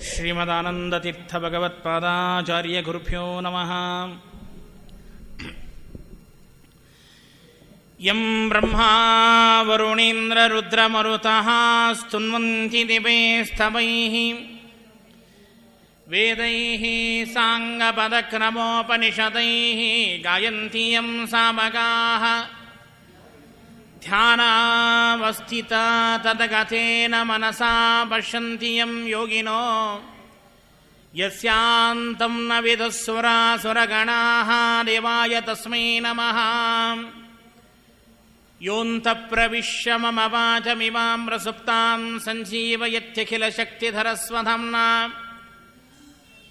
ಶ್ರೀಮದಾನಂದತೀರ್ಥ ಭಗವತ್ಪಾದಾಚಾರ್ಯ ಗುರುಭ್ಯೋ ನಮಃ. ಯಂ ಬ್ರಹ್ಮಾ ವರುಣೇಂದ್ರ ರುದ್ರಮರುತಃ ಸ್ತುನ್ವಂತಿ ದಿವೇ ಸ್ತವೈಃ ವೇದೈಃ ಸಾಂಗಪದಕ್ರಮೋಪನಿಷದೈಃ ಗಾಯಂತಿ ಯಂ ಸಾಮಗಾಃ ಧ್ಯಾನಾವಸ್ಥಿತಾ ತದಗತೇನ ಮನಸಾ ಪಶ್ಯಂತಿ ಯಂ ಯೋಗಿನೋ ಯಸ್ಯಾಂತಂ ನ ವಿದುಃಸುರಾಸುರಗಣಾಃ ದೇವಾಯ ತಸ್ಮೈ ನಮಃ. ಯೋऽन्तಃಪ್ರವಿಶ್ಯ ಮಮ ವಾಚಮಿಮಾಂ ಪ್ರಸುಪ್ತಾಂ ಸಂಜೀವಯತ್ಯಖಿಲಶಕ್ತಿಧರಸ್ವಧಾಮ್ನಾ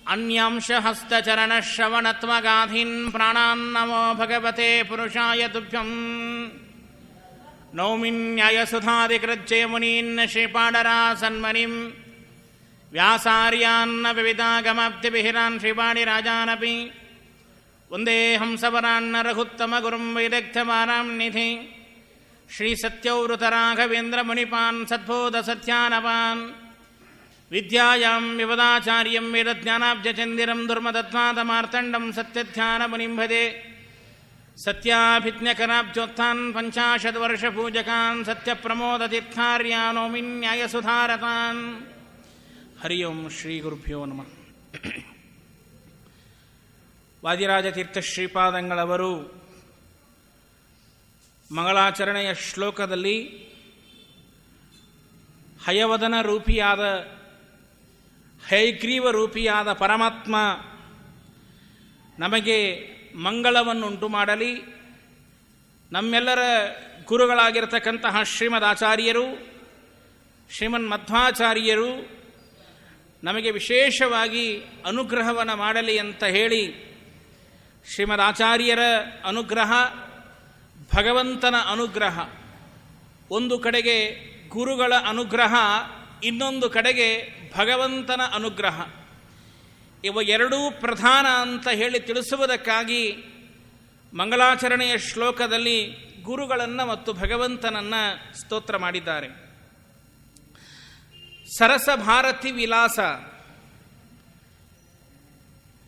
ಅನ್ಯಾಂಶಹಸ್ತಚರಣಶ್ರವಣತ್ವಗಾಧೀನ್ ಪ್ರಾಣಾನ್ನಮೋ ಭಗವತೆ ಪುರುಷಾಯ ತುಭ್ಯಂ. ನೌಮಿನ್ಯಾಯಸುಧಾದಿಕೃಜ್ಜಯಮುನೀನ್ ಶ್ರೀಪಾಡರಾಸನ್ಮನಿಂ ವ್ಯಾಸಾರ್ಯಾನ್ನ ವಿವಿಧಾಗಮಾಪ್ತಿಭಿರಾನ್ ಶ್ರೀಪಾಣಿರಾಜಾನಪಿ ವಂದೇ ಹಂಸವರಾನ್ನ ರಘುತ್ತಮ ಗುರುಂ ವೈದಗ್ಧ್ಯಮಾನಾಂ ನಿಧಿ ಶ್ರೀಸತ್ಯೌವೃತರಾಘವೇಂದ್ರ ಮುನಿಪಾನ್ ಸದ್ಬೋಧ ಸತ್ಯಾನಪಾನ್ ವಿದ್ಯಾಯಾಂ ವಿವದಾಚಾರ್ಯಂ ವೇದಜ್ಞಾನಾಬ್ಜಚಂದಿರಂ ದುರ್ಮದತ್ವಾದಮಾರ್ತಂಡಂ ಸತ್ಯಧ್ಯಾನಮುನಿಂ ಭಜೆ. ಸತ್ಯಾಭಿಜ್ಞಕರಾಬ್ಜೋತ್ಥಾನ್ ಪಂಚಾಶದ್ವರ್ಷಪೂಜಕಾನ್ ಸತ್ಯಪ್ರಮೋದತೀರ್ಥಾರ್ಯಾನೋಮಿನ್ಯಾಯಸುಧಾರತಾನ್. ಹರಿ ಓಂ ಶ್ರೀ ಗುರುಭ್ಯೋ ನಮಃ. ವಾದಿರಾಜತೀರ್ಥ ಶ್ರೀಪಾದಂಗಳವರು ಮಂಗಳಾಚರಣೆಯ ಶ್ಲೋಕದಲ್ಲಿ ಹಯವದನ ರೂಪಿಯಾದ ಹಯಗ್ರೀವ ರೂಪಿಯಾದ ಪರಮಾತ್ಮ ನಮಗೆ ಮಂಗಳವನ್ನುಂಟು ಮಾಡಲಿ, ನಮ್ಮೆಲ್ಲರ ಗುರುಗಳಾಗಿರತಕ್ಕಂತಹ ಶ್ರೀಮದಾಚಾರ್ಯರು ಶ್ರೀಮನ್ಮಧ್ವಾಚಾರ್ಯರು ನಮಗೆ ವಿಶೇಷವಾಗಿ ಅನುಗ್ರಹವನ್ನು ಮಾಡಲಿ ಅಂತ ಹೇಳಿ, ಶ್ರೀಮದಾಚಾರ್ಯರ ಅನುಗ್ರಹ, ಭಗವಂತನ ಅನುಗ್ರಹ, ಒಂದು ಕಡೆಗೆ ಗುರುಗಳ ಅನುಗ್ರಹ, ಇನ್ನೊಂದು ಕಡೆಗೆ ಭಗವಂತನ ಅನುಗ್ರಹ, ಇವು ಎರಡೂ ಪ್ರಧಾನ ಅಂತ ಹೇಳಿ ತಿಳಿಸುವುದಕ್ಕಾಗಿ ಮಂಗಳಾಚರಣೆಯ ಶ್ಲೋಕದಲ್ಲಿ ಗುರುಗಳನ್ನು ಮತ್ತು ಭಗವಂತನನ್ನು ಸ್ತೋತ್ರ ಮಾಡಿದ್ದಾರೆ. ಸರಸ ಭಾರತಿ ವಿಲಾಸ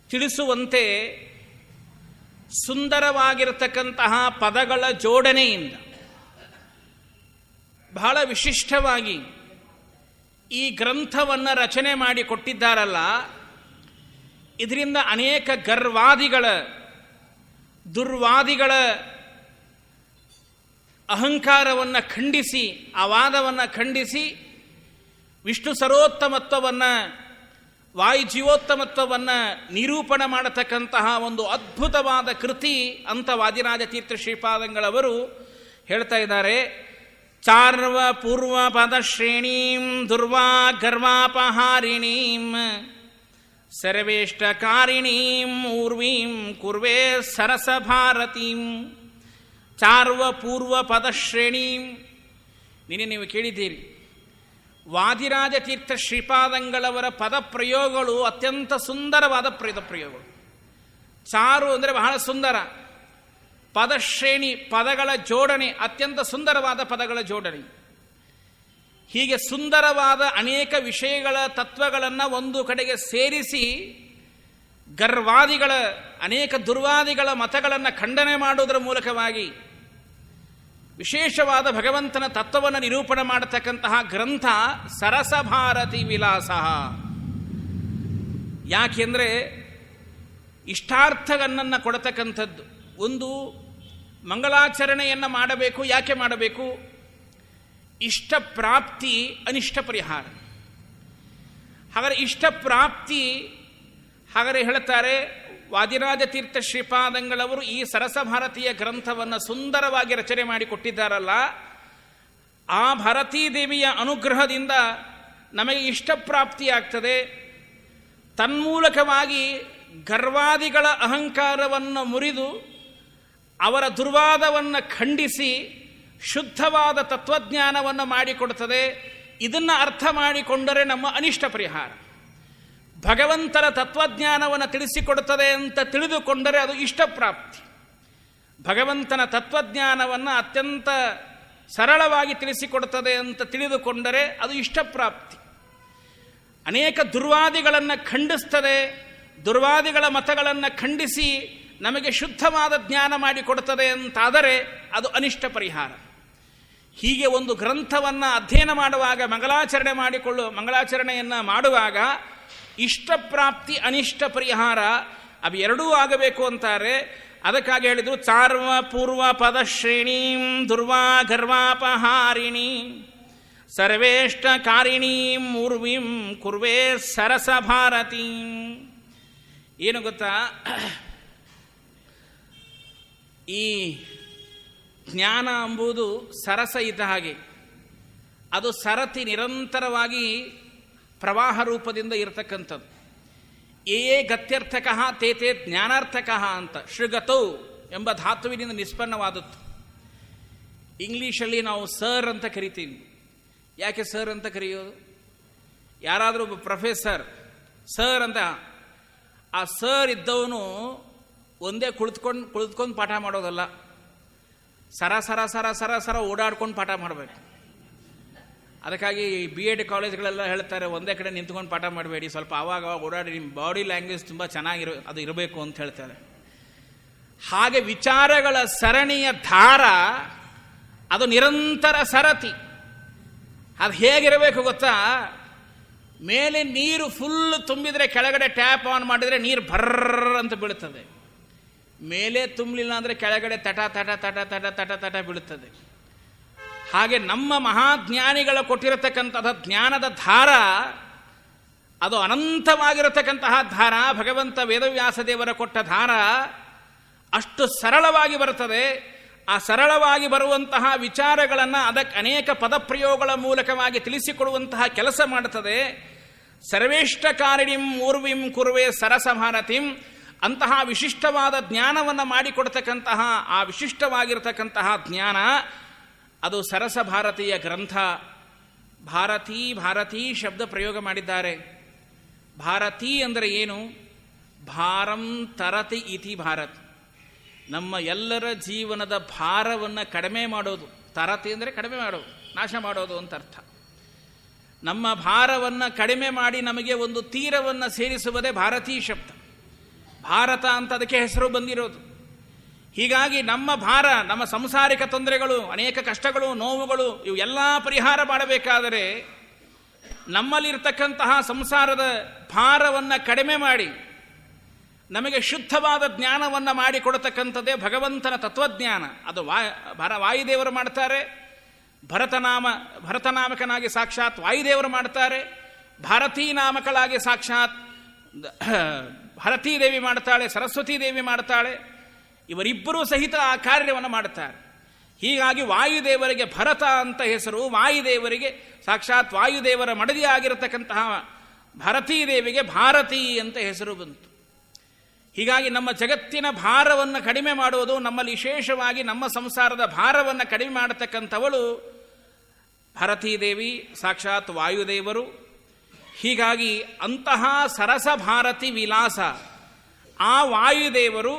ತಿಳಿಸುವಂತೆ ಸುಂದರವಾಗಿರತಕ್ಕಂತಹ ಪದಗಳ ಜೋಡಣೆಯಿಂದ ಬಹಳ ವಿಶಿಷ್ಟವಾಗಿ ಈ ಗ್ರಂಥವನ್ನು ರಚನೆ ಮಾಡಿ ಕೊಟ್ಟಿದ್ದಾರಲ್ಲ, ಇದರಿಂದ ಅನೇಕ ಗರ್ವಾದಿಗಳ ದುರ್ವಾದಿಗಳ ಅಹಂಕಾರವನ್ನು ಖಂಡಿಸಿ, ಆ ವಾದವನ್ನು ಖಂಡಿಸಿ, ವಿಷ್ಣು ಸರೋತ್ತಮತ್ವವನ್ನು ವಾಯುಜೀವೋತ್ತಮತ್ವವನ್ನು ನಿರೂಪಣೆ ಮಾಡತಕ್ಕಂತಹ ಒಂದು ಅದ್ಭುತವಾದ ಕೃತಿ ಅಂತ ವಾದಿರಾಜತೀರ್ಥ ಶ್ರೀಪಾದಂಗಳವರು ಹೇಳ್ತಾ ಇದ್ದಾರೆ. ಚಾರ್ವ ಪೂರ್ವ ಪದಶ್ರೇಣೀಂ ದುರ್ವಾ ಗರ್ವಾಪಹಾರಿಣೀಂ ಸರ್ವೇಷ್ಟಕಾರಿಣೀಂ ಊರ್ವೀಂ ಕುರ್ವೇ ಸರಸ ಭಾರತೀಂ. ಚಾರ್ವ ಪೂರ್ವ ಪದಶ್ರೇಣೀಂ, ನಿನ್ನೆ ನೀವು ಕೇಳಿದ್ದೀರಿ, ವಾದಿರಾಜತೀರ್ಥ ಶ್ರೀಪಾದಂಗಳವರ ಪದಪ್ರಯೋಗಗಳು ಅತ್ಯಂತ ಸುಂದರವಾದ ಪ್ರಯೋಗಗಳು. ಚಾರು ಅಂದರೆ ಬಹಳ ಸುಂದರ, ಪದಶ್ರೇಣಿ ಪದಗಳ ಜೋಡಣೆ ಅತ್ಯಂತ ಸುಂದರವಾದ ಪದಗಳ ಜೋಡಣೆ. ಹೀಗೆ ಸುಂದರವಾದ ಅನೇಕ ವಿಷಯಗಳ ತತ್ವಗಳನ್ನು ಒಂದು ಕಡೆಗೆ ಸೇರಿಸಿ ಗರ್ವಾದಿಗಳ ಅನೇಕ ದುರ್ವಾದಿಗಳ ಮತಗಳನ್ನು ಖಂಡನೆ ಮಾಡುವುದರ ಮೂಲಕವಾಗಿ ವಿಶೇಷವಾದ ಭಗವಂತನ ತತ್ವವನ್ನು ನಿರೂಪಣೆ ಮಾಡತಕ್ಕಂತಹ ಗ್ರಂಥ ಸರಸಭಾರತಿ ವಿಲಾಸ. ಯಾಕೆಂದರೆ ಇಷ್ಟಾರ್ಥಗಳನ್ನು ಕೊಡತಕ್ಕಂಥದ್ದು. ಒಂದು ಮಂಗಳಾಚರಣೆಯನ್ನು ಮಾಡಬೇಕು, ಯಾಕೆ ಮಾಡಬೇಕು? ಇಷ್ಟ ಪ್ರಾಪ್ತಿ, ಅನಿಷ್ಟ ಪರಿಹಾರ. ಹಾಗಾದರೆ ಇಷ್ಟ ಪ್ರಾಪ್ತಿ, ಹಾಗಾದರೆ ಹೇಳ್ತಾರೆ ವಾದಿರಾಜತೀರ್ಥ ಶ್ರೀಪಾದಂಗಳವರು ಈ ಸರಸಭಾರತೀಯ ಗ್ರಂಥವನ್ನು ಸುಂದರವಾಗಿ ರಚನೆ ಮಾಡಿಕೊಟ್ಟಿದ್ದಾರಲ್ಲ, ಆ ಭಾರತೀ ದೇವಿಯ ಅನುಗ್ರಹದಿಂದ ನಮಗೆ ಇಷ್ಟಪ್ರಾಪ್ತಿಯಾಗ್ತದೆ. ತನ್ಮೂಲಕವಾಗಿ ಗರ್ವಾದಿಗಳ ಅಹಂಕಾರವನ್ನು ಮುರಿದು ಅವರ ದುರ್ವಾದವನ್ನು ಖಂಡಿಸಿ ಶುದ್ಧವಾದ ತತ್ವಜ್ಞಾನವನ್ನು ಮಾಡಿಕೊಡುತ್ತದೆ. ಇದನ್ನು ಅರ್ಥ ಮಾಡಿಕೊಂಡರೆ ನಮ್ಮ ಅನಿಷ್ಟ ಪರಿಹಾರ. ಭಗವಂತನ ತತ್ವಜ್ಞಾನವನ್ನು ತಿಳಿಸಿಕೊಡುತ್ತದೆ ಅಂತ ತಿಳಿದುಕೊಂಡರೆ ಅದು ಇಷ್ಟಪ್ರಾಪ್ತಿ. ಭಗವಂತನ ತತ್ವಜ್ಞಾನವನ್ನು ಅತ್ಯಂತ ಸರಳವಾಗಿ ತಿಳಿಸಿಕೊಡುತ್ತದೆ ಅಂತ ತಿಳಿದುಕೊಂಡರೆ ಅದು ಇಷ್ಟಪ್ರಾಪ್ತಿ. ಅನೇಕ ದುರ್ವಾದಿಗಳನ್ನು ಖಂಡಿಸ್ತದೆ. ದುರ್ವಾದಿಗಳ ಮತಗಳನ್ನು ಖಂಡಿಸಿ ನಮಗೆ ಶುದ್ಧವಾದ ಜ್ಞಾನ ಮಾಡಿಕೊಡ್ತದೆ ಅಂತಾದರೆ ಅದು ಅನಿಷ್ಟ ಪರಿಹಾರ. ಹೀಗೆ ಒಂದು ಗ್ರಂಥವನ್ನು ಅಧ್ಯಯನ ಮಾಡುವಾಗ ಮಂಗಳಾಚರಣೆಯನ್ನು ಮಾಡುವಾಗ ಇಷ್ಟಪ್ರಾಪ್ತಿ ಅನಿಷ್ಟ ಪರಿಹಾರ ಅವು ಎರಡೂ ಆಗಬೇಕು ಅಂತಾರೆ. ಅದಕ್ಕಾಗಿ ಹೇಳಿದರು, ಚಾರ್ವ ಪೂರ್ವ ಪದಶ್ರೇಣೀಂ ದುರ್ವಾ ಗರ್ವಾಪಹಾರಿಣಿ ಸರ್ವೇಷ್ಟ ಕಾರಿಣೀಂ ಊರ್ವಿಂ ಕುರ್ವೇ ಸರಸ ಭಾರತೀ. ಏನು ಗೊತ್ತಾ, ಈ ಜ್ಞಾನ ಎಂಬುದು ಸರಸ ಇದ್ದ ಹಾಗೆ. ಅದು ಸರತಿ ನಿರಂತರವಾಗಿ ಪ್ರವಾಹ ರೂಪದಿಂದ ಇರತಕ್ಕಂಥದ್ದು. ಗತ್ಯರ್ಥಕ ತೇ ಜ್ಞಾನಾರ್ಥಕ ಅಂತ ಶ್ರೀಗತೌ ಎಂಬ ಧಾತುವಿನಿಂದ ನಿಷ್ಪನ್ನವಾದದ್ದು. ಇಂಗ್ಲೀಷಲ್ಲಿ ನಾವು ಸರ್ ಅಂತ ಕರಿತೀವಿ. ಯಾಕೆ ಸರ್ ಅಂತ ಕರೆಯೋದು? ಯಾರಾದರೂ ಒಬ್ಬ ಪ್ರೊಫೆಸರ್ ಸರ್ ಅಂತ, ಆ ಸರ್ ಇದ್ದವನು ಒಂದೇ ಕುಳಿತುಕೊಂಡು ಪಾಠ ಮಾಡೋದಲ್ಲ, ಸರ ಸರ ಸರ ಸರ ಸರ ಓಡಾಡ್ಕೊಂಡು ಪಾಠ ಮಾಡಬೇಕು. ಅದಕ್ಕಾಗಿ BEd ಕಾಲೇಜ್ಗಳೆಲ್ಲ ಹೇಳ್ತಾರೆ, ಒಂದೇ ಕಡೆ ನಿಂತ್ಕೊಂಡು ಪಾಠ ಮಾಡಬೇಡಿ, ಸ್ವಲ್ಪ ಆವಾಗ ಓಡಾಡಿ, ನಿಮ್ಮ ಬಾಡಿ ಲ್ಯಾಂಗ್ವೇಜ್ ತುಂಬ ಅದು ಇರಬೇಕು ಅಂತ ಹೇಳ್ತಾರೆ. ಹಾಗೆ ವಿಚಾರಗಳ ಸರಣಿಯ ಧಾರ ಅದು ನಿರಂತರ ಸರತಿ. ಅದು ಹೇಗಿರಬೇಕು ಗೊತ್ತಾ, ಮೇಲೆ ನೀರು ಫುಲ್ ತುಂಬಿದರೆ ಕೆಳಗಡೆ ಟ್ಯಾಪ್ ಆನ್ ಮಾಡಿದರೆ ನೀರು ಭರ್ರ ಅಂತ ಬೀಳುತ್ತದೆ. ಮೇಲೆ ತುಂಬಲಿಲ್ಲ ಅಂದರೆ ಕೆಳಗಡೆ ತಟ ತಟ ತಟ ತಟ ತಟ ತಟ ಬೀಳುತ್ತದೆ. ಹಾಗೆ ನಮ್ಮ ಮಹಾಜ್ಞಾನಿಗಳ ಕೊಟ್ಟಿರತಕ್ಕಂತಹ ಜ್ಞಾನದ ಧಾರ ಅದು ಅನಂತವಾಗಿರತಕ್ಕಂತಹ ಧಾರ. ಭಗವಂತ ವೇದವ್ಯಾಸ ದೇವರ ಕೊಟ್ಟ ಧಾರ ಅಷ್ಟು ಸರಳವಾಗಿ ಬರುತ್ತದೆ. ಆ ಸರಳವಾಗಿ ಬರುವಂತಹ ವಿಚಾರಗಳನ್ನು ಅದಕ್ಕೆ ಅನೇಕ ಪದಪ್ರಯೋಗಗಳ ಮೂಲಕವಾಗಿ ತಿಳಿಸಿಕೊಡುವಂತಹ ಕೆಲಸ ಮಾಡುತ್ತದೆ. ಸರ್ವೇಷ್ಟ ಕಾರಿಣಿಂ ಊರ್ವಿಂ ಕುರ್ವೆ ಸರಸ ಭಾರತಿಂ. ಅಂತಹ ವಿಶಿಷ್ಟವಾದ ಜ್ಞಾನವನ್ನು ಮಾಡಿಕೊಡ್ತಕ್ಕಂತಹ ಆ ವಿಶಿಷ್ಟವಾಗಿರತಕ್ಕಂತಹ ಜ್ಞಾನ ಅದು ಸರಸ ಭಾರತೀಯ ಗ್ರಂಥ. ಭಾರತೀ ಶಬ್ದ ಪ್ರಯೋಗ ಮಾಡಿದ್ದಾರೆ. ಭಾರತೀ ಅಂದರೆ ಏನು? ಭಾರಂ ತರತಿ ಇತಿ ಭಾರತ್. ನಮ್ಮ ಎಲ್ಲರ ಜೀವನದ ಭಾರವನ್ನು ಕಡಿಮೆ ಮಾಡೋದು. ತರತಿ ಅಂದರೆ ಕಡಿಮೆ ಮಾಡೋದು, ನಾಶ ಮಾಡೋದು ಅಂತ ಅರ್ಥ. ನಮ್ಮ ಭಾರವನ್ನು ಕಡಿಮೆ ಮಾಡಿ ನಮಗೆ ಒಂದು ತೀರವನ್ನು ಸೇರಿಸುವುದೇ ಭಾರತೀ ಶಬ್ದ. ಭಾರತ ಅಂತ ಅದಕ್ಕೆ ಹೆಸರು ಬಂದಿರೋದು. ಹೀಗಾಗಿ ನಮ್ಮ ಭಾರ, ನಮ್ಮ ಸಂಸಾರಿಕ ತೊಂದರೆಗಳು, ಅನೇಕ ಕಷ್ಟಗಳು, ನೋವುಗಳು, ಇವು ಎಲ್ಲ ಪರಿಹಾರ ಮಾಡಬೇಕಾದರೆ ನಮ್ಮಲ್ಲಿರ್ತಕ್ಕಂತಹ ಸಂಸಾರದ ಭಾರವನ್ನು ಕಡಿಮೆ ಮಾಡಿ ನಮಗೆ ಶುದ್ಧವಾದ ಜ್ಞಾನವನ್ನು ಮಾಡಿಕೊಡತಕ್ಕಂಥದ್ದೇ ಭಗವಂತನ ತತ್ವಜ್ಞಾನ. ಅದು ವಾಯುದೇವರು ಮಾಡ್ತಾರೆ. ಭರತನಾಮಕನಾಗಿ ಸಾಕ್ಷಾತ್ ವಾಯುದೇವರು ಮಾಡ್ತಾರೆ. ಭಾರತೀ ನಾಮಕಳಾಗಿ ಸಾಕ್ಷಾತ್ ಭಾರತೀ ದೇವಿ ಮಾಡ್ತಾಳೆ, ಸರಸ್ವತೀ ದೇವಿ ಮಾಡ್ತಾಳೆ. ಇವರಿಬ್ಬರೂ ಸಹಿತ ಆ ಕಾರ್ಯವನ್ನು ಮಾಡುತ್ತಾರೆ. ಹೀಗಾಗಿ ವಾಯುದೇವರಿಗೆ ಭರತ ಅಂತ ಹೆಸರು, ವಾಯುದೇವರಿಗೆ ಸಾಕ್ಷಾತ್ ವಾಯುದೇವರ ಮಡದಿ ಆಗಿರತಕ್ಕಂತಹ ಭಾರತೀ ದೇವಿಗೆ ಭಾರತೀ ಅಂತ ಹೆಸರು ಬಂತು. ಹೀಗಾಗಿ ನಮ್ಮ ಜಗತ್ತಿನ ಭಾರವನ್ನು ಕಡಿಮೆ ಮಾಡುವುದು, ನಮ್ಮಲ್ಲಿ ವಿಶೇಷವಾಗಿ ನಮ್ಮ ಸಂಸಾರದ ಭಾರವನ್ನು ಕಡಿಮೆ ಮಾಡತಕ್ಕಂಥವಳು ಭಾರತೀ ದೇವಿ, ಸಾಕ್ಷಾತ್ ವಾಯುದೇವರು. ಹೀಗಾಗಿ ಅಂತಹ ಸರಸ ಭಾರತಿ ವಿಲಾಸ ಆ ವಾಯುದೇವರು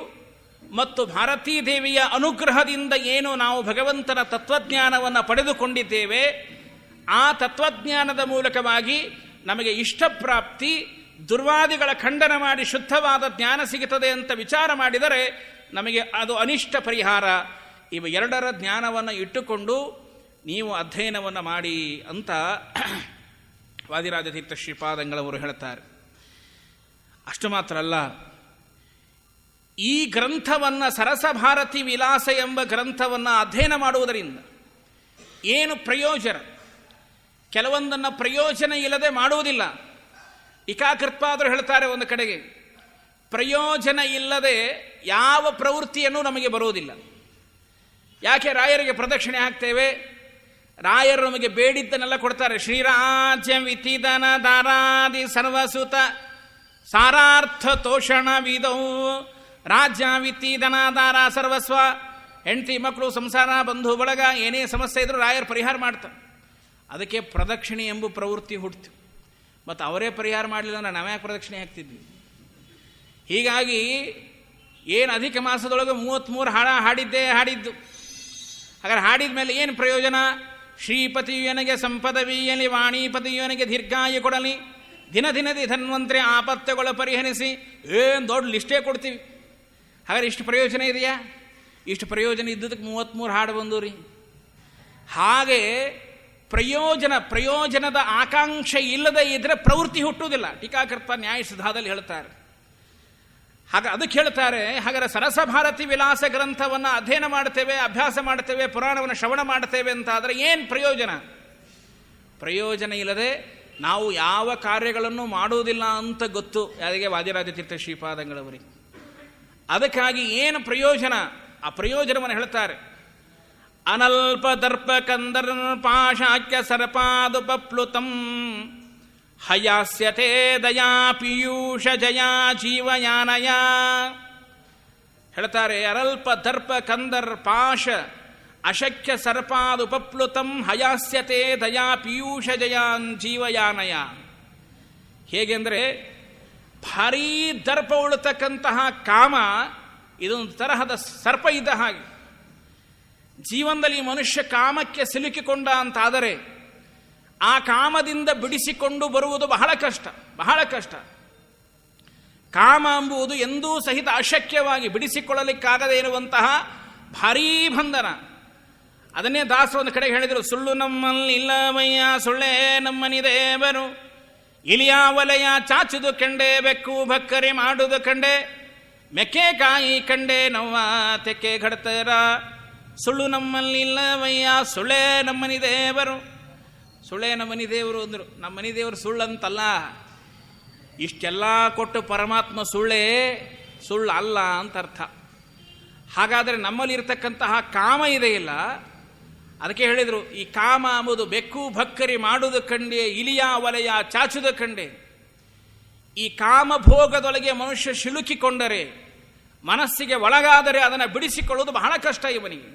ಮತ್ತು ಭಾರತೀ ದೇವಿಯ ಅನುಗ್ರಹದಿಂದ ಏನು ನಾವು ಭಗವಂತನ ತತ್ವಜ್ಞಾನವನ್ನು ಪಡೆದುಕೊಂಡಿದ್ದೇವೆ, ಆ ತತ್ವಜ್ಞಾನದ ಮೂಲಕವಾಗಿ ನಮಗೆ ಇಷ್ಟಪ್ರಾಪ್ತಿ, ದುರ್ವಾದಿಗಳ ಖಂಡನ ಮಾಡಿ ಶುದ್ಧವಾದ ಜ್ಞಾನ ಸಿಗುತ್ತದೆ ಅಂತ ವಿಚಾರ ಮಾಡಿದರೆ ನಮಗೆ ಅದು ಅನಿಷ್ಟ ಪರಿಹಾರ. ಇವು ಎರಡರ ಜ್ಞಾನವನ್ನು ಇಟ್ಟುಕೊಂಡು ನೀವು ಅಧ್ಯಯನವನ್ನು ಮಾಡಿ ಅಂತ ವಾದಿರಾಜತೀರ್ಥ ಶ್ರೀಪಾದಂಗಳವರು ಹೇಳ್ತಾರೆ. ಅಷ್ಟು ಮಾತ್ರ ಅಲ್ಲ, ಈ ಗ್ರಂಥವನ್ನು ಸರಸ ಭಾರತಿ ವಿಲಾಸ ಎಂಬ ಗ್ರಂಥವನ್ನು ಅಧ್ಯಯನ ಮಾಡುವುದರಿಂದ ಏನು ಪ್ರಯೋಜನ? ಕೆಲವೊಂದನ್ನು ಪ್ರಯೋಜನ ಇಲ್ಲದೆ ಮಾಡುವುದಿಲ್ಲ. ಟೀಕಾಕೃತ್ಪಾದರು ಹೇಳ್ತಾರೆ ಒಂದು ಕಡೆಗೆ, ಪ್ರಯೋಜನ ಇಲ್ಲದೆ ಯಾವ ಪ್ರವೃತ್ತಿಯನ್ನು ನಮಗೆ ಬರುವುದಿಲ್ಲ. ಯಾಕೆ ರಾಯರಿಗೆ ಪ್ರದಕ್ಷಿಣೆ ಹಾಕ್ತೇವೆ? ರಾಯರು ನಮಗೆ ಬೇಡಿದ್ದನ್ನೆಲ್ಲ ಕೊಡ್ತಾರೆ. ಶ್ರೀರಾಜ್ಯ ವಿತಿದನ ದಾರಾದಿ ಸರ್ವಸುತ ಸಾರಾರ್ಥ ತೋಷಣ ವಿಧೌ ರಾಜ್ಯ ವಿತಿದನ ದಾರ ಸರ್ವಸ್ವ. ಹೆಂಡತಿ ಮಕ್ಕಳು ಸಂಸಾರ ಬಂಧು ಬಳಗ ಏನೇ ಸಮಸ್ಯೆ ಇದ್ರೂ ರಾಯರು ಪರಿಹಾರ ಮಾಡ್ತಾರೆ. ಅದಕ್ಕೆ ಪ್ರದಕ್ಷಿಣೆ ಎಂಬ ಪ್ರವೃತ್ತಿ ಹುಡ್ತು. ಮತ್ತು ಅವರೇ ಪರಿಹಾರ ಮಾಡಲಿಲ್ಲ ಅಂದ್ರೆ ನಾವ್ಯಾಕೆ ಪ್ರದಕ್ಷಿಣೆ ಹಾಕ್ತಿದ್ವಿ? ಹೀಗಾಗಿ ಏನು ಅಧಿಕ ಮಾಸದೊಳಗೆ 33 ಹಾಡಿದ್ದು. ಹಾಗಾದ್ರೆ ಹಾಡಿದ ಮೇಲೆ ಏನು ಪ್ರಯೋಜನ? ಶ್ರೀಪತಿಯನಿಗೆ ಸಂಪದವೀಯಲಿ, ವಾಣಿಪತಿಯನಿಗೆ ದೀರ್ಘಾಯು ಕೊಡಲಿ, ದಿನ ದಿನದಿ ಧನ್ವಂತರಿ ಆಪತ್ತುಗಳು ಪರಿಹರಿಸಿ ಏನು ದೊಡ್ಡ ಲಿಸ್ಟೇ ಕೊಡ್ತೀವಿ. ಹಾಗಾದ್ರೆ ಇಷ್ಟು ಪ್ರಯೋಜನ ಇದೆಯಾ? ಇಷ್ಟು ಪ್ರಯೋಜನ ಇದ್ದದಕ್ಕೆ 33 ಹಾಡು ಬಂದು ರೀ. ಹಾಗೆ ಪ್ರಯೋಜನದ ಆಕಾಂಕ್ಷೆ ಇಲ್ಲದೆ ಇದ್ರೆ ಪ್ರವೃತ್ತಿ ಹುಟ್ಟುವುದಿಲ್ಲ. ಟೀಕಾಕರ್ತ ನ್ಯಾಯಸುಧಾದಲ್ಲಿ ಹೇಳ್ತಾರೆ. ಅದಕ್ಕೆ ಹೇಳ್ತಾರೆ, ಹಾಗಾದ್ರೆ ಸರಸಭಾರತಿ ವಿಲಾಸ ಗ್ರಂಥವನ್ನು ಅಧ್ಯಯನ ಮಾಡ್ತೇವೆ, ಅಭ್ಯಾಸ ಮಾಡ್ತೇವೆ, ಪುರಾಣವನ್ನು ಶ್ರವಣ ಮಾಡ್ತೇವೆ ಅಂತ ಆದರೆ ಏನು ಪ್ರಯೋಜನ ಇಲ್ಲದೆ ನಾವು ಯಾವ ಕಾರ್ಯಗಳನ್ನು ಮಾಡುವುದಿಲ್ಲ ಅಂತ ಗೊತ್ತು ಯಾರಿಗೆ? ವಾದಿರಾಜ ತೀರ್ಥ ಶ್ರೀಪಾದಂಗಳವರಿಗೆ. ಅದಕ್ಕಾಗಿ ಏನು ಪ್ರಯೋಜನ? ಆ ಪ್ರಯೋಜನವನ್ನು ಹೇಳ್ತಾರೆ. ಅನಲ್ಪ ದರ್ಪ ಕಂದರ್ಪಾಶಾಕ್ಯ ಸರ್ಪಾದುಪಪ್ಲುತಂ ಹಯಾಸ್ಯತೆ ದಯಾ ಪೀಯೂಷ ಜಯಾ ಜೀವಯಾನಯ. ಹೇಳ್ತಾರೆ, ಅನಲ್ಪ ದರ್ಪ ಕಂದರ್ ಪಾಶ ಅಶಕ್ಯ ಸರ್ಪಾದುಪಪ್ಲುತಂ ಹಯಾಸ್ಯತೆ ದಯಾ ಪೀಯೂಷ ಜಯಾನ್ ಜೀವಯಾನಯ. ಹೇಗೆಂದರೆ ಭಾರೀ ದರ್ಪ ಉಳತಕ್ಕಂತಹ ಕಾಮ ಇದೊಂದು ತರಹದ ಸರ್ಪ ಇದ್ದ ಹಾಗೆ. ಜೀವನದಲ್ಲಿ ಮನುಷ್ಯ ಕಾಮಕ್ಕೆ ಸಿಲುಕಿಕೊಂಡ ಅಂತಾದರೆ ಆ ಕಾಮದಿಂದ ಬಿಡಿಸಿಕೊಂಡು ಬರುವುದು ಬಹಳ ಕಷ್ಟ. ಕಾಮ ಎಂಬುದು ಎಂದೂ ಸಹಿತ ಅಶಕ್ಯವಾಗಿ ಬಿಡಿಸಿಕೊಳ್ಳಲಿಕ್ಕಾಗದೇ ಇರುವಂತಹ ಭಾರೀ ಬಂಧನ. ಅದನ್ನೇ ದಾಸರು ಒಂದು ಕಡೆ ಹೇಳಿದರು, ಸುಳ್ಳು ನಮ್ಮಲ್ಲಿ ಇಲ್ಲವಯ್ಯ ಸುಳ್ಳೇ ನಮ್ಮನಿ ದೇವರು, ಇಲಿಯ ವಲಯ ಚಾಚುದು ಕಂಡೆ, ಬೆಕ್ಕು ಭಕ್ಕರೆ ಮಾಡುವುದು ಕಂಡೆ, ಮೆಕ್ಕೆ ಕಾಯಿ ಕಂಡೆ ನವ್ವ ತೆಕ್ಕೆ ಘಡ್ತರ. ಸುಳ್ಳು ನಮ್ಮಲ್ಲಿ ಇಲ್ಲವಯ್ಯ ಸುಳ್ಳೇ ನಮ್ಮನಿ ದೇವರು. ಸುಳ್ಳೇ ನಮ್ಮನಿ ದೇವರು ಅಂದರು. ನಮ್ಮನಿ ದೇವರು ಸುಳ್ಳಂತಲ್ಲ, ಇಷ್ಟೆಲ್ಲ ಕೊಟ್ಟು ಪರಮಾತ್ಮ ಸುಳ್ಳು ಅಲ್ಲ ಅಂತ ಅರ್ಥ. ಹಾಗಾದರೆ ನಮ್ಮಲ್ಲಿ ಇರತಕ್ಕಂತಹ ಕಾಮ ಇದೆಯಿಲ್ಲ, ಅದಕ್ಕೆ ಹೇಳಿದರು, ಈ ಕಾಮ ಎಂಬುದು ಬೆಕ್ಕು ಭಕ್ಕರಿ ಮಾಡುವುದು ಕಂಡೆ, ಇಲಿಯ ವಲಯ ಚಾಚುದ ಕಂಡೆ. ಈ ಕಾಮಭೋಗದೊಳಗೆ ಮನುಷ್ಯ ಸಿಲುಕಿಕೊಂಡರೆ, ಮನಸ್ಸಿಗೆ ಒಳಗಾದರೆ ಅದನ್ನು ಬಿಡಿಸಿಕೊಳ್ಳುವುದು ಬಹಳ ಕಷ್ಟ ಇವನಿಗೆ.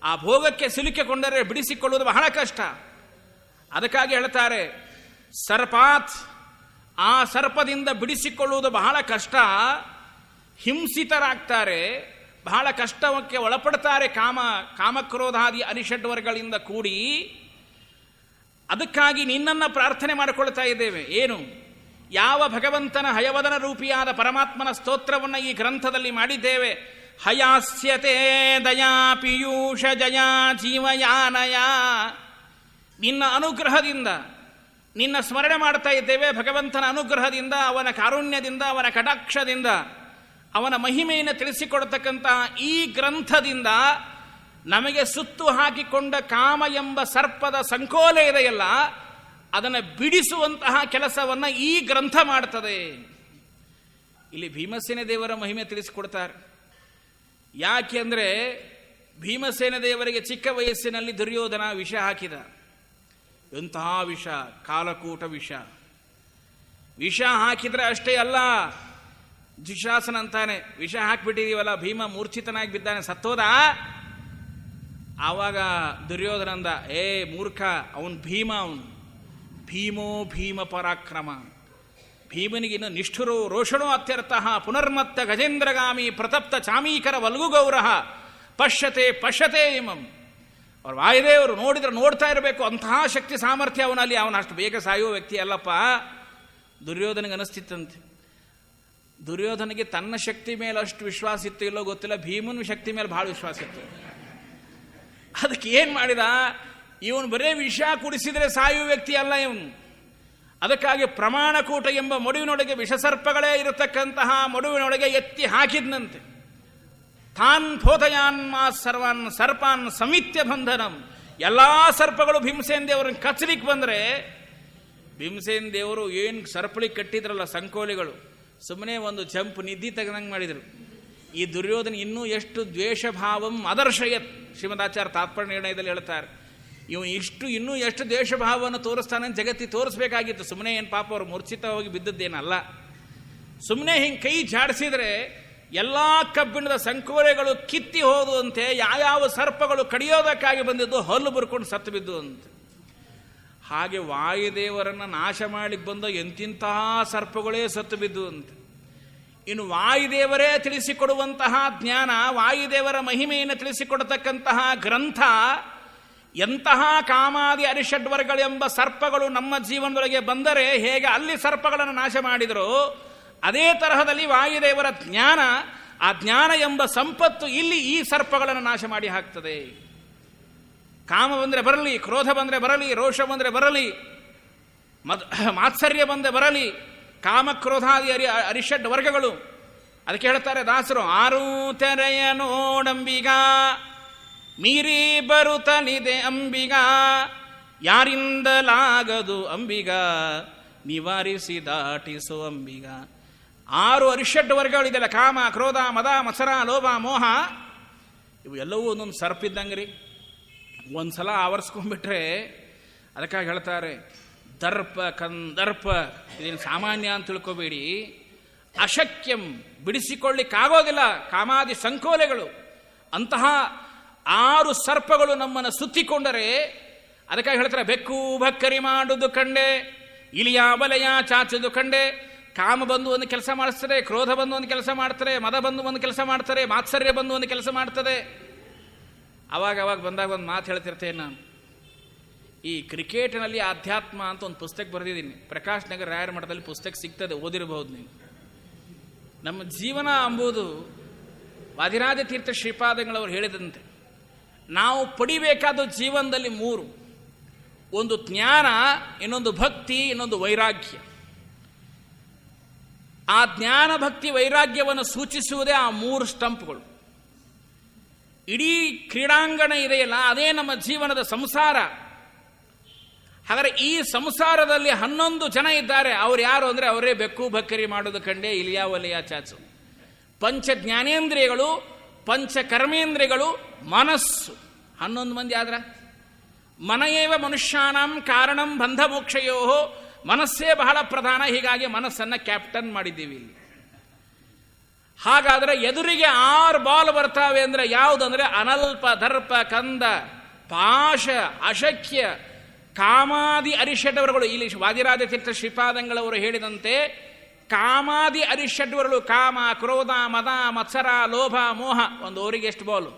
ಆ ಭೋಗಕ್ಕೆ ಸಿಲುಕಿಕೊಂಡರೆ ಬಿಡಿಸಿಕೊಳ್ಳುವುದು ಬಹಳ ಕಷ್ಟ. ಅದಕ್ಕಾಗಿ ಹೇಳ್ತಾರೆ, ಸರ್ಪಾತ್, ಆ ಸರ್ಪದಿಂದ ಬಿಡಿಸಿಕೊಳ್ಳುವುದು ಬಹಳ ಕಷ್ಟ. ಹಿಂಸಿತರಾಗ್ತಾರೆ, ಬಹಳ ಕಷ್ಟಕ್ಕೆ ಒಳಪಡ್ತಾರೆ ಕಾಮಕ್ರೋಧಾದಿ ಅರಿಷಡ್ವರ್ಗಳಿಂದ ಕೂಡಿ. ಅದಕ್ಕಾಗಿ ನಿನ್ನನ್ನು ಪ್ರಾರ್ಥನೆ ಮಾಡಿಕೊಳ್ತಾ ಇದ್ದೇವೆ. ಏನು? ಯಾವ ಭಗವಂತನ ಹಯವದನ ರೂಪಿಯಾದ ಪರಮಾತ್ಮನ ಸ್ತೋತ್ರವನ್ನು ಈ ಗ್ರಂಥದಲ್ಲಿ ಮಾಡಿದ್ದೇವೆ. ಹಯಾಸ್ಯತೆ ದಯಾ ಪೀಯೂಷ ಜಯಾ ಜೀವಯಾನಯ. ನಿನ್ನ ಅನುಗ್ರಹದಿಂದ, ನಿನ್ನ ಸ್ಮರಣೆ ಮಾಡ್ತಾ ಇದ್ದೇವೆ. ಭಗವಂತನ ಅನುಗ್ರಹದಿಂದ, ಅವನ ಕಾರುಣ್ಯದಿಂದ, ಅವನ ಕಟಾಕ್ಷದಿಂದ, ಅವನ ಮಹಿಮೆಯನ್ನು ತಿಳಿಸಿಕೊಡತಕ್ಕಂತಹ ಈ ಗ್ರಂಥದಿಂದ ನಮಗೆ ಸುತ್ತು ಹಾಕಿಕೊಂಡ ಕಾಮ ಎಂಬ ಸರ್ಪದ ಸಂಕೋಲ ಇದೆಯಲ್ಲ, ಅದನ್ನು ಬಿಡಿಸುವಂತಹ ಕೆಲಸವನ್ನು ಈ ಗ್ರಂಥ ಮಾಡ್ತದೆ. ಇಲ್ಲಿ ಭೀಮಸೇನ ದೇವರ ಮಹಿಮೆ ತಿಳಿಸಿಕೊಡ್ತಾರೆ. ಯಾಕೆ ಅಂದರೆ, ಭೀಮಸೇನ ದೇವರಿಗೆ ಚಿಕ್ಕ ವಯಸ್ಸಿನಲ್ಲಿ ದುರ್ಯೋಧನ ವಿಷ ಹಾಕಿದ. ಎಂತಹ ವಿಷ! ಕಾಲಕೂಟ ವಿಷ. ವಿಷ ಹಾಕಿದ್ರೆ ಅಷ್ಟೇ ಅಲ್ಲ, ದುಶಾಸನ ಅಂತಾನೆ, ವಿಷ ಹಾಕಿಬಿಟ್ಟಿದೀವಲ್ಲ, ಭೀಮ ಮೂರ್ಛಿತನಾಗಿ ಬಿದ್ದಾನೆ, ಸತ್ತೋದ. ಆವಾಗ ದುರ್ಯೋಧನಂದ, ಮೂರ್ಖ, ಅವನು ಭೀಮ, ಅವನು ಭೀಮೋ ಭೀಮ ಪರಾಕ್ರಮ. ಭೀಮನಿಗಿನ್ನು ನಿಷ್ಠುರೋ ರೋಷಣೋ ಅತ್ಯರ್ಥಃ ಪುನರ್ಮತ್ತ ಗಜೇಂದ್ರಗಾಮಿ ಪ್ರತಪ್ತ ಚಾಮೀಕರ ವಲ್ಗುಗೌರಹ ಪಶ್ಯತೆ ಇಮಂ. ಅವ್ರು ವಾಯುದೇವರು ನೋಡಿದ್ರೆ ನೋಡ್ತಾ ಇರಬೇಕು, ಅಂತಹ ಶಕ್ತಿ ಸಾಮರ್ಥ್ಯ ಅವನಲ್ಲಿ. ಅವನಷ್ಟು ಬೇಗ ಸಾಯುವ ವ್ಯಕ್ತಿ ಅಲ್ಲಪ್ಪ. ದುರ್ಯೋಧನಿಗೆ ಅನಿಸ್ತಿತ್ತಂತೆ. ದುರ್ಯೋಧನಿಗೆ ತನ್ನ ಶಕ್ತಿ ಮೇಲೆ ಅಷ್ಟು ವಿಶ್ವಾಸ ಇತ್ತು ಇಲ್ಲೋ ಗೊತ್ತಿಲ್ಲ, ಭೀಮನ ಶಕ್ತಿ ಮೇಲೆ ಬಹಳ ವಿಶ್ವಾಸ ಇತ್ತು. ಅದಕ್ಕೆ ಏನು ಮಾಡಿದ, ಇವನು ಬರೇ ವಿಷ ಕುಡಿಸಿದರೆ ಸಾಯುವ ವ್ಯಕ್ತಿ ಅಲ್ಲ ಇವನು. ಅದಕ್ಕಾಗಿ ಪ್ರಮಾಣಕೂಟ ಎಂಬ ಮಡುವಿನೊಳಗೆ ವಿಷಸರ್ಪಗಳೇ ಇರತಕ್ಕಂತಹ ಮಡುವಿನೊಳಗೆ ಎತ್ತಿ ಹಾಕಿದ್ನಂತೆ. ತಾನ್ ಫೋತಯಾನ್ ಮಾ ಸರ್ವಾನ್ ಸರ್ಪಾನ್ ಸಮಿತ್ಯ ಬಂಧನಂ. ಎಲ್ಲ ಸರ್ಪಗಳು ಭೀಮಸೇನ ದೇವರನ್ನು ಕಚ್ಚಲಿಕ್ಕೆ ಬಂದರೆ, ಭೀಮಸೇನ ದೇವರು ಏನು ಸರ್ಪಳಿಗೆ ಕಟ್ಟಿದ್ರಲ್ಲ ಸಂಕೋಲಿಗಳು, ಸುಮ್ಮನೆ ಒಂದು ಜಂಪ್ ನಿದ್ದಿ ತೆಗೆದಂಗೆ ಮಾಡಿದರು. ಈ ದುರ್ಯೋಧನ ಇನ್ನೂ ಎಷ್ಟು ದ್ವೇಷಭಾವಂ ಅದರ್ಶಯತ್, ಶ್ರೀಮದಾಚಾರ್ಯ ತಾತ್ಪರ್ಯ ನಿರ್ಣಯದಲ್ಲಿ ಹೇಳ್ತಾರೆ. ಇನ್ನೂ ಎಷ್ಟು ದ್ವೇಷಭಾವವನ್ನು ತೋರಿಸ್ತಾನೆ ಜಗತ್ತಿಗೆ ತೋರಿಸ್ಬೇಕಾಗಿತ್ತು. ಸುಮ್ಮನೆ ಏನು ಪಾಪ ಅವರು ಮೂರ್ಛಿತ ಹೋಗಿ ಬಿದ್ದದ್ದೇನಲ್ಲ. ಸುಮ್ಮನೆ ಹಿಂಗೆ ಕೈ ಜಾಡಿಸಿದರೆ ಎಲ್ಲ ಕಬ್ಬಿಣದ ಸಂಕೋಲೆಗಳು ಕಿತ್ತಿ ಹೋದುವಂತೆ, ಯಾವ್ಯಾವ ಸರ್ಪಗಳು ಕಡಿಯೋದಕ್ಕಾಗಿ ಬಂದಿದ್ದು ಹಲ್ಲು ಬರ್ಕೊಂಡು ಸತ್ತು ಬಿದ್ದು ಅಂತ. ಹಾಗೆ ವಾಯುದೇವರನ್ನು ನಾಶ ಮಾಡಲಿಕ್ಕೆ ಬಂದ ಎಂತಿಂತಹ ಸರ್ಪಗಳೇ ಸತ್ತು ಬಿದ್ದು ಅಂತ. ಇನ್ನು ವಾಯುದೇವರೇ ತಿಳಿಸಿಕೊಡುವಂತಹ ಜ್ಞಾನ, ವಾಯುದೇವರ ಮಹಿಮೆಯನ್ನು ತಿಳಿಸಿಕೊಡತಕ್ಕಂತಹ ಗ್ರಂಥ ಎಂತಹ ಕಾಮಾದಿ ಅರಿಷಡ್ವರ್ಗಳೆಂಬ ಸರ್ಪಗಳು ನಮ್ಮ ಜೀವನದೊಳಗೆ ಬಂದರೆ ಹೇಗೆ ಅಲ್ಲಿ ಸರ್ಪಗಳನ್ನು ನಾಶ ಮಾಡಿದರೋ ಅದೇ ತರಹದಲ್ಲಿ ವಾಯುದೇವರ ಜ್ಞಾನ, ಆ ಜ್ಞಾನ ಎಂಬ ಸಂಪತ್ತು ಇಲ್ಲಿ ಈ ಸರ್ಪಗಳನ್ನು ನಾಶ ಮಾಡಿ ಹಾಕ್ತದೆ. ಕಾಮ ಬಂದರೆ ಬರಲಿ, ಕ್ರೋಧ ಬಂದರೆ ಬರಲಿ, ರೋಷ ಬಂದರೆ ಬರಲಿ, ಮಾತ್ಸರ್ಯ ಬಂದರೆ ಬರಲಿ, ಕಾಮಕ್ರೋಧಾದಿ ಅರಿಷಡ್ ವರ್ಗಗಳು. ಅದಕ್ಕೆ ಹೇಳ್ತಾರೆ ದಾಸರು, ಆರೂ ತೆರೆಯ ನೋಡಂಬಿಗ ಮೀರಿ ಬರುತ್ತಲಿದೆ ಅಂಬಿಗ, ಯಾರಿಂದಲಾಗದು ಅಂಬಿಗ ನಿವಾರಿಸಿ ದಾಟಿಸು ಅಂಬಿಗ. 6 ಅರಿಷಡ್ ವರ್ಗಗಳಿದೆಯಲ್ಲ, ಕಾಮ, ಕ್ರೋಧ, ಮದ, ಮತ್ಸರ, ಲೋಭ, ಮೋಹ, ಇವು ಎಲ್ಲವೂ ಒಂದೊಂದು ಸರ್ಪಿದ್ದಂಗ್ರಿ. ಒಂದ್ಸಲ ಆವರಿಸ್ಕೊಂಡ್ಬಿಟ್ರೆ, ಅದಕ್ಕಾಗಿ ಹೇಳ್ತಾರೆ ದರ್ಪ ಕಂದರ್ಪ, ಇದೇನು ಸಾಮಾನ್ಯ ಅಂತ ತಿಳ್ಕೋಬೇಡಿ. ಅಶಕ್ಯಂ, ಬಿಡಿಸಿಕೊಳ್ಳಿಕ್ಕಾಗೋದಿಲ್ಲ ಕಾಮಾದಿ ಸಂಕೋಲೆಗಳು. ಅಂತಹ 6 ಸರ್ಪಗಳು ನಮ್ಮನ್ನು ಸುತ್ತಿಕೊಂಡರೆ, ಅದಕ್ಕಾಗಿ ಹೇಳ್ತಾರೆ ಬೆಕ್ಕು ಭಕ್ಕರಿ ಮಾಡುವುದು ಕಂಡೆ, ಇಲಿಯ ಬಲೆಯ ಚಾಚುದು ಕಂಡೆ. ಕಾಮ ಬಂದು ಒಂದು ಕೆಲಸ ಮಾಡಿಸ್ತದೆ, ಕ್ರೋಧ ಬಂದು ಒಂದು ಕೆಲಸ ಮಾಡ್ತಾರೆ, ಮದ ಬಂದು ಒಂದು ಕೆಲಸ ಮಾಡ್ತಾರೆ, ಮಾತ್ಸರ್ಯ ಬಂದು ಒಂದು ಕೆಲಸ ಮಾಡ್ತದೆ. ಅವಾಗ ಬಂದಾಗ ಒಂದು ಮಾತು ಹೇಳ್ತಿರ್ತೇನೆ ನಾನು. ಈ ಕ್ರಿಕೆಟ್ನಲ್ಲಿ ಆಧ್ಯಾತ್ಮ ಅಂತ ಒಂದು ಪುಸ್ತಕ ಬರೆದಿದ್ದೀನಿ, ಪ್ರಕಾಶ್ ನಗರ್ ರಾಯರ ಮಠದಲ್ಲಿ ಪುಸ್ತಕ ಸಿಗ್ತದೆ, ಓದಿರಬಹುದು ನೀವು. ನಮ್ಮ ಜೀವನ ಎಂಬುದು ವಾದಿರಾಜ ತೀರ್ಥ ಶ್ರೀಪಾದಂಗಳವರು ಹೇಳಿದಂತೆ ನಾವು ಪಡಿಬೇಕಾದ ಜೀವನದಲ್ಲಿ 3: ಒಂದು ಜ್ಞಾನ, ಇನ್ನೊಂದು ಭಕ್ತಿ, ಇನ್ನೊಂದು ವೈರಾಗ್ಯ. ಆ ಜ್ಞಾನ, ಭಕ್ತಿ, ವೈರಾಗ್ಯವನ್ನು ಸೂಚಿಸುವುದೇ ಆ 3 ಸ್ಟಂಪ್ಗಳು. ಇಡೀ ಕ್ರೀಡಾಂಗಣ ಇದೆಯಲ್ಲ, ಅದೇ ನಮ್ಮ ಜೀವನದ ಸಂಸಾರ. ಹಾಗಾದರೆ ಈ ಸಂಸಾರದಲ್ಲಿ 11 ಜನ ಇದ್ದಾರೆ. ಅವ್ರು ಯಾರು ಅಂದರೆ ಅವರೇ ಬೆಕ್ಕು ಭಕ್ಕರಿ ಮಾಡೋದು ಕಂಡೆ, ಇಲಿಯ ವಲಯ ಚಾಚು. ಪಂಚ ಜ್ಞಾನೇಂದ್ರಿಯಗಳು, ಪಂಚ ಕರ್ಮೇಂದ್ರಿಯಗಳು, ಮನಸ್ಸು. 11 ಮಂದಿ ಆದ್ರ ಮನಯೇವ ಮನುಷ್ಯಾನಾಂ ಕಾರಣಂ ಬಂಧ ಮೋಕ್ಷಯೋ, ಮನಸ್ಸೇ ಬಹಳ ಪ್ರಧಾನ. ಹೀಗಾಗಿ ಮನಸ್ಸನ್ನು ಕ್ಯಾಪ್ಟನ್ ಮಾಡಿದ್ದೀವಿ ಇಲ್ಲಿ. ಹಾಗಾದರೆ ಎದುರಿಗೆ 6 ಬಾಲ್ ಬರ್ತಾವೆ ಅಂದರೆ ಯಾವುದಂದ್ರೆ ಅನಲ್ಪ, ದರ್ಪ, ಕಂದ, ಪಾಶ, ಅಶಕ್ಯ, ಕಾಮಾದಿ ಅರಿಷಡ್ವರ್ಗಳು. ಇಲ್ಲಿ ವಾದಿರಾಜ ತೀರ್ಥ ಶ್ರೀಪಾದಂಗಳವರು ಹೇಳಿದಂತೆ ಕಾಮಾದಿ ಅರಿಷಡ್ವರ್ಗಳು, ಕಾಮ, ಕ್ರೋಧ, ಮದ, ಮತ್ಸರ, ಲೋಭ, ಮೋಹ. ಒಂದು ಓವರಿಗೆ ಎಷ್ಟು ಬಾಲು?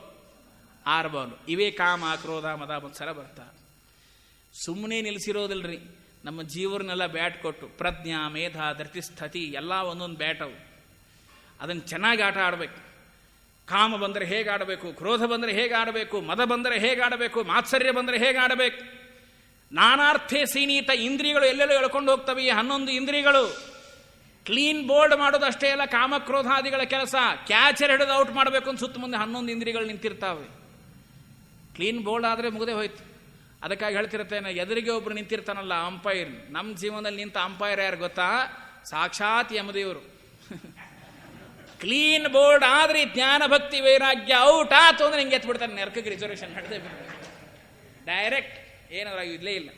6 ಬಾಲು. ಇವೇ ಕಾಮ, ಕ್ರೋಧ, ಮದ, ಮತ್ಸರ ಬರ್ತಾರೆ. ಸುಮ್ಮನೆ ನಿಲ್ಲಿಸಿರೋದಿಲ್ರಿ. ನಮ್ಮ ಜೀವರನ್ನೆಲ್ಲ ಬ್ಯಾಟ್ ಕೊಟ್ಟು ಪ್ರಜ್ಞಾ, ಮೇಧ, ಧೃತಿಸ್ಥತಿ ಎಲ್ಲ ಒಂದೊಂದು ಬ್ಯಾಟ್ ಅವು. ಅದನ್ನು ಚೆನ್ನಾಗಿ ಆಟ ಆಡಬೇಕು. ಕಾಮ ಬಂದರೆ ಹೇಗೆ ಆಡಬೇಕು, ಕ್ರೋಧ ಬಂದರೆ ಹೇಗೆ ಆಡಬೇಕು, ಮದ ಬಂದರೆ ಹೇಗೆ ಆಡಬೇಕು, ಮಾತ್ಸರ್ಯ ಬಂದರೆ ಹೇಗೆ ಆಡಬೇಕು. ನಾನಾರ್ಥೇ ಸೀನೀತ ಇಂದ್ರಿಯಗಳು ಎಲ್ಲೆಲ್ಲೋ ಎಳ್ಕೊಂಡು ಹೋಗ್ತವೆ. ಈ 11 ಇಂದ್ರಿಯಗಳು ಕ್ಲೀನ್ ಬೋರ್ಡ್ ಮಾಡೋದು ಅಷ್ಟೇ ಅಲ್ಲ, ಕಾಮಕ್ರೋಧಾದಿಗಳ ಕೆಲಸ. ಕ್ಯಾಚರ್ ಹಿಡಿದು ಔಟ್ ಮಾಡಬೇಕು ಅಂತ ಸುತ್ತ ಮುಂದೆ 11 ಇಂದ್ರಿಯಗಳು ನಿಂತಿರ್ತಾವೆ. ಕ್ಲೀನ್ ಬೋರ್ಡ್ ಆದರೆ ಮುಗದೆ ಹೋಯ್ತು. ಅದಕ್ಕಾಗಿ ಹೇಳ್ತಿರ್ತೇನೆ, ಎದುರಿಗೆ ಒಬ್ರು ನಿಂತಿರ್ತಾನಲ್ಲ ಅಂಪೈರ್. ನಮ್ಮ ಜೀವನದಲ್ಲಿ ನಿಂತ ಅಂಪೈರ್ ಯಾರು ಗೊತ್ತಾ? ಸಾಕ್ಷಾತ್ ಯಮದೇವರು. ಕ್ಲೀನ್ ಬೋರ್ಡ್ ಆದ್ರೆ ಜ್ಞಾನ, ಭಕ್ತಿ, ವೈರಾಗ್ಯ ಔಟ್ ಆತು ಅಂದ್ರೆ ಹಿಂಗೆ ಎತ್ಬಿಡ್ತಾನೆ, ನರಕಕ್ಕೆ ರಿಸರ್ವೇಷನ್ ನಡೆದೇ ಡೈರೆಕ್ಟ್. ಏನಾದ್ರೂ ಇಲ್ಲೇ ಇಲ್ಲ.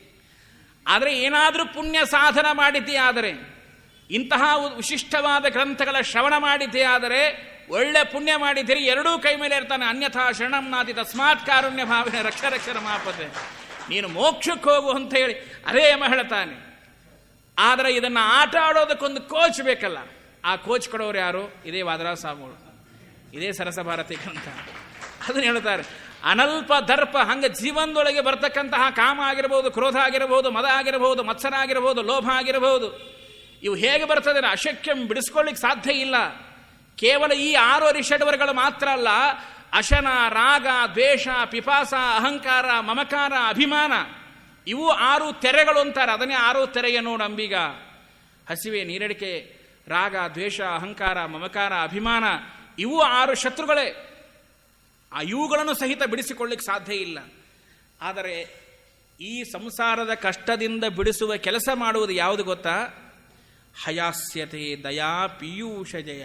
ಆದರೆ ಏನಾದರೂ ಪುಣ್ಯ ಸಾಧನ ಮಾಡಿದ್ದೇ ಆದರೆ, ಇಂತಹ ವಿಶಿಷ್ಟವಾದ ಗ್ರಂಥಗಳ ಶ್ರವಣ ಮಾಡಿದ್ದೇ ಆದರೆ, ಒಳ್ಳೆ ಪುಣ್ಯ ಮಾಡಿದ್ದೀರಿ, ಎರಡೂ ಕೈ ಮೇಲೆ ಇರ್ತಾನೆ. ಅನ್ಯಥಾ ಶರಣಂ ನಾತಿ ತಸ್ಮಾತ್ ಕಾರುಣ್ಯ ಭಾವನೆ ರಕ್ಷರಕ್ಷರ ಮಾಪತೆ, ನೀನು ಮೋಕ್ಷಕ್ಕೆ ಹೋಗು ಅಂತ ಹೇಳಿ ಅದೇ ಯಮ ಹೇಳ್ತಾನೆ. ಆದರೆ ಇದನ್ನು ಆಟ ಆಡೋದಕ್ಕೊಂದು ಕೋಚ್ ಬೇಕಲ್ಲ. ಆ ಕೋಚ್ ಕೊಡೋರು ಯಾರು? ಇದೇ ವಾದರಾಜ ಸ್ವಾಮಿಗಳು, ಇದೇ ಸರಸ ಭಾರತಿ ಗ್ರಂಥ. ಅದನ್ನು ಹೇಳ್ತಾರೆ, ಅನಲ್ಪ ದರ್ಪ. ಹಂಗೆ ಜೀವನದೊಳಗೆ ಬರ್ತಕ್ಕಂತಹ ಕಾಮ ಆಗಿರಬಹುದು, ಕ್ರೋಧ ಆಗಿರಬಹುದು, ಮದ ಆಗಿರಬಹುದು, ಮತ್ಸರ ಆಗಿರಬಹುದು, ಲೋಭ ಆಗಿರಬಹುದು, ಇವು ಹೇಗೆ ಬರ್ತದೆ? ಅಶಕ್ಯಂ, ಬಿಡಿಸ್ಕೊಳ್ಳಿಕ್ಕೆ ಸಾಧ್ಯ ಇಲ್ಲ. ಕೇವಲ ಈ 6 ಅರಿಷಡ್ವರ್ಗಳು ಮಾತ್ರ ಅಲ್ಲ, ಅಶನ, ರಾಗ, ದ್ವೇಷ, ಪಿಪಾಸ, ಅಹಂಕಾರ, ಮಮಕಾರ, ಅಭಿಮಾನ, ಇವು 6 ತೆರೆಗಳು ಅಂತಾರೆ. ಅದನ್ನೇ 6 ತೆರೆಯ ನೋಡು ಅಂಬಿಗ. ಹಸಿವೆ, ನೀರಡಿಕೆ, ರಾಗ, ದ್ವೇಷ, ಅಹಂಕಾರ, ಮಮಕಾರ, ಅಭಿಮಾನ, ಇವು 6 ಶತ್ರುಗಳೇ. ಇವುಗಳನ್ನು ಸಹಿತ ಬಿಡಿಸಿಕೊಳ್ಳಿಕ್ಕೆ ಸಾಧ್ಯ ಇಲ್ಲ. ಆದರೆ ಈ ಸಂಸಾರದ ಕಷ್ಟದಿಂದ ಬಿಡಿಸುವ ಕೆಲಸ ಮಾಡುವುದು ಯಾವುದು ಗೊತ್ತಾ? ಹಯಾಸ್ಯತೆ ದಯಾ ಪೀಯೂಷ ಜಯ.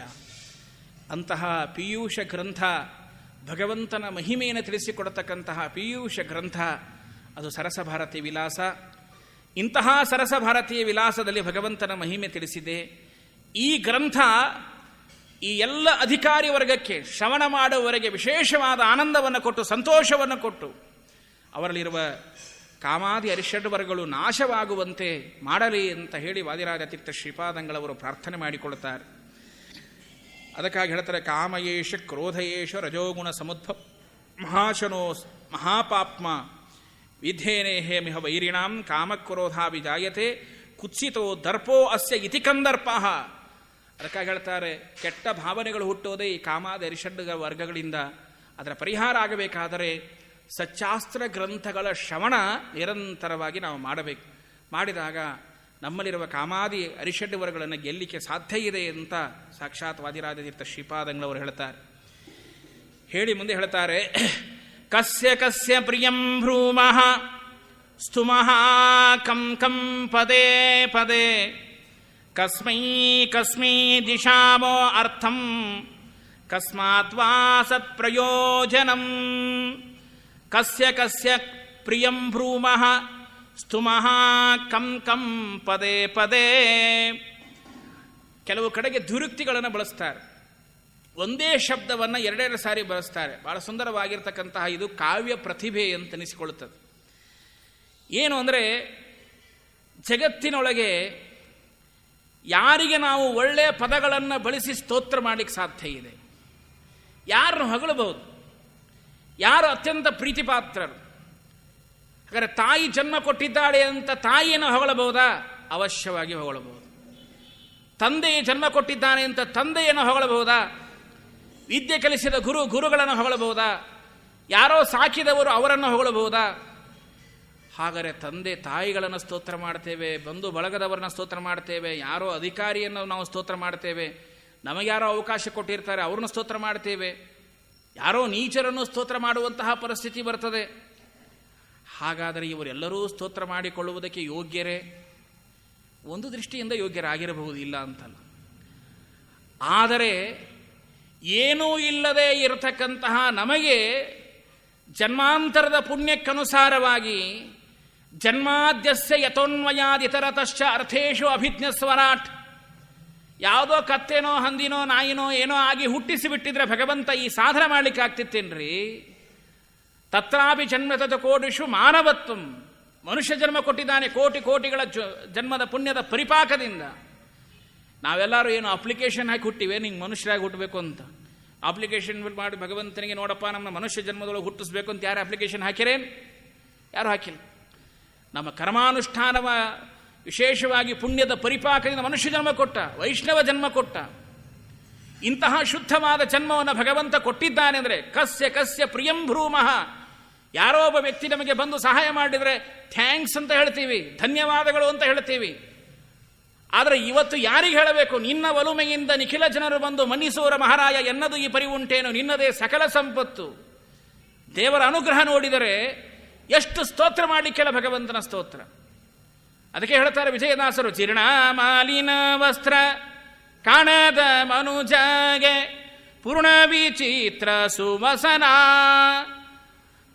ಅಂತಹ ಪೀಯೂಷ ಗ್ರಂಥ, ಭಗವಂತನ ಮಹಿಮೆಯನ್ನು ತಿಳಿಸಿಕೊಡತಕ್ಕಂತಹ ಪೀಯೂಷ ಗ್ರಂಥ, ಅದು ಸರಸಭಾರತಿ ವಿಲಾಸ. ಇಂತಹ ಸರಸಭಾರತೀಯ ವಿಲಾಸದಲ್ಲಿ ಭಗವಂತನ ಮಹಿಮೆ ತಿಳಿಸಿದೆ. ಈ ಗ್ರಂಥ ಈ ಎಲ್ಲ ಅಧಿಕಾರಿ ವರ್ಗಕ್ಕೆ, ಶ್ರವಣ ಮಾಡುವವರೆಗೆ ವಿಶೇಷವಾದ ಆನಂದವನ್ನು ಕೊಟ್ಟು, ಸಂತೋಷವನ್ನು ಕೊಟ್ಟು, ಅವರಲ್ಲಿರುವ ಕಾಮಾದಿ ಅರಿಷಡ್ವರ್ಗಗಳು ನಾಶವಾಗುವಂತೆ ಮಾಡಲಿ ಅಂತ ಹೇಳಿ ವಾದಿರಾಜ ತೀರ್ಥ ಶ್ರೀಪಾದಂಗಳವರು ಪ್ರಾರ್ಥನೆ ಮಾಡಿಕೊಳ್ಳುತ್ತಾರೆ. ಅದಕ್ಕಾಗಿ ಹೇಳ್ತಾರೆ, ಕಾಮಯೇಷ ಕ್ರೋಧಯೇಷ ರಜೋಗುಣ ಸಮುದ್ಭವ ಮಹಾಶನೋ ಮಹಾಪಾಪ್ಮ ವಿಧೇನೇಹೇ ಮಿಹ ವೈರಿಣಾಂ ಕಾಮಕ್ರೋಧಾಭಿಜಾಯತೆ ಕುತ್ಸಿತೋ ದರ್ಪೋ ಅಸ್ಯ ಇತಿ ಕಂದರ್ಪಃ. ಅದಕ್ಕಾಗಿ ಹೇಳ್ತಾರೆ, ಕೆಟ್ಟ ಭಾವನೆಗಳು ಹುಟ್ಟೋದೇ ಈ ಕಾಮಾದ ಅರಿಷಡ್ ವರ್ಗಗಳಿಂದ. ಅದರ ಪರಿಹಾರ ಆಗಬೇಕಾದರೆ ಸಚ್ಚಾಸ್ತ್ರ ಗ್ರಂಥಗಳ ಶ್ರವಣ ನಿರಂತರವಾಗಿ ನಾವು ಮಾಡಬೇಕು. ಮಾಡಿದಾಗ ನಮ್ಮಲ್ಲಿರುವ ಕಾಮಾದಿ ಅರಿಷಡ್ ವರ್ಗಗಳನ್ನು ಗೆಲ್ಲಿಕ್ಕೆ ಸಾಧ್ಯ ಇದೆ ಅಂತ ಸಾಕ್ಷಾತ್ ವಾದಿರಾಜತೀರ್ಥ ಶ್ರೀಪಾದಂಗಳವರು ಹೇಳ್ತಾರೆ. ಹೇಳಿ ಮುಂದೆ ಹೇಳ್ತಾರೆ, ಕಸ್ಯ ಕಸ್ಯ ಪ್ರಿಯಂ ಭ್ರೂಮಃ ಸ್ತುಮಃ ಕಂ ಕಂ ಪದೇ ಪದೇ ಕಸ್ಮೈ ಕಸ್ಮೈ ದಿಶಾಮೋ ಅರ್ಥಂ ಕಸ್ಮಾತ್ ವಾ ಸತ್ಪ್ರಯೋಜನಂ. ಕಸ್ಯ ಕಸ್ಯ ಪ್ರಿಯಂ ಭ್ರೂಮಃ ಸ್ತುಮಃ ಕಂ ಕಂ ಪದೇ ಪದೇ. ಕೆಲವು ಕಡೆಗೆ ದುರುಕ್ತಿಗಳನ್ನು ಬಳಸ್ತಾರೆ, ಒಂದೇ ಶಬ್ದವನ್ನು ಎರಡೆರಡು ಸಾರಿ ಬಳಸ್ತಾರೆ. ಬಹಳ ಸುಂದರವಾಗಿರ್ತಕ್ಕಂತಹ ಇದು ಕಾವ್ಯ ಪ್ರತಿಭೆ ಅಂತ ಅನಿಸಿಕೊಳ್ಳುತ್ತದೆ. ಏನು ಅಂದರೆ, ಜಗತ್ತಿನೊಳಗೆ ಯಾರಿಗೆ ನಾವು ಒಳ್ಳೆಯ ಪದಗಳನ್ನು ಬಳಸಿ ಸ್ತೋತ್ರ ಮಾಡಲಿಕ್ಕೆ ಸಾಧ್ಯ ಇದೆ, ಯಾರನ್ನು ಹೊಗಳಬಹುದು, ಯಾರು ಅತ್ಯಂತ ಪ್ರೀತಿಪಾತ್ರರು. ಹಾಗಾದರೆ ತಾಯಿ ಜನ್ಮ ಕೊಟ್ಟಿದ್ದಾಳೆ ಅಂತ ತಾಯಿಯನ್ನು ಹೊಗಳಬಹುದಾ? ಅವಶ್ಯವಾಗಿ ಹೊಗಳಬಹುದು. ತಂದೆ ಜನ್ಮ ಕೊಟ್ಟಿದ್ದಾನೆ ಅಂತ ತಂದೆಯನ್ನು ಹೊಗಳಬಹುದಾ? ವಿದ್ಯೆ ಕಲಿಸಿದ ಗುರುಗಳನ್ನು ಹೊಗಳಬಹುದಾ? ಯಾರೋ ಸಾಕಿದವರು ಅವರನ್ನು ಹೊಗಳಬಹುದಾ? ಹಾಗಾದರೆ ತಂದೆ ತಾಯಿಗಳನ್ನು ಸ್ತೋತ್ರ ಮಾಡ್ತೇವೆ, ಬಂಧು ಬಳಗದವರನ್ನ ಸ್ತೋತ್ರ ಮಾಡ್ತೇವೆ, ಯಾರೋ ಅಧಿಕಾರಿಯನ್ನು ನಾವು ಸ್ತೋತ್ರ ಮಾಡ್ತೇವೆ, ನಮಗ್ಯಾರೋ ಅವಕಾಶ ಕೊಟ್ಟಿರ್ತಾರೆ ಅವ್ರನ್ನ ಸ್ತೋತ್ರ ಮಾಡ್ತೇವೆ, ಯಾರೋ ನೀಚರನ್ನು ಸ್ತೋತ್ರ ಮಾಡುವಂತಹ ಪರಿಸ್ಥಿತಿ ಬರ್ತದೆ. ಹಾಗಾದರೆ ಇವರೆಲ್ಲರೂ ಸ್ತೋತ್ರ ಮಾಡಿಕೊಳ್ಳುವುದಕ್ಕೆ ಯೋಗ್ಯರೇ? ಒಂದು ದೃಷ್ಟಿಯಿಂದ ಯೋಗ್ಯರಾಗಿರಬಹುದು, ಇಲ್ಲ ಅಂತಲ್ಲ. ಆದರೆ ಏನೂ ಇಲ್ಲದೆ ಇರತಕ್ಕಂತಹ ನಮಗೆ ಜನ್ಮಾಂತರದ ಪುಣ್ಯಕ್ಕನುಸಾರವಾಗಿ ಜನ್ಮಾದ್ಯಸ್ಯ ಯಥೋನ್ವಯಾದಿತರತಶ್ಚ ಅರ್ಥೇಶು ಅಭಿಜ್ಞಸ್ವರಾಟ್, ಯಾವುದೋ ಕತ್ತೇನೋ ಹಂದಿನೋ ನಾಯಿನೋ ಏನೋ ಆಗಿ ಹುಟ್ಟಿಸಿಬಿಟ್ಟಿದ್ರೆ ಭಗವಂತ ಈ ಸಾಧನೆ ಮಾಡಲಿಕ್ಕೆ ಆಗ್ತಿತ್ತೇನ್ರಿ? ತತ್ರಾಪಿ ಜನ್ಮತದ ಕೋಟಿಷು ಮಾನವತ್ವಂ, ಮನುಷ್ಯ ಜನ್ಮ ಕೊಟ್ಟಿದ್ದಾನೆ ಕೋಟಿ ಕೋಟಿಗಳ ಜನ್ಮದ ಪುಣ್ಯದ ಪರಿಪಾಕದಿಂದ. ನಾವೆಲ್ಲರೂ ಏನು ಅಪ್ಲಿಕೇಶನ್ ಹಾಕಿ ಹುಟ್ಟಿವೆ ನಿಂಗೆ ಮನುಷ್ಯರಾಗಿ ಹುಟ್ಟಬೇಕು ಅಂತ. ಅಪ್ಲಿಕೇಶನ್ ಮಾಡಿ ಭಗವಂತನಿಗೆ ನೋಡಪ್ಪ ನಮ್ಮ ಮನುಷ್ಯ ಜನ್ಮದೊಳಗೆ ಹುಟ್ಟಿಸ್ಬೇಕು ಅಂತ ಯಾರು ಅಪ್ಲಿಕೇಶನ್ ಹಾಕಿರೇನು? ಯಾರು ಹಾಕಿಲ್ಲ. ನಮ್ಮ ಕರ್ಮಾನುಷ್ಠಾನವ ವಿಶೇಷವಾಗಿ ಪುಣ್ಯದ ಪರಿಪಾಕದಿಂದ ಮನುಷ್ಯ ಜನ್ಮ ಕೊಟ್ಟ, ವೈಷ್ಣವ ಜನ್ಮ ಕೊಟ್ಟ. ಇಂತಹ ಶುದ್ಧವಾದ ಜನ್ಮವನ್ನು ಭಗವಂತ ಕೊಟ್ಟಿದ್ದಾನೆ ಅಂದರೆ ಕಸ್ಯ ಕಸ್ಯ ಪ್ರಿಯಂ ಭ್ರೂಮಃ. ಯಾರೋ ಒಬ್ಬ ವ್ಯಕ್ತಿ ನಮಗೆ ಬಂದು ಸಹಾಯ ಮಾಡಿದರೆ ಥ್ಯಾಂಕ್ಸ್ ಅಂತ ಹೇಳ್ತೀವಿ, ಧನ್ಯವಾದಗಳು ಅಂತ ಹೇಳ್ತೀವಿ. ಆದರೆ ಇವತ್ತು ಯಾರಿಗೆ ಹೇಳಬೇಕು? ನಿನ್ನ ಒಲುಮೆಯಿಂದ ನಿಖಿಲ ಜನರು ಬಂದು ಮನ್ನಿಸೋರ ಮಹಾರಾಯ ಎನ್ನದು ಈ ಪರಿವುಂಟೇನು, ನಿನ್ನದೇ ಸಕಲ ಸಂಪತ್ತು. ದೇವರ ಅನುಗ್ರಹ ನೋಡಿದರೆ ಎಷ್ಟು ಸ್ತೋತ್ರ ಮಾಡಲಿಕ್ಕೆಲ್ಲ ಭಗವಂತನ ಸ್ತೋತ್ರ. ಅದಕ್ಕೆ ಹೇಳ್ತಾರೆ ವಿಜಯದಾಸರು, ಚಿರ್ಣ ಮಾಲಿನ ವಸ್ತ್ರ ಕಾಣದ ಮನುಜಗೆ ಪೂರ್ಣ ವಿಚಿತ್ರ ಸುವಸನ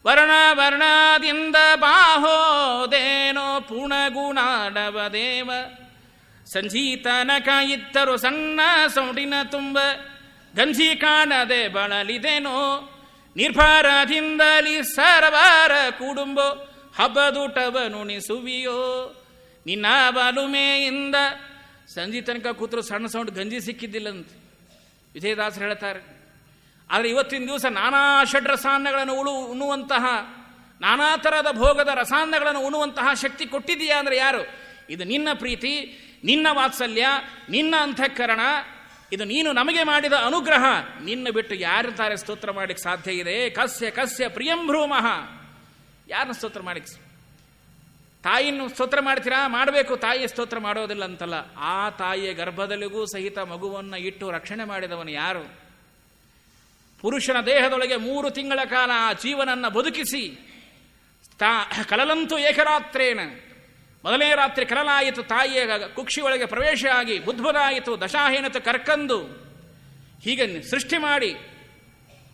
ವರ್ಣ ವರ್ಣದಿಂದ ಬಾಹೋದೇನೋ ಪೂರ್ಣ ಗುಣಾಡವದೇವ ಸಂಜೀತನಕ ಇದ್ದರು ಸಣ್ಣ ಸೌಡಿನ ತುಂಬ ಗಂಜಿ ಕಾಣದೆ ಬಳಲಿದೇನೋ ನಿರ್ಭರದಿಂದಲಿ ಸರ್ವರ ಕುಡುಂಬೋ ಹಬ್ಬದೂಟವ ನುಣಿಸುವಿಯೋ ನಿನ್ನ ಬಲುಮೆಯಿಂದ. ಸಂಜೆ ತನಕ ಕೂತರು ಸಣ್ಣ ಸೌಂಡ್ ಗಂಜಿ ಸಿಕ್ಕಿದ್ದಿಲ್ಲಂತ ವಿಜಯದಾಸರು ಹೇಳ್ತಾರೆ. ಆದರೆ ಇವತ್ತಿನ ದಿವಸ ನಾನಾ ಷಡ್ರಸಾನ್ನಗಳನ್ನು ಉಣ್ಣುವಂತಹ, ನಾನಾ ಥರದ ಭೋಗದ ರಸಾನ್ನಗಳನ್ನು ಉಣ್ಣುವಂತಹ ಶಕ್ತಿ ಕೊಟ್ಟಿದೆಯಾ ಅಂದರೆ ಯಾರು? ಇದು ನಿನ್ನ ಪ್ರೀತಿ, ನಿನ್ನ ವಾತ್ಸಲ್ಯ, ನಿನ್ನ ಅಂತಃಕರಣ, ಇದು ನೀನು ನಮಗೆ ಮಾಡಿದ ಅನುಗ್ರಹ. ನಿನ್ನ ಬಿಟ್ಟು ಯಾರಿದ್ದಾರೆ ಸ್ತೋತ್ರ ಮಾಡಲಿಕ್ಕೆ ಸಾಧ್ಯ ಇದೆ? ಕಸ್ಯ ಕಸ್ಯ ಪ್ರಿಯಂ ಭ್ರೂಮಃ. ಯಾರನ್ನ ಸ್ತೋತ್ರ ಮಾಡಲಿಕ್ಕೆ? ತಾಯಿಯನ್ನು ಸ್ತೋತ್ರ ಮಾಡ್ತೀರಾ? ಮಾಡಬೇಕು. ತಾಯಿಯ ಸ್ತೋತ್ರ ಮಾಡೋದಿಲ್ಲ ಅಂತಲ್ಲ, ಆ ತಾಯಿಯ ಗರ್ಭದಲ್ಲಿಗೂ ಸಹಿತ ಮಗುವನ್ನು ಇಟ್ಟು ರಕ್ಷಣೆ ಮಾಡಿದವನು ಯಾರು? ಪುರುಷನ ದೇಹದೊಳಗೆ 3 ತಿಂಗಳ ಕಾಲ ಆ ಜೀವನನ್ನು ಬದುಕಿಸಿ ಕಲಲಂತೂ ಏಕರಾತ್ರೇನ, ಮೊದಲನೇ ರಾತ್ರಿ ಕಲಲಾಯಿತು, ತಾಯಿಯ ಕುಕ್ಷಿಯೊಳಗೆ ಪ್ರವೇಶ ಆಗಿ ಬುದ್ಧುದಾಯಿತು, ದಶಾಹೀನತೆ ಕರ್ಕಂದು ಹೀಗೆ ಸೃಷ್ಟಿ ಮಾಡಿ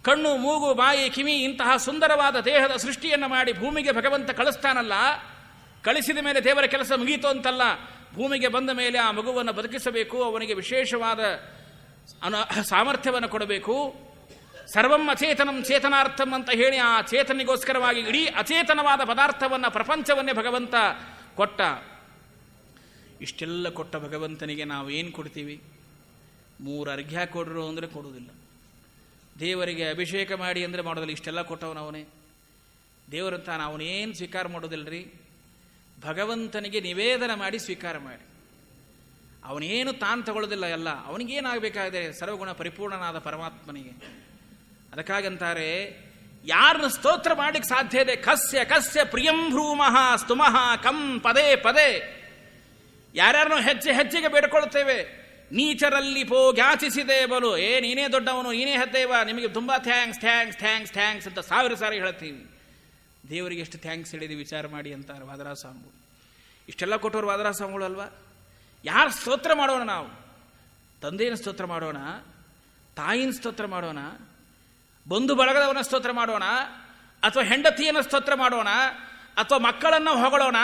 ಕಣ್ಣು ಮೂಗು ಬಾಯಿ ಕಿವಿ ಇಂತಹ ಸುಂದರವಾದ ದೇಹದ ಸೃಷ್ಟಿಯನ್ನು ಮಾಡಿ ಭೂಮಿಗೆ ಭಗವಂತ ಕಳಿಸ್ತಾನಲ್ಲ. ಕಳಿಸಿದ ಮೇಲೆ ದೇವರ ಕೆಲಸ ಮುಗೀತು ಅಂತಲ್ಲ, ಭೂಮಿಗೆ ಬಂದ ಮೇಲೆ ಆ ಮಗುವನ್ನು ಬದುಕಿಸಬೇಕು, ಅವನಿಗೆ ವಿಶೇಷವಾದ ಸಾಮರ್ಥ್ಯವನ್ನು ಕೊಡಬೇಕು. ಸರ್ವಂ ಅಚೇತನಂ ಚೇತನಾರ್ಥಂ ಅಂತ ಹೇಳಿ ಆ ಚೇತನಿಗೋಸ್ಕರವಾಗಿ ಇಡೀ ಅಚೇತನವಾದ ಪದಾರ್ಥವನ್ನು, ಪ್ರಪಂಚವನ್ನೇ ಭಗವಂತ ಕೊಟ್ಟ. ಇಷ್ಟೆಲ್ಲ ಕೊಟ್ಟ ಭಗವಂತನಿಗೆ ನಾವು ಏನು ಕೊಡ್ತೀವಿ? 3 ಅರ್ಘ್ಯ ಕೊಡ್ರು ಅಂದರೆ ಕೊಡುವುದಿಲ್ಲ. ದೇವರಿಗೆ ಅಭಿಷೇಕ ಮಾಡಿ ಅಂದರೆ ಮಾಡೋದಿಲ್ಲ. ಇಷ್ಟೆಲ್ಲ ಕೊಟ್ಟವನವನೇ. ದೇವರಂತ ಅವನೇನು ಸ್ವೀಕಾರ ಮಾಡೋದಿಲ್ಲರಿ, ಭಗವಂತನಿಗೆ ನಿವೇದನ ಮಾಡಿ ಸ್ವೀಕಾರ ಮಾಡಿ. ಅವನೇನು ತಾನು ತಗೊಳ್ಳೋದಿಲ್ಲ, ಎಲ್ಲ ಅವನಿಗೇನಾಗಬೇಕಾಗಿದೆ, ಸರ್ವಗುಣ ಪರಿಪೂರ್ಣನಾದ ಪರಮಾತ್ಮನಿಗೆ. ಅದಕ್ಕಾಗಂತಾರೆ, ಯಾರನ್ನ ಸ್ತೋತ್ರ ಮಾಡಲಿಕ್ಕೆ ಸಾಧ್ಯ ಇದೆ? ಕಸ್ಯ ಕಸ್ಯ ಪ್ರಿಯಂ ಭ್ರೂಮಃ ಸ್ತುಮಃ ಕಂ ಪದೇ ಪದೇ. ಯಾರ್ಯಾರನ್ನೋ ಹೆಚ್ಚಿಗೆ ಬೇಡ್ಕೊಳ್ತೇವೆ. ನೀಚರಲ್ಲಿ ಯಾಚಿಸಿದೆ ಬಲು, ನೀನೇ ದೊಡ್ಡವನು, ನೀನೇ ಹೆದ್ದೇವ, ನಿಮಗೆ ತುಂಬ ಥ್ಯಾಂಕ್ಸ್ ಥ್ಯಾಂಕ್ಸ್ ಥ್ಯಾಂಕ್ಸ್ ಥ್ಯಾಂಕ್ಸ್ ಅಂತ 1000 ಸಾರಿ ಹೇಳ್ತೀವಿ. ದೇವರಿಗೆ ಎಷ್ಟು ಥ್ಯಾಂಕ್ಸ್ ಹೇಳಿದೀವಿ ವಿಚಾರ ಮಾಡಿ ಅಂತಾರೆ ವಾದರಾಜ ಸ್ವಾಮಿಗಳು. ಇಷ್ಟೆಲ್ಲ ಕೊಟ್ಟವರು ವಾದರಾಜ ಸ್ವಾಮಿಗಳು ಅಲ್ವಾ? ಯಾರು ಸ್ತೋತ್ರ ಮಾಡೋಣ? ನಾವು ತಂದೆಯನ್ನು ಸ್ತೋತ್ರ ಮಾಡೋಣ, ತಾಯಿನ ಸ್ತೋತ್ರ ಮಾಡೋಣ, ಬಂಧು ಬಳಗದವನ ಸ್ತೋತ್ರ ಮಾಡೋಣ, ಅಥವಾ ಹೆಂಡತಿಯನ್ನು ಸ್ತೋತ್ರ ಮಾಡೋಣ, ಅಥವಾ ಮಕ್ಕಳನ್ನು ಹೊಗಳೋಣ?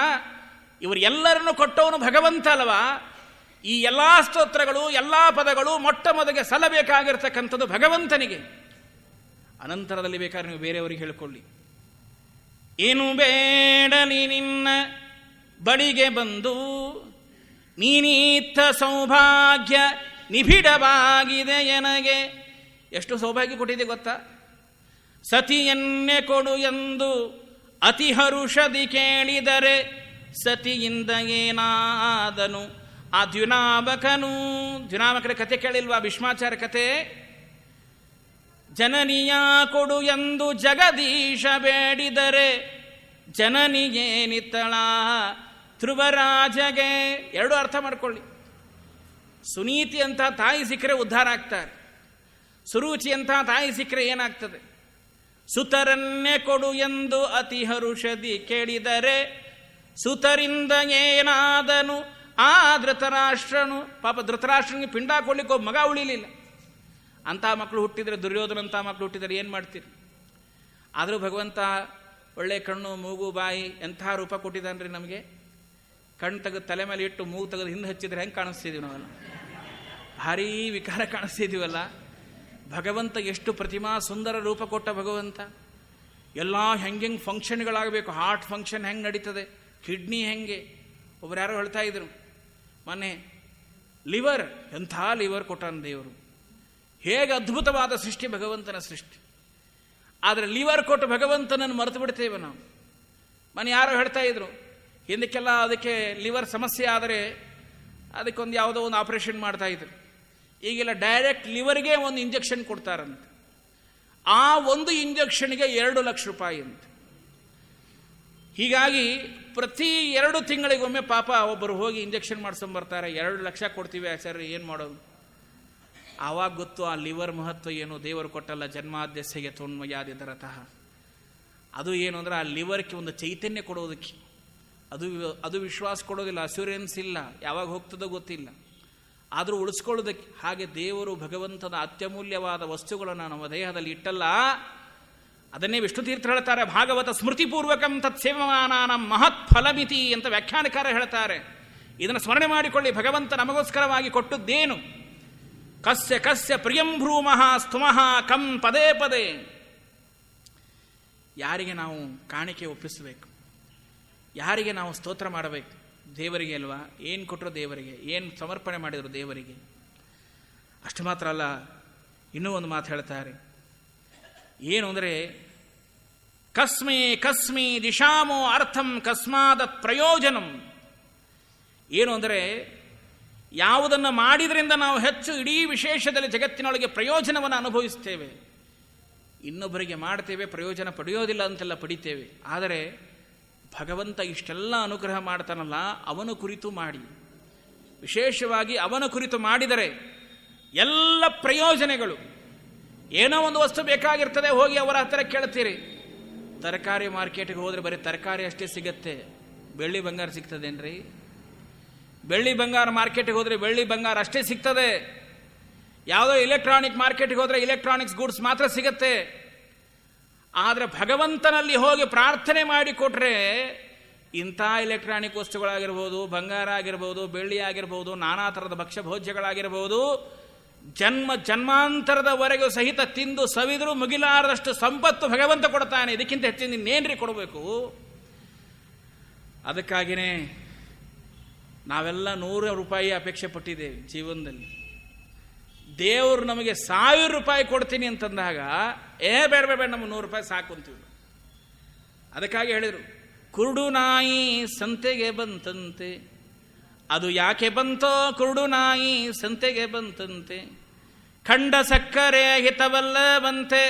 ಇವರೆಲ್ಲರನ್ನು ಕೊಟ್ಟವನು ಭಗವಂತ ಅಲ್ವಾ? ಈ ಎಲ್ಲ ಸ್ತೋತ್ರಗಳು, ಎಲ್ಲ ಪದಗಳು ಮೊಟ್ಟ ಮೊದಲಿಗೆ ಸಲ್ಲಬೇಕಾಗಿರ್ತಕ್ಕಂಥದ್ದು ಭಗವಂತನಿಗೆ. ಅನಂತರದಲ್ಲಿ ಬೇಕಾದ್ರೆ ನೀವು ಬೇರೆಯವರಿಗೆ ಹೇಳಿಕೊಳ್ಳಿ. ಏನು ಬೇಡಲಿ ನಿನ್ನ ಬಳಿಗೆ ಬಂದು, ನೀನೀತ್ತ ಸೌಭಾಗ್ಯ ನಿಬಿಡವಾಗಿದೆ ಎನಗೆ. ಎಷ್ಟು ಸೌಭಾಗ್ಯ ಕೊಟ್ಟಿದೆ ಗೊತ್ತಾ? ಸತಿಯನ್ನೇ ಕೊಡು ಎಂದು ಅತಿ ಹರುಷದಿ ಕೇಳಿದರೆ, ಸತಿಯಿಂದ ಏನಾದನು ಆ ದ್ಯುನಾಮಕನು. ದ್ಯುನಾಮಕನ ಕತೆ ಕೇಳಿಲ್ವಾ? ಭೀಷ್ಮಾಚಾರ್ಯ ಕತೆ. ಜನನಿಯ ಕೊಡು ಎಂದು ಜಗದೀಶ ಬೇಡಿದರೆ, ಜನನಿಗೇನಿತ್ತಳ ಧ್ರುವರಾಜಗೆ. ಎರಡು ಅರ್ಥ ಮಾಡ್ಕೊಳ್ಳಿ. ಸುನೀತಿ ಅಂತ ತಾಯಿ ಸಿಕ್ಕರೆ ಉದ್ಧಾರ ಆಗ್ತಾರೆ, ಸುರುಚಿ ಅಂತ ತಾಯಿ ಸಿಕ್ಕರೆ ಏನಾಗ್ತದೆ? ಸುತರನ್ನೇ ಕೊಡು ಎಂದು ಅತಿ ಹರುಷದಿ ಕೇಳಿದರೆ, ಸುತರಿಂದ ಏನಾದನು ಆ ಧೃತರಾಷ್ಟ್ರನು. ಪಾಪ ಧೃತರಾಷ್ಟ್ರನಿಗೆ ಪಿಂಡ ಕೊಡ್ಲಿಕ್ಕೆ ಒಬ್ಬ ಮಗ ಉಳಿಲಿಲ್ಲ. ಅಂಥ ಮಕ್ಕಳು ಹುಟ್ಟಿದರೆ, ದುರ್ಯೋಧನಂಥ ಮಕ್ಕಳು ಹುಟ್ಟಿದರೆ ಏನು ಮಾಡ್ತೀರಿ? ಆದರೂ ಭಗವಂತ ಒಳ್ಳೆ ಕಣ್ಣು, ಮೂಗು, ಬಾಯಿ ಎಂಥ ರೂಪ ಕೊಟ್ಟಿದ್ದಾನ್ರಿ ನಮಗೆ. ಕಣ್ಣು ತೆಗೆದು ತಲೆ ಮೇಲೆ ಇಟ್ಟು ಮೂಗು ತೆಗೆದು ಹಿಂದೆ ಹಚ್ಚಿದ್ರೆ ಹೆಂಗೆ ಕಾಣಿಸ್ತಿದ್ದೀವಿ ನಾವೆಲ್ಲ? ಭಾರೀ ವಿಕಾರ ಕಾಣಿಸ್ತಿದ್ದೀವಲ್ಲ. ಭಗವಂತ ಎಷ್ಟು ಪ್ರತಿಮಾ ಸುಂದರ ರೂಪ ಕೊಟ್ಟ ಭಗವಂತ. ಎಲ್ಲ ಹೆಂಗೆ ಫಂಕ್ಷನ್ಗಳಾಗಬೇಕು. ಹಾರ್ಟ್ ಫಂಕ್ಷನ್ ಹೆಂಗೆ ನಡೀತದೆ, ಕಿಡ್ನಿ ಹೆಂಗೆ. ಒಬ್ರು ಯಾರೋ ಹೇಳ್ತಾ ಇದ್ರು ಮೊನ್ನೆ, ಲಿವರ್, ಎಂಥ ಲಿವರ್ ಕೊಟ್ಟಾನ ದೇವರು. ಹೇಗೆ ಅದ್ಭುತವಾದ ಸೃಷ್ಟಿ ಭಗವಂತನ ಸೃಷ್ಟಿ. ಆದರೆ ಲಿವರ್ ಕೊಟ್ಟು ಭಗವಂತನನ್ನು ಮರೆತು ಬಿಡ್ತೇವೆ ನಾವು. ಮೊನ್ನೆ ಯಾರೋ ಹೇಳ್ತಾ ಇದ್ರು, ಹಿಂದಕ್ಕೆಲ್ಲ ಅದಕ್ಕೆ ಲಿವರ್ ಸಮಸ್ಯೆ ಆದರೆ ಅದಕ್ಕೊಂದು ಯಾವುದೋ ಒಂದು ಆಪರೇಷನ್ ಮಾಡ್ತಾ ಇದ್ರು. ಈಗೆಲ್ಲ ಡೈರೆಕ್ಟ್ ಲಿವರ್ಗೆ ಒಂದು ಇಂಜೆಕ್ಷನ್ ಕೊಡ್ತಾರಂತೆ. ಆ ಒಂದು ಇಂಜೆಕ್ಷನ್ಗೆ 2 ಲಕ್ಷ ರೂಪಾಯಿ ಅಂತ. ಹೀಗಾಗಿ ಪ್ರತಿ 2 ತಿಂಗಳಿಗೊಮ್ಮೆ ಪಾಪ ಒಬ್ಬರು ಹೋಗಿ ಇಂಜೆಕ್ಷನ್ ಮಾಡ್ಸ್ಕೊಂಬರ್ತಾರೆ. 2 ಲಕ್ಷ ಕೊಡ್ತೀವಿ ಆಚಾರ್ಯ, ಏನು ಮಾಡೋದು? ಆವಾಗ ಗೊತ್ತು ಆ ಲಿವರ್ ಮಹತ್ವ ಏನು. ದೇವರು ಕೊಟ್ಟಲ್ಲ ಜನ್ಮಾದ್ಯಸ್ಯಗೆ ತೋನ್ಮಯಾದಿದರತಃ. ಅದು ಏನು ಅಂದರೆ, ಆ ಲಿವರ್ಗೆ ಒಂದು ಚೈತನ್ಯ ಕೊಡೋದಕ್ಕೆ. ಅದು ವಿಶ್ವಾಸ ಕೊಡೋದಿಲ್ಲ, ಅಶ್ಯೂರೆನ್ಸ್ ಇಲ್ಲ, ಯಾವಾಗ ಹೋಗ್ತದೋ ಗೊತ್ತಿಲ್ಲ. ಆದರೂ ಉಳಿಸ್ಕೊಳ್ಳೋದಕ್ಕೆ. ಹಾಗೆ ದೇವರು ಭಗವಂತನ ಅತ್ಯಮೂಲ್ಯವಾದ ವಸ್ತುಗಳನ್ನು ನಮ್ಮ ದೇಹದಲ್ಲಿ ಇಟ್ಟಲ್ಲ. ಅದನ್ನೇ ವಿಷ್ಣು ತೀರ್ಥ ಹೇಳ್ತಾರೆ, ಭಾಗವತ ಸ್ಮೃತಿಪೂರ್ವಕಂ ತತ್ಸೇವಮಾನಾನ ಮಹತ್ ಫಲಮಿತಿ ಅಂತ ವ್ಯಾಖ್ಯಾನಕಾರ ಹೇಳ್ತಾರೆ. ಇದನ್ನು ಸ್ಮರಣೆ ಮಾಡಿಕೊಳ್ಳಿ. ಭಗವಂತ ನಮಗೋಸ್ಕರವಾಗಿ ಕೊಟ್ಟದ್ದೇನು? ಕಸ್ಯ ಕಸ್ಯ ಪ್ರಿಯಂ ಭ್ರೂಮಃ ಸ್ತುಮಃ ಕಂ ಪದೇ ಪದೇ. ಯಾರಿಗೆ ನಾವು ಕಾಣಿಕೆ ಒಪ್ಪಿಸಬೇಕು? ಯಾರಿಗೆ ನಾವು ಸ್ತೋತ್ರ ಮಾಡಬೇಕು? ದೇವರಿಗೆ ಅಲ್ವಾ? ಏನು ಕೊಟ್ಟರು ದೇವರಿಗೆ, ಏನು ಸಮರ್ಪಣೆ ಮಾಡಿದರು ದೇವರಿಗೆ. ಅಷ್ಟು ಮಾತ್ರ ಅಲ್ಲ, ಇನ್ನೂ ಒಂದು ಮಾತು ಹೇಳ್ತಾರೆ. ಏನು ಅಂದರೆ, ಕಸ್ಮಿ ದಿಶಾಮೋ ಅರ್ಥಂ ಕಸ್ಮಾದತ್ ಪ್ರಯೋಜನಂ. ಏನು ಅಂದರೆ, ಯಾವುದನ್ನು ಮಾಡಿದ್ರಿಂದ ನಾವು ಹೆಚ್ಚು ಇಡೀ ವಿಶೇಷದಲ್ಲಿ ಜಗತ್ತಿನೊಳಗೆ ಪ್ರಯೋಜನವನ್ನು ಅನುಭವಿಸ್ತೇವೆ. ಇನ್ನೊಬ್ಬರಿಗೆ ಮಾಡ್ತೇವೆ, ಪ್ರಯೋಜನ ಪಡೆಯೋದಿಲ್ಲ ಅಂತೆಲ್ಲ ಪಡಿತೇವೆ. ಆದರೆ ಭಗವಂತ ಇಷ್ಟೆಲ್ಲ ಅನುಗ್ರಹ ಮಾಡ್ತಾನಲ್ಲ, ಅವನ ಕುರಿತು ಮಾಡಿ, ವಿಶೇಷವಾಗಿ ಅವನ ಕುರಿತು ಮಾಡಿದರೆ ಎಲ್ಲ ಪ್ರಯೋಜನಗಳು. ಏನೋ ಒಂದು ವಸ್ತು ಬೇಕಾಗಿರ್ತದೆ, ಹೋಗಿ ಅವರ ಹತ್ತಿರ ಕೇಳ್ತೀರಿ. ತರಕಾರಿ ಮಾರ್ಕೆಟ್ಗೆ ಹೋದರೆ ಬರೀ ತರಕಾರಿ ಅಷ್ಟೇ ಸಿಗತ್ತೆ, ಬೆಳ್ಳಿ ಬಂಗಾರ ಸಿಗ್ತದೇನ್ರಿ? ಬೆಳ್ಳಿ ಬಂಗಾರ ಮಾರ್ಕೆಟ್ಗೆ ಹೋದರೆ ಬೆಳ್ಳಿ ಬಂಗಾರ ಅಷ್ಟೇ ಸಿಗ್ತದೆ. ಯಾವುದೋ ಇಲೆಕ್ಟ್ರಾನಿಕ್ ಮಾರ್ಕೆಟ್ಗೆ ಹೋದರೆ ಇಲೆಕ್ಟ್ರಾನಿಕ್ಸ್ ಗೂಡ್ಸ್ ಮಾತ್ರ ಸಿಗತ್ತೆ. ಆದರೆ ಭಗವಂತನಲ್ಲಿ ಹೋಗಿ ಪ್ರಾರ್ಥನೆ ಮಾಡಿಕೊಟ್ರೆ ಇಂಥ ಇಲೆಕ್ಟ್ರಾನಿಕ್ ವಸ್ತುಗಳಾಗಿರ್ಬೋದು, ಬಂಗಾರ ಆಗಿರ್ಬೋದು, ಬೆಳ್ಳಿ ಆಗಿರ್ಬೋದು, ನಾನಾ ಥರದ ಭಕ್ಷ್ಯ ಭೋಜ್ಯಗಳಾಗಿರ್ಬೋದು, ಜನ್ಮಾಂತರದವರೆಗೂ ಸಹಿತ ತಿಂದು ಸವಿದರೂ ಮುಗಿಲಾರದಷ್ಟು ಸಂಪತ್ತು ಭಗವಂತ ಕೊಡ್ತಾನೆ. ಇದಕ್ಕಿಂತ ಹೆಚ್ಚಿನ ಇನ್ನೇನ್ರಿ ಕೊಡಬೇಕು? ಅದಕ್ಕಾಗಿಯೇ ನಾವೆಲ್ಲ 100 ರೂಪಾಯಿ ಅಪೇಕ್ಷೆ ಪಟ್ಟಿದ್ದೇವೆ ಜೀವನದಲ್ಲಿ. ದೇವರು ನಮಗೆ 1000 ರೂಪಾಯಿ ಕೊಡ್ತೀನಿ ಅಂತಂದಾಗ ಬೇಡ ನಮಗೆ 100 ರೂಪಾಯಿ ಸಾಕು ಅಂತೀವಿ. ಅದಕ್ಕಾಗಿ ಹೇಳಿದರು, ಕುರುಡು ನಾಯಿ ಸಂತೆಗೆ ಬಂತಂತೆ. ಅದು ಯಾಕೆ ಬಂತೋ ಕುರುಡು ನಾಯಿ ಸಂತೆಗೆ ಬಂತಂತೆ. ಖಂಡ ಸಕ್ಕರೆ ಹಿತವಲ್ಲ ಬಂತೆ,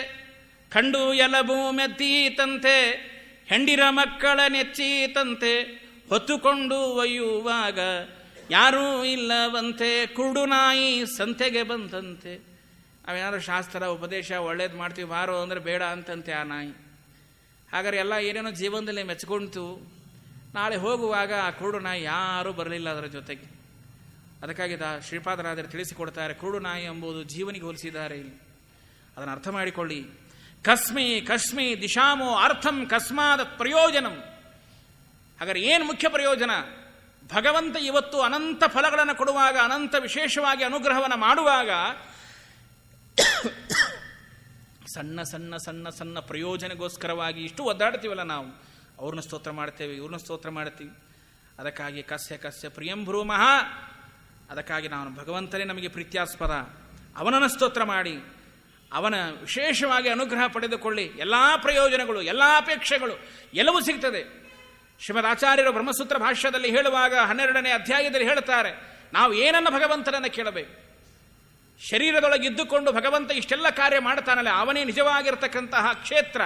ಕಂಡು ಎಲಬು ಮೆತ್ತೀತಂತೆ. ಹೆಂಡಿರ ಮಕ್ಕಳ ನೆಚ್ಚೀತಂತೆ, ಹೊತ್ತುಕೊಂಡು ಒಯ್ಯುವಾಗ ಯಾರೂ ಇಲ್ಲವಂತೆ. ಕುರುಡು ನಾಯಿ ಸಂತೆಗೆ ಬಂತಂತೆ. ಅವೇನಾದ್ರು ಶಾಸ್ತ್ರ ಉಪದೇಶ ಒಳ್ಳೇದು ಮಾಡ್ತೀವಿ ಬಾರೋ ಅಂದರೆ ಬೇಡ ಅಂತಂತೆ ಆ ನಾಯಿ. ಹಾಗಾದ್ರೆ ಎಲ್ಲ ಏನೇನೋ ಜೀವನದಲ್ಲಿ ಮೆಚ್ಕೊಂತು. ನಾಳೆ ಹೋಗುವಾಗ ಆ ಕುರುಡು ನಾಯಿ ಯಾರೂ ಬರಲಿಲ್ಲ ಅದರ ಜೊತೆಗೆ. ಅದಕ್ಕಾಗಿ ಶ್ರೀಪಾದರಾಜರು ತಿಳಿಸಿಕೊಡ್ತಾರೆ, ಕುರುಡು ನಾಯಿ ಎಂಬುದು ಜೀವನಿಗೆ ಹೋಲಿಸಿದ್ದಾರೆ ಇಲ್ಲಿ. ಅದನ್ನು ಅರ್ಥ ಮಾಡಿಕೊಳ್ಳಿ. ಕಸ್ಮಿ ಕಸ್ಮಿ ದಿಶಾಮೋ ಅರ್ಥಂ ಕಸ್ಮಾದ ಪ್ರಯೋಜನಂ. ಹಾಗಾದ್ರೆ ಏನು ಮುಖ್ಯ ಪ್ರಯೋಜನ? ಭಗವಂತ ಇವತ್ತು ಅನಂತ ಫಲಗಳನ್ನು ಕೊಡುವಾಗ, ಅನಂತ ವಿಶೇಷವಾಗಿ ಅನುಗ್ರಹವನ್ನು ಮಾಡುವಾಗ ಸಣ್ಣ ಸಣ್ಣ ಸಣ್ಣ ಸಣ್ಣ ಪ್ರಯೋಜನಗೋಸ್ಕರವಾಗಿ ಇಷ್ಟು ಒದ್ದಾಡ್ತೀವಲ್ಲ ನಾವು. ಅವ್ರನ್ನ ಸ್ತೋತ್ರ ಮಾಡ್ತೇವೆ, ಇವ್ರನ್ನ ಸ್ತೋತ್ರ ಮಾಡ್ತೀವಿ. ಅದಕ್ಕಾಗಿ ಕಸ್ಯ ಕಸ್ಯ ಪ್ರಿಯಂ ಭ್ರೂಮಃ. ಅದಕ್ಕಾಗಿ ನಾವು ಭಗವಂತನೇ ನಮಗೆ ಪ್ರೀತ್ಯಾಸ್ಪದ, ಅವನನ್ನು ಸ್ತೋತ್ರ ಮಾಡಿ ಅವನ ವಿಶೇಷವಾಗಿ ಅನುಗ್ರಹ ಪಡೆದುಕೊಳ್ಳಿ. ಎಲ್ಲ ಪ್ರಯೋಜನಗಳು, ಎಲ್ಲ ಅಪೇಕ್ಷೆಗಳು ಎಲ್ಲವೂ ಸಿಗ್ತದೆ. ಶ್ರೀಮದ್ ಆಚಾರ್ಯರು ಬ್ರಹ್ಮಸೂತ್ರ ಭಾಷ್ಯದಲ್ಲಿ ಹೇಳುವಾಗ 12ನೇ ಅಧ್ಯಾಯದಲ್ಲಿ ಹೇಳುತ್ತಾರೆ, ನಾವು ಏನನ್ನು ಭಗವಂತನನ್ನು ಕೇಳಬೇಕು. ಶರೀರದೊಳಗಿದ್ದುಕೊಂಡು ಭಗವಂತ ಇಷ್ಟೆಲ್ಲ ಕಾರ್ಯ ಮಾಡ್ತಾನಲ್ಲ, ಅವನೇ ನಿಜವಾಗಿರ್ತಕ್ಕಂತಹ ಕ್ಷೇತ್ರ.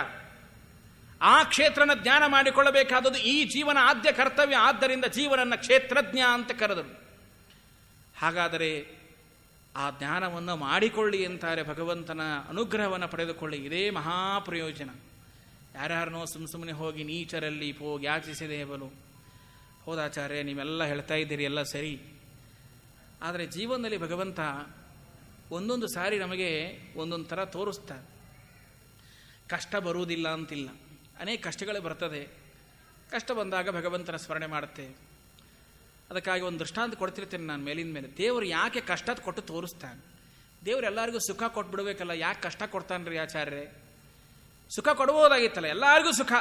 ಆ ಕ್ಷೇತ್ರನ ಜ್ಞಾನ ಮಾಡಿಕೊಳ್ಳಬೇಕಾದದ್ದು ಈ ಜೀವನ ಆದ್ಯ ಕರ್ತವ್ಯ. ಆದ್ದರಿಂದ ಜೀವನನ್ನ ಕ್ಷೇತ್ರಜ್ಞ ಅಂತ ಕರೆದರು. ಹಾಗಾದರೆ ಆ ಜ್ಞಾನವನ್ನು ಮಾಡಿಕೊಳ್ಳಿ ಅಂತಾರೆ. ಭಗವಂತನ ಅನುಗ್ರಹವನ್ನು ಪಡೆದುಕೊಳ್ಳಿ, ಇದೇ ಮಹಾಪ್ರಯೋಜನ. ಯಾರ್ಯಾರನೋ ಸುಮ್ಮನೆ ಹೋಗಿ ನೀಚರಲ್ಲಿ ಹೋಗಿ ಯಾಚಿಸಿದೆ ಬಲು. ಹೌದಾಚಾರ್ಯ, ನೀವೆಲ್ಲ ಹೇಳ್ತಾ ಇದ್ದೀರಿ, ಎಲ್ಲ ಸರಿ. ಆದರೆ ಜೀವನದಲ್ಲಿ ಭಗವಂತ ಒಂದೊಂದು ಸಾರಿ ನಮಗೆ ಒಂದೊಂದು ಥರ ತೋರಿಸ್ತಾರೆ. ಕಷ್ಟ ಬರುವುದಿಲ್ಲ ಅಂತಿಲ್ಲ, ಅನೇಕ ಕಷ್ಟಗಳೇ ಬರ್ತದೆ. ಕಷ್ಟ ಬಂದಾಗ ಭಗವಂತನ ಸ್ಮರಣೆ ಮಾಡುತ್ತೇವೆ. ಅದಕ್ಕಾಗಿ ಒಂದು ದೃಷ್ಟಾಂತ ಕೊಡ್ತಿರ್ತೇನೆ ನಾನು ಮೇಲಿನ ಮೇಲೆ. ದೇವರು ಯಾಕೆ ಕಷ್ಟ ಕೊಟ್ಟು ತೋರಿಸ್ತಾನೆ? ದೇವರು ಎಲ್ಲರಿಗೂ ಸುಖ ಕೊಟ್ಬಿಡ್ಬೇಕಲ್ಲ, ಯಾಕೆ ಕಷ್ಟ ಕೊಡ್ತಾನ್ರಿ ಆಚಾರ್ಯರೇ? ಸುಖ ಕೊಡ್ಬೋದಾಗಿತ್ತಲ್ಲ, ಎಲ್ಲರಿಗೂ ಸುಖ,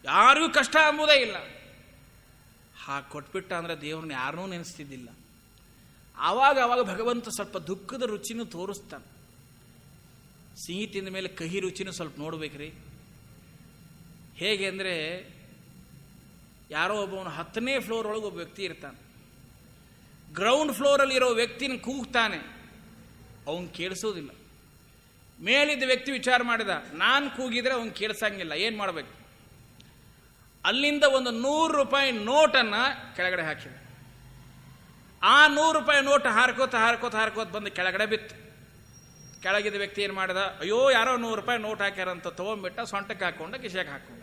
ಯಾರಿಗೂ ಕಷ್ಟ ಎಂಬುದೇ ಇಲ್ಲ. ಹಾಗೆ ಕೊಟ್ಬಿಟ್ಟ ಅಂದರೆ ದೇವ್ರನ್ನ ಯಾರನ್ನೂ ನೆನೆಸ್ತಿದ್ದಿಲ್ಲ. ಆವಾಗ ಭಗವಂತ ಸ್ವಲ್ಪ ದುಃಖದ ರುಚಿನೂ ತೋರಿಸ್ತಾನೆ. ಸಿಹಿ ತಿಂದ ಮೇಲೆ ಕಹಿ ರುಚಿನೂ ಸ್ವಲ್ಪ ನೋಡ್ಬೇಕ್ರಿ. ಹೇಗೆ ಅಂದರೆ, ಯಾರೋ ಒಬ್ಬವನು 10ನೇ ಫ್ಲೋರ್ ಒಳಗೆ ಒಬ್ಬ ವ್ಯಕ್ತಿ ಇರ್ತಾನೆ. ಗ್ರೌಂಡ್ ಫ್ಲೋರಲ್ಲಿ ಇರೋ ವ್ಯಕ್ತಿನ ಕೂಗ್ತಾನೆ, ಅವನು ಕೇಳಿಸೋದಿಲ್ಲ. ಮೇಲಿದ್ದ ವ್ಯಕ್ತಿ ವಿಚಾರ ಮಾಡಿದ, ನಾನು ಕೂಗಿದ್ರೆ ಅವನು ಕೇಳಿಸಂಗಿಲ್ಲ, ಏನು ಮಾಡಬೇಕು? ಅಲ್ಲಿಂದ ಒಂದು 100 ರೂಪಾಯಿ ನೋಟನ್ನು ಕೆಳಗಡೆ ಹಾಕಿದ. ಆ 100 ರೂಪಾಯಿ ನೋಟ್ ಹಾರ್ಕೋತ ಹಾರ್ಕೋತ ಹಾರ್ಕೋತ ಬಂದು ಕೆಳಗಡೆ ಬಿತ್ತು. ಕೆಳಗಿದ್ದ ವ್ಯಕ್ತಿ ಏನು ಮಾಡಿದ, ಅಯ್ಯೋ ಯಾರೋ 100 ರೂಪಾಯಿ ನೋಟ್ ಹಾಕ್ಯಾರಂತ ತೊಗೊಂಡ್ಬಿಟ್ಟ, ಸೊಂಟಕ್ಕೆ ಹಾಕೊಂಡ, ಕಿಶೆಗೆ ಹಾಕೊಂಡ.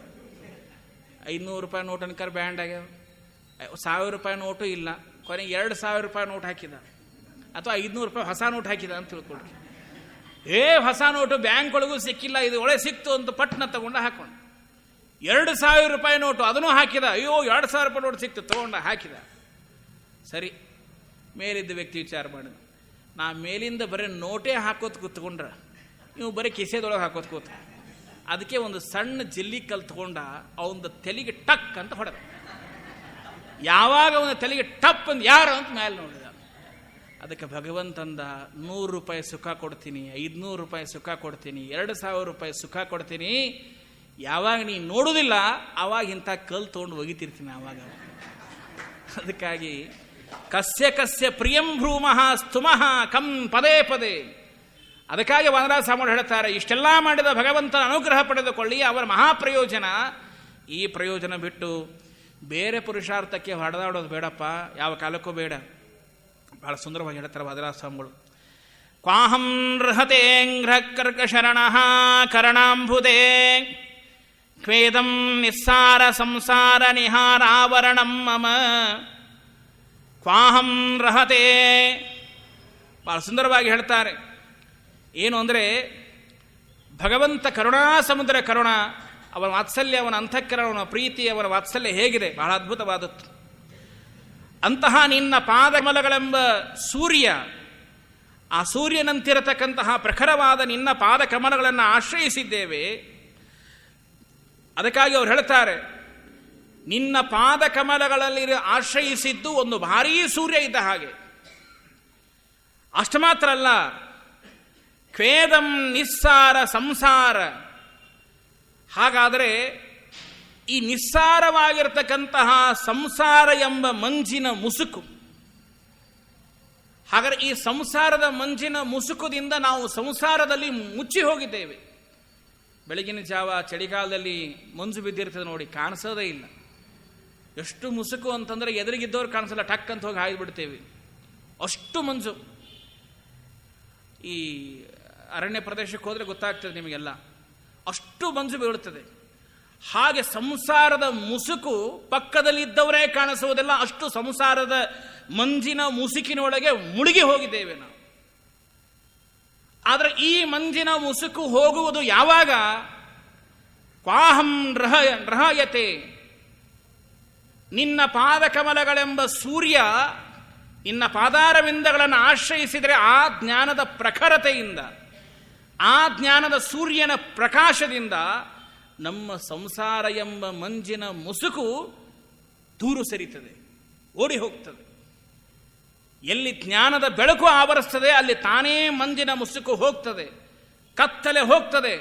500 ರೂಪಾಯಿ ನೋಟನ್ನು ಕರ್ ಬ್ಯಾಂಡ್ ಆಗ್ಯಾವ. 1000 ರೂಪಾಯಿ ನೋಟು ಇಲ್ಲ, ಕೊನೆಗೆ 2000 ರೂಪಾಯಿ ನೋಟ್ ಹಾಕಿದ, ಅಥವಾ 500 ರೂಪಾಯಿ ಹೊಸ ನೋಟ್ ಹಾಕಿದ ಅಂತ ತಿಳ್ಕೊಳ್ರಿ. ಹೊಸ ನೋಟು ಬ್ಯಾಂಕ್ ಒಳಗೂ ಸಿಕ್ಕಿಲ್ಲ, ಇದು ಒಳ್ಳೆ ಸಿಕ್ತು ಅಂತ ಪಟ್ನ ತಗೊಂಡ ಹಾಕೊಂಡ. 2000 ರೂಪಾಯಿ ನೋಟು ಅದನ್ನೂ ಹಾಕಿದ, ಅಯ್ಯೋ 2000 ರೂಪಾಯಿ ನೋಟು ಸಿಕ್ತು, ತಗೊಂಡ ಹಾಕಿದ. ಸರಿ, ಮೇಲಿದ್ದ ವ್ಯಕ್ತಿ ವಿಚಾರ ಮಾಡಿದ, ನಾ ಮೇಲಿಂದ ಬರೀ ನೋಟೇ ಹಾಕೋತ್ ಕೂತ್ಕೊಂಡ್ರ, ನೀವು ಬರೀ ಕಿಸೆದೊಳಗೆ ಹಾಕೋತ್ ಕೂತ. ಅದಕ್ಕೆ ಒಂದು ಸಣ್ಣ ಜಿಲ್ಲಿ ಕಲ್ ತಗೊಂಡ ಅವನ ತಲೆಗೆ ಟಕ್ ಅಂತ ಹೊಡೆದ. ಯಾವಾಗ ಅವನ ತಲೆಗೆ ಟಪ್ ಅಂತ ಯಾರು ಅಂತ ಮೇಲೆ ನೋಡಿದ. ಅದಕ್ಕೆ ಭಗವಂತಂದ 100 ರೂಪಾಯಿ ಸುಖ ಕೊಡ್ತೀನಿ, 500 ರೂಪಾಯಿ ಸುಖ ಕೊಡ್ತೀನಿ, 2000 ರೂಪಾಯಿ ಸುಖ ಕೊಡ್ತೀನಿ. ಯಾವಾಗ ನೀ ನೋಡುವುದಿಲ್ಲ ಆವಾಗ ಇಂಥ ಕಲ್ ತೊಗೊಂಡು ಒಗಿತಿರ್ತೀನಿ ಆವಾಗ. ಅದಕ್ಕಾಗಿ ಕಸ್ಯ ಕಸ್ಯ ಪ್ರಿಯಂ ಭ್ರೂಮಃ ಸ್ತುಮಃ ಕಂ ಪದೇ ಪದೇ. ಅದಕ್ಕಾಗಿ ವಾನರಾಜ ಸ್ವಾಮಿಗಳು ಹೇಳ್ತಾರೆ, ಇಷ್ಟೆಲ್ಲ ಮಾಡಿದ ಭಗವಂತನ ಅನುಗ್ರಹ ಪಡೆದುಕೊಳ್ಳಿ, ಅವರ ಮಹಾಪ್ರಯೋಜನ. ಈ ಪ್ರಯೋಜನ ಬಿಟ್ಟು ಬೇರೆ ಪುರುಷಾರ್ಥಕ್ಕೆ ಹೊಡೆದಾಡೋದು ಬೇಡಪ್ಪ, ಯಾವ ಕಾಲಕ್ಕೂ ಬೇಡ. ಬಹಳ ಸುಂದರವಾಗಿ ಹೇಳ್ತಾರೆ ವಾದರಾಜ ಸ್ವಾಮಿಗಳು. ಕ್ವಾಹಂ ರಹತೇಂಘ್ರ ಕರ್ಕಶರಣಃ ಕರಣಾಂಬುದೇ ಕ್ವೇದಂ ನಿಸ್ಸಾರ ಸಂಸಾರ ನಿಹಾರಾವರಣಂ ಮಮ. ಕ್ವಾಹಂ ರಹತೆ, ಬಹಳ ಸುಂದರವಾಗಿ ಹೇಳ್ತಾರೆ. ಏನು ಅಂದರೆ, ಭಗವಂತ ಕರುಣಾ ಸಮುದ್ರ ಕರುಣ, ಅವನ ವಾತ್ಸಲ್ಯ, ಅವನ ಅಂತಃಕರಣ, ಅವನ ಪ್ರೀತಿ, ಅವನ ವಾತ್ಸಲ್ಯ ಹೇಗಿದೆ, ಬಹಳ ಅದ್ಭುತವಾದದ್ದು. ಅಂತಹ ನಿನ್ನ ಪಾದಕಮಲಗಳೆಂಬ ಸೂರ್ಯ, ಆ ಸೂರ್ಯನಂತಿರತಕ್ಕಂತಹ ಪ್ರಖರವಾದ ನಿನ್ನ ಪಾದಕಮಲಗಳನ್ನು ಆಶ್ರಯಿಸಿದ್ದೇವೆ. ಅದಕ್ಕಾಗಿ ಅವರು ಹೇಳ್ತಾರೆ, ನಿನ್ನ ಪಾದಕಮಲಗಳಲ್ಲಿ ಆಶ್ರಯಿಸಿದ್ದು ಒಂದು ಭಾರೀ ಸೂರ್ಯ ಇದ್ದ ಹಾಗೆ. ಅಷ್ಟು ಮಾತ್ರ ಅಲ್ಲ, ಕ್ವೇದಂ ನಿಸ್ಸಾರ ಸಂಸಾರ. ಹಾಗಾದರೆ ಈ ನಿಸ್ಸಾರವಾಗಿರ್ತಕ್ಕಂತಹ ಸಂಸಾರ ಎಂಬ ಮಂಜಿನ ಮುಸುಕು. ಹಾಗಾದರೆ ಈ ಸಂಸಾರದ ಮಂಜಿನ ಮುಸುಕದಿಂದ ನಾವು ಸಂಸಾರದಲ್ಲಿ ಮುಚ್ಚಿ ಹೋಗಿದ್ದೇವೆ. ಬೆಳಗಿನ ಜಾವ ಚಳಿಗಾಲದಲ್ಲಿ ಮಂಜು ಬಿದ್ದಿರ್ತದೆ ನೋಡಿ, ಕಾಣಿಸೋದೇ ಇಲ್ಲ. ಎಷ್ಟು ಮುಸುಕು ಅಂತಂದರೆ ಎದುರಿಗಿದ್ದವ್ರು ಕಾಣಿಸಲ್ಲ, ಟಕ್ ಅಂತ ಹೋಗಿ ಹಾಯ್ದುಬಿಡ್ತೇವೆ, ಅಷ್ಟು ಮಂಜು. ಈ ಅರಣ್ಯ ಪ್ರದೇಶಕ್ಕೆ ಹೋದರೆ ಗೊತ್ತಾಗ್ತದೆ ನಿಮಗೆಲ್ಲ, ಅಷ್ಟು ಮಂಜು ಬೀಳುತ್ತದೆ. ಹಾಗೆ ಸಂಸಾರದ ಮುಸುಕು ಪಕ್ಕದಲ್ಲಿದ್ದವರೇ ಕಾಣಿಸುವುದಿಲ್ಲ, ಅಷ್ಟು ಸಂಸಾರದ ಮಂಜಿನ ಮುಸುಕಿನೊಳಗೆ ಮುಳುಗಿ ಹೋಗಿದ್ದೇವೆ ನಾವು. ಆದರೆ ಈ ಮಂಜಿನ ಮುಸುಕು ಹೋಗುವುದು ಯಾವಾಗ? ಕ್ವಾಹಂ ರಹಯತೆ, ನಿನ್ನ ಪಾದಕಮಲಗಳೆಂಬ ಸೂರ್ಯ ನಿನ್ನ ಪಾದಾರವಿಂದಗಳನ್ನು ಆಶ್ರಯಿಸಿದರೆ ಆ ಜ್ಞಾನದ ಪ್ರಖರತೆಯಿಂದ, ಆ ಜ್ಞಾನದ ಸೂರ್ಯನ ಪ್ರಕಾಶದಿಂದ ನಮ್ಮ ಸಂಸಾರ ಎಂಬ ಮಂಜಿನ ಮುಸುಕು ದೂರು ಸರಿತದೆ, ಓಡಿ ಹೋಗ್ತದೆ. ಎಲ್ಲಿ ಜ್ಞಾನದ ಬೆಳಕು ಆವರಿಸ್ತದೆ ಅಲ್ಲಿ ತಾನೇ ಮಂಜಿನ ಮುಸುಕು ಹೋಗ್ತದೆ, ಕತ್ತಲೆ ಹೋಗ್ತದೆ.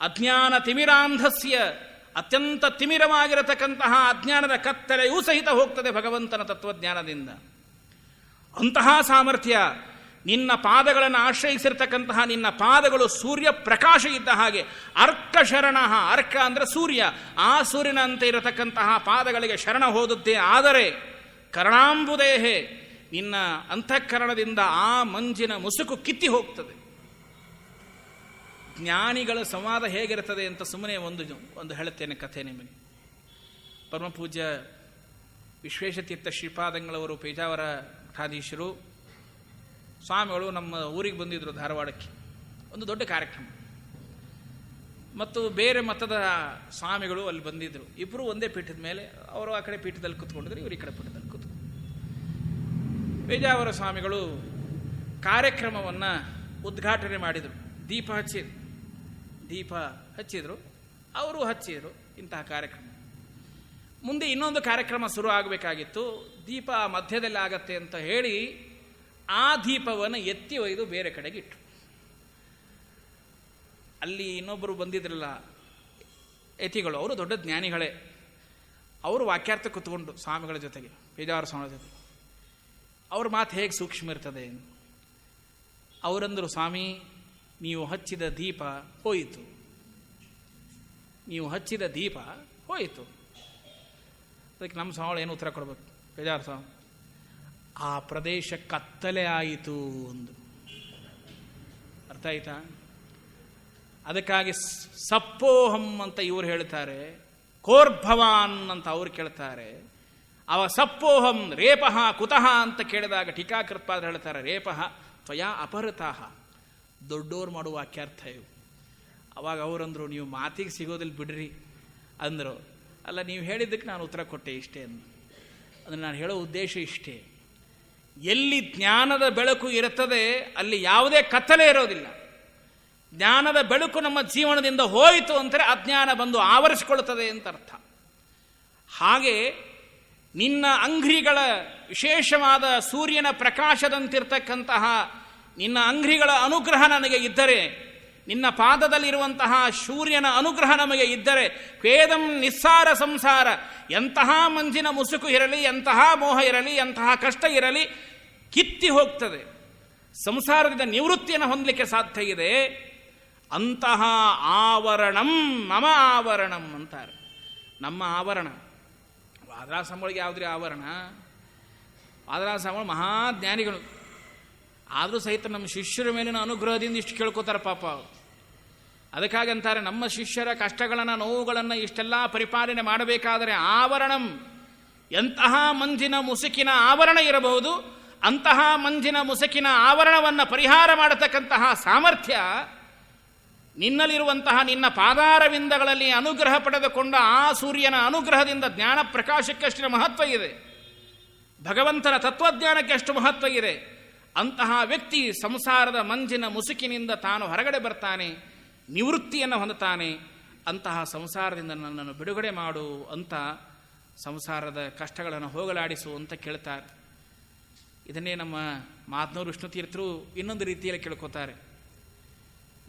ಅಜ್ಞಾನ ತಿಮಿರಾಂಧಸ್ಯ, ಅತ್ಯಂತ ತಿಮಿರವಾಗಿರತಕ್ಕಂತಹ ಅಜ್ಞಾನದ ಕತ್ತಲೆಯೂ ಸಹಿತ ಹೋಗ್ತದೆ ಭಗವಂತನ ತತ್ವಜ್ಞಾನದಿಂದ. ಅಂತಹ ಸಾಮರ್ಥ್ಯ ನಿನ್ನ ಪಾದಗಳನ್ನು ಆಶ್ರಯಿಸಿರ್ತಕ್ಕಂತಹ ನಿನ್ನ ಪಾದಗಳು ಸೂರ್ಯ ಪ್ರಕಾಶ ಇದ್ದ ಹಾಗೆ. ಅರ್ಕ ಶರಣ, ಅರ್ಕ ಅಂದರೆ ಸೂರ್ಯ, ಆ ಸೂರ್ಯನಂತೆ ಇರತಕ್ಕಂತಹ ಪಾದಗಳಿಗೆ ಶರಣ ಹೋದುದ್ದೇ ಆದರೆ ಕರ್ಣಾಂಬುದೇಹೆ, ನಿನ್ನ ಅಂತಃಕರಣದಿಂದ ಆ ಮಂಜಿನ ಮುಸುಕು ಕಿತ್ತಿ ಹೋಗ್ತದೆ. ಜ್ಞಾನಿಗಳ ಸಂವಾದ ಹೇಗಿರ್ತದೆ ಅಂತ ಸುಮ್ಮನೆ ಒಂದು ಹೇಳುತ್ತೇನೆ ಕಥೆ ನಿಮಗೆ. ಪರಮಪೂಜ್ಯ ವಿಶ್ವೇಶತೀರ್ಥ ಶ್ರೀಪಾದಂಗಳವರು, ಪೇಜಾವರ ಮಠಾಧೀಶರು, ಸ್ವಾಮಿಗಳು ನಮ್ಮ ಊರಿಗೆ ಬಂದಿದ್ದರು ಧಾರವಾಡಕ್ಕೆ, ಒಂದು ದೊಡ್ಡ ಕಾರ್ಯಕ್ರಮ. ಮತ್ತು ಬೇರೆ ಮತದ ಸ್ವಾಮಿಗಳು ಅಲ್ಲಿ ಬಂದಿದ್ದರು. ಇಬ್ಬರು ಒಂದೇ ಪೀಠದ ಮೇಲೆ, ಅವರು ಆ ಕಡೆ ಪೀಠದಲ್ಲಿ ಕೂತ್ಕೊಂಡಿದ್ರು, ಇವರು ಈ ಕಡೆ ಪೀಠದಲ್ಲಿ ಕೂತ್ಕೊಂಡು. ಪೇಜಾವರ ಸ್ವಾಮಿಗಳು ಕಾರ್ಯಕ್ರಮವನ್ನು ಉದ್ಘಾಟನೆ ಮಾಡಿದರು. ದೀಪ ಹಚ್ಚಿದರು, ಅವರು ಹಚ್ಚಿದರು ಇಂತಹ ಕಾರ್ಯಕ್ರಮ. ಮುಂದೆ ಇನ್ನೊಂದು ಕಾರ್ಯಕ್ರಮ ಶುರು ಆಗಬೇಕಾಗಿತ್ತು, ದೀಪ ಮಧ್ಯದಲ್ಲಿ ಆಗತ್ತೆ ಅಂತ ಹೇಳಿ ಆ ದೀಪವನ್ನು ಎತ್ತಿ ಒಯ್ದು ಬೇರೆ ಕಡೆಗೆ ಇಟ್ಟರು. ಅಲ್ಲಿ ಇನ್ನೊಬ್ಬರು ಬಂದಿದ್ರಲ್ಲ ಯತಿಗಳು, ಅವರು ದೊಡ್ಡ ಜ್ಞಾನಿಗಳೇ, ಅವರು ವಾಕ್ಯಾರ್ಥ ಕೂತ್ಕೊಂಡು ಸ್ವಾಮಿಗಳ ಜೊತೆಗೆ, ಪೇಜಾವರ ಸ್ವಾಮಿಗಳ ಜೊತೆಗೆ. ಅವ್ರ ಮಾತು ಹೇಗೆ ಸೂಕ್ಷ್ಮ ಇರ್ತದೆ. ಅವರಂದರು, ಸ್ವಾಮಿ ನೀವು ಹಚ್ಚಿದ ದೀಪ ಹೋಯಿತು, ನೀವು ಹಚ್ಚಿದ ದೀಪ ಹೋಯಿತು. ಅದಕ್ಕೆ ನಮ್ಮ ಸ್ವಾಮಿಗಳು ಏನು ಉತ್ತರ ಕೊಡಬೇಕು? ಪೇಜಾವರ ಸ್ವಾಮಿ, ಆ ಪ್ರದೇಶ ಕತ್ತಲೆ ಆಯಿತು ಒಂದು. ಅರ್ಥ ಆಯ್ತಾ? ಅದಕ್ಕಾಗಿ ಸಪ್ಪೋಹಂ ಅಂತ ಇವರು ಹೇಳ್ತಾರೆ, ಕೋರ್ಭವಾನ್ ಅಂತ ಅವ್ರು ಕೇಳ್ತಾರೆ. ಅವ ಸಪ್ಪೋಹಂ ರೇಪಃ ಕುತಃ ಅಂತ ಕೇಳಿದಾಗ ಟೀಕಾಕೃತ್ಪಾದರು ಹೇಳ್ತಾರೆ, ರೇಪಃ ತ್ವಯಾ ಅಪಹೃತಾಹ. ದೊಡ್ಡೋರು ಮಾಡುವ ವಾಕ್ಯಾರ್ಥ ಇವು. ಅವಾಗ ಅವರಂದರು, ನೀವು ಮಾತಿಗೆ ಸಿಗೋದಿಲ್ಲ ಬಿಡ್ರಿ ಅಂದರು. ಅಲ್ಲ, ನೀವು ಹೇಳಿದ್ದಕ್ಕೆ ನಾನು ಉತ್ತರ ಕೊಟ್ಟೆ ಇಷ್ಟೇ ಅಂದು. ಅಂದರೆ ನಾನು ಹೇಳೋ ಉದ್ದೇಶ ಇಷ್ಟೇ, ಎಲ್ಲಿ ಜ್ಞಾನದ ಬೆಳಕು ಇರುತ್ತದೆ ಅಲ್ಲಿ ಯಾವುದೇ ಕತ್ತಲೆ ಇರೋದಿಲ್ಲ. ಜ್ಞಾನದ ಬೆಳಕು ನಮ್ಮ ಜೀವನದಿಂದ ಹೋಯಿತು ಅಂದರೆ ಅಜ್ಞಾನ ಬಂದು ಆವರಿಸಿಕೊಳ್ಳುತ್ತದೆ ಅಂತ ಅರ್ಥ. ಹಾಗೆ ನಿನ್ನ ಅಂಗ್ರಿಗಳ ವಿಶೇಷವಾದ ಸೂರ್ಯನ ಪ್ರಕಾಶದಂತಿರ್ತಕ್ಕಂತಹ ನಿನ್ನ ಅಂಗ್ರಿಗಳ ಅನುಗ್ರಹ ನನಗೆ ಇದ್ದರೆ, ನಿನ್ನ ಪಾದದಲ್ಲಿರುವಂತಹ ಸೂರ್ಯನ ಅನುಗ್ರಹ ನಮಗೆ ಇದ್ದರೆ, ವೇದಂ ನಿಸ್ಸಾರ ಸಂಸಾರ, ಎಂತಹ ಮಂಜಿನ ಮುಸುಕು ಇರಲಿ, ಎಂತಹ ಮೋಹ ಇರಲಿ, ಎಂತಹ ಕಷ್ಟ ಇರಲಿ, ಕಿತ್ತಿ ಹೋಗ್ತದೆ. ಸಂಸಾರದಿಂದ ನಿವೃತ್ತಿಯನ್ನು ಹೊಂದಲಿಕ್ಕೆ ಸಾಧ್ಯ ಇದೆ. ಅಂತಹ ಆವರಣಂ ಮಮ ಆವರಣಂ ಅಂತಾರೆ. ನಮ್ಮ ಆವರಣ ವಾದರಾಜಸ್ವಾಮಿಗಳಿಗೆ ಯಾವುದ್ರಿ ಆವರಣ? ವಾದರಾಜಸ್ವಾಮಿಗಳು ಮಹಾಜ್ಞಾನಿಗಳು, ಆದರೂ ಸಹಿತ ನಮ್ಮ ಶಿಷ್ಯರ ಮೇಲಿನ ಅನುಗ್ರಹದಿಂದ ಇಷ್ಟು ಕೇಳ್ಕೋತಾರೆ ಪಾಪ. ಅದಕ್ಕಾಗಿ ಅಂತಾರೆ, ನಮ್ಮ ಶಿಷ್ಯರ ಕಷ್ಟಗಳನ್ನು ನೋವುಗಳನ್ನು ಇಷ್ಟೆಲ್ಲ ಪರಿಪಾಲನೆ ಮಾಡಬೇಕಾದರೆ ಆವರಣಂ, ಎಂತಹ ಮಂಜಿನ ಮುಸುಕಿನ ಆವರಣ ಇರಬಹುದು, ಅಂತಹ ಮಂಜಿನ ಮುಸುಕಿನ ಆವರಣವನ್ನು ಪರಿಹಾರ ಮಾಡತಕ್ಕಂತಹ ಸಾಮರ್ಥ್ಯ ನಿನ್ನಲ್ಲಿರುವಂತಹ ನಿನ್ನ ಪಾದಾರವಿಂದಗಳಲ್ಲಿ ಅನುಗ್ರಹ ಪಡೆದುಕೊಂಡ ಆ ಸೂರ್ಯನ ಅನುಗ್ರಹದಿಂದ ಜ್ಞಾನ ಪ್ರಕಾಶಕ್ಕೆ ಅಷ್ಟು ಮಹತ್ವ ಇದೆ, ಭಗವಂತನ ತತ್ವಜ್ಞಾನಕ್ಕೆ ಅಷ್ಟು ಮಹತ್ವ ಇದೆ. ಅಂತಹ ವ್ಯಕ್ತಿ ಸಂಸಾರದ ಮಂಜಿನ ಮುಸುಕಿನಿಂದ ತಾನು ಹೊರಗಡೆ ಬರ್ತಾನೆ, ನಿವೃತ್ತಿಯನ್ನು ಹೊಂದುತ್ತಾನೆ. ಅಂತಹ ಸಂಸಾರದಿಂದ ನನ್ನನ್ನು ಬಿಡುಗಡೆ ಮಾಡು ಅಂತ, ಸಂಸಾರದ ಕಷ್ಟಗಳನ್ನು ಹೋಗಲಾಡಿಸು ಅಂತ ಕೇಳ್ತಾರೆ. ಇದನ್ನೇ ನಮ್ಮ ಮಾತನೂರು ವಿಷ್ಣು ತೀರ್ಥರು ಇನ್ನೊಂದು ರೀತಿಯಲ್ಲಿ ಕೇಳ್ಕೋತಾರೆ.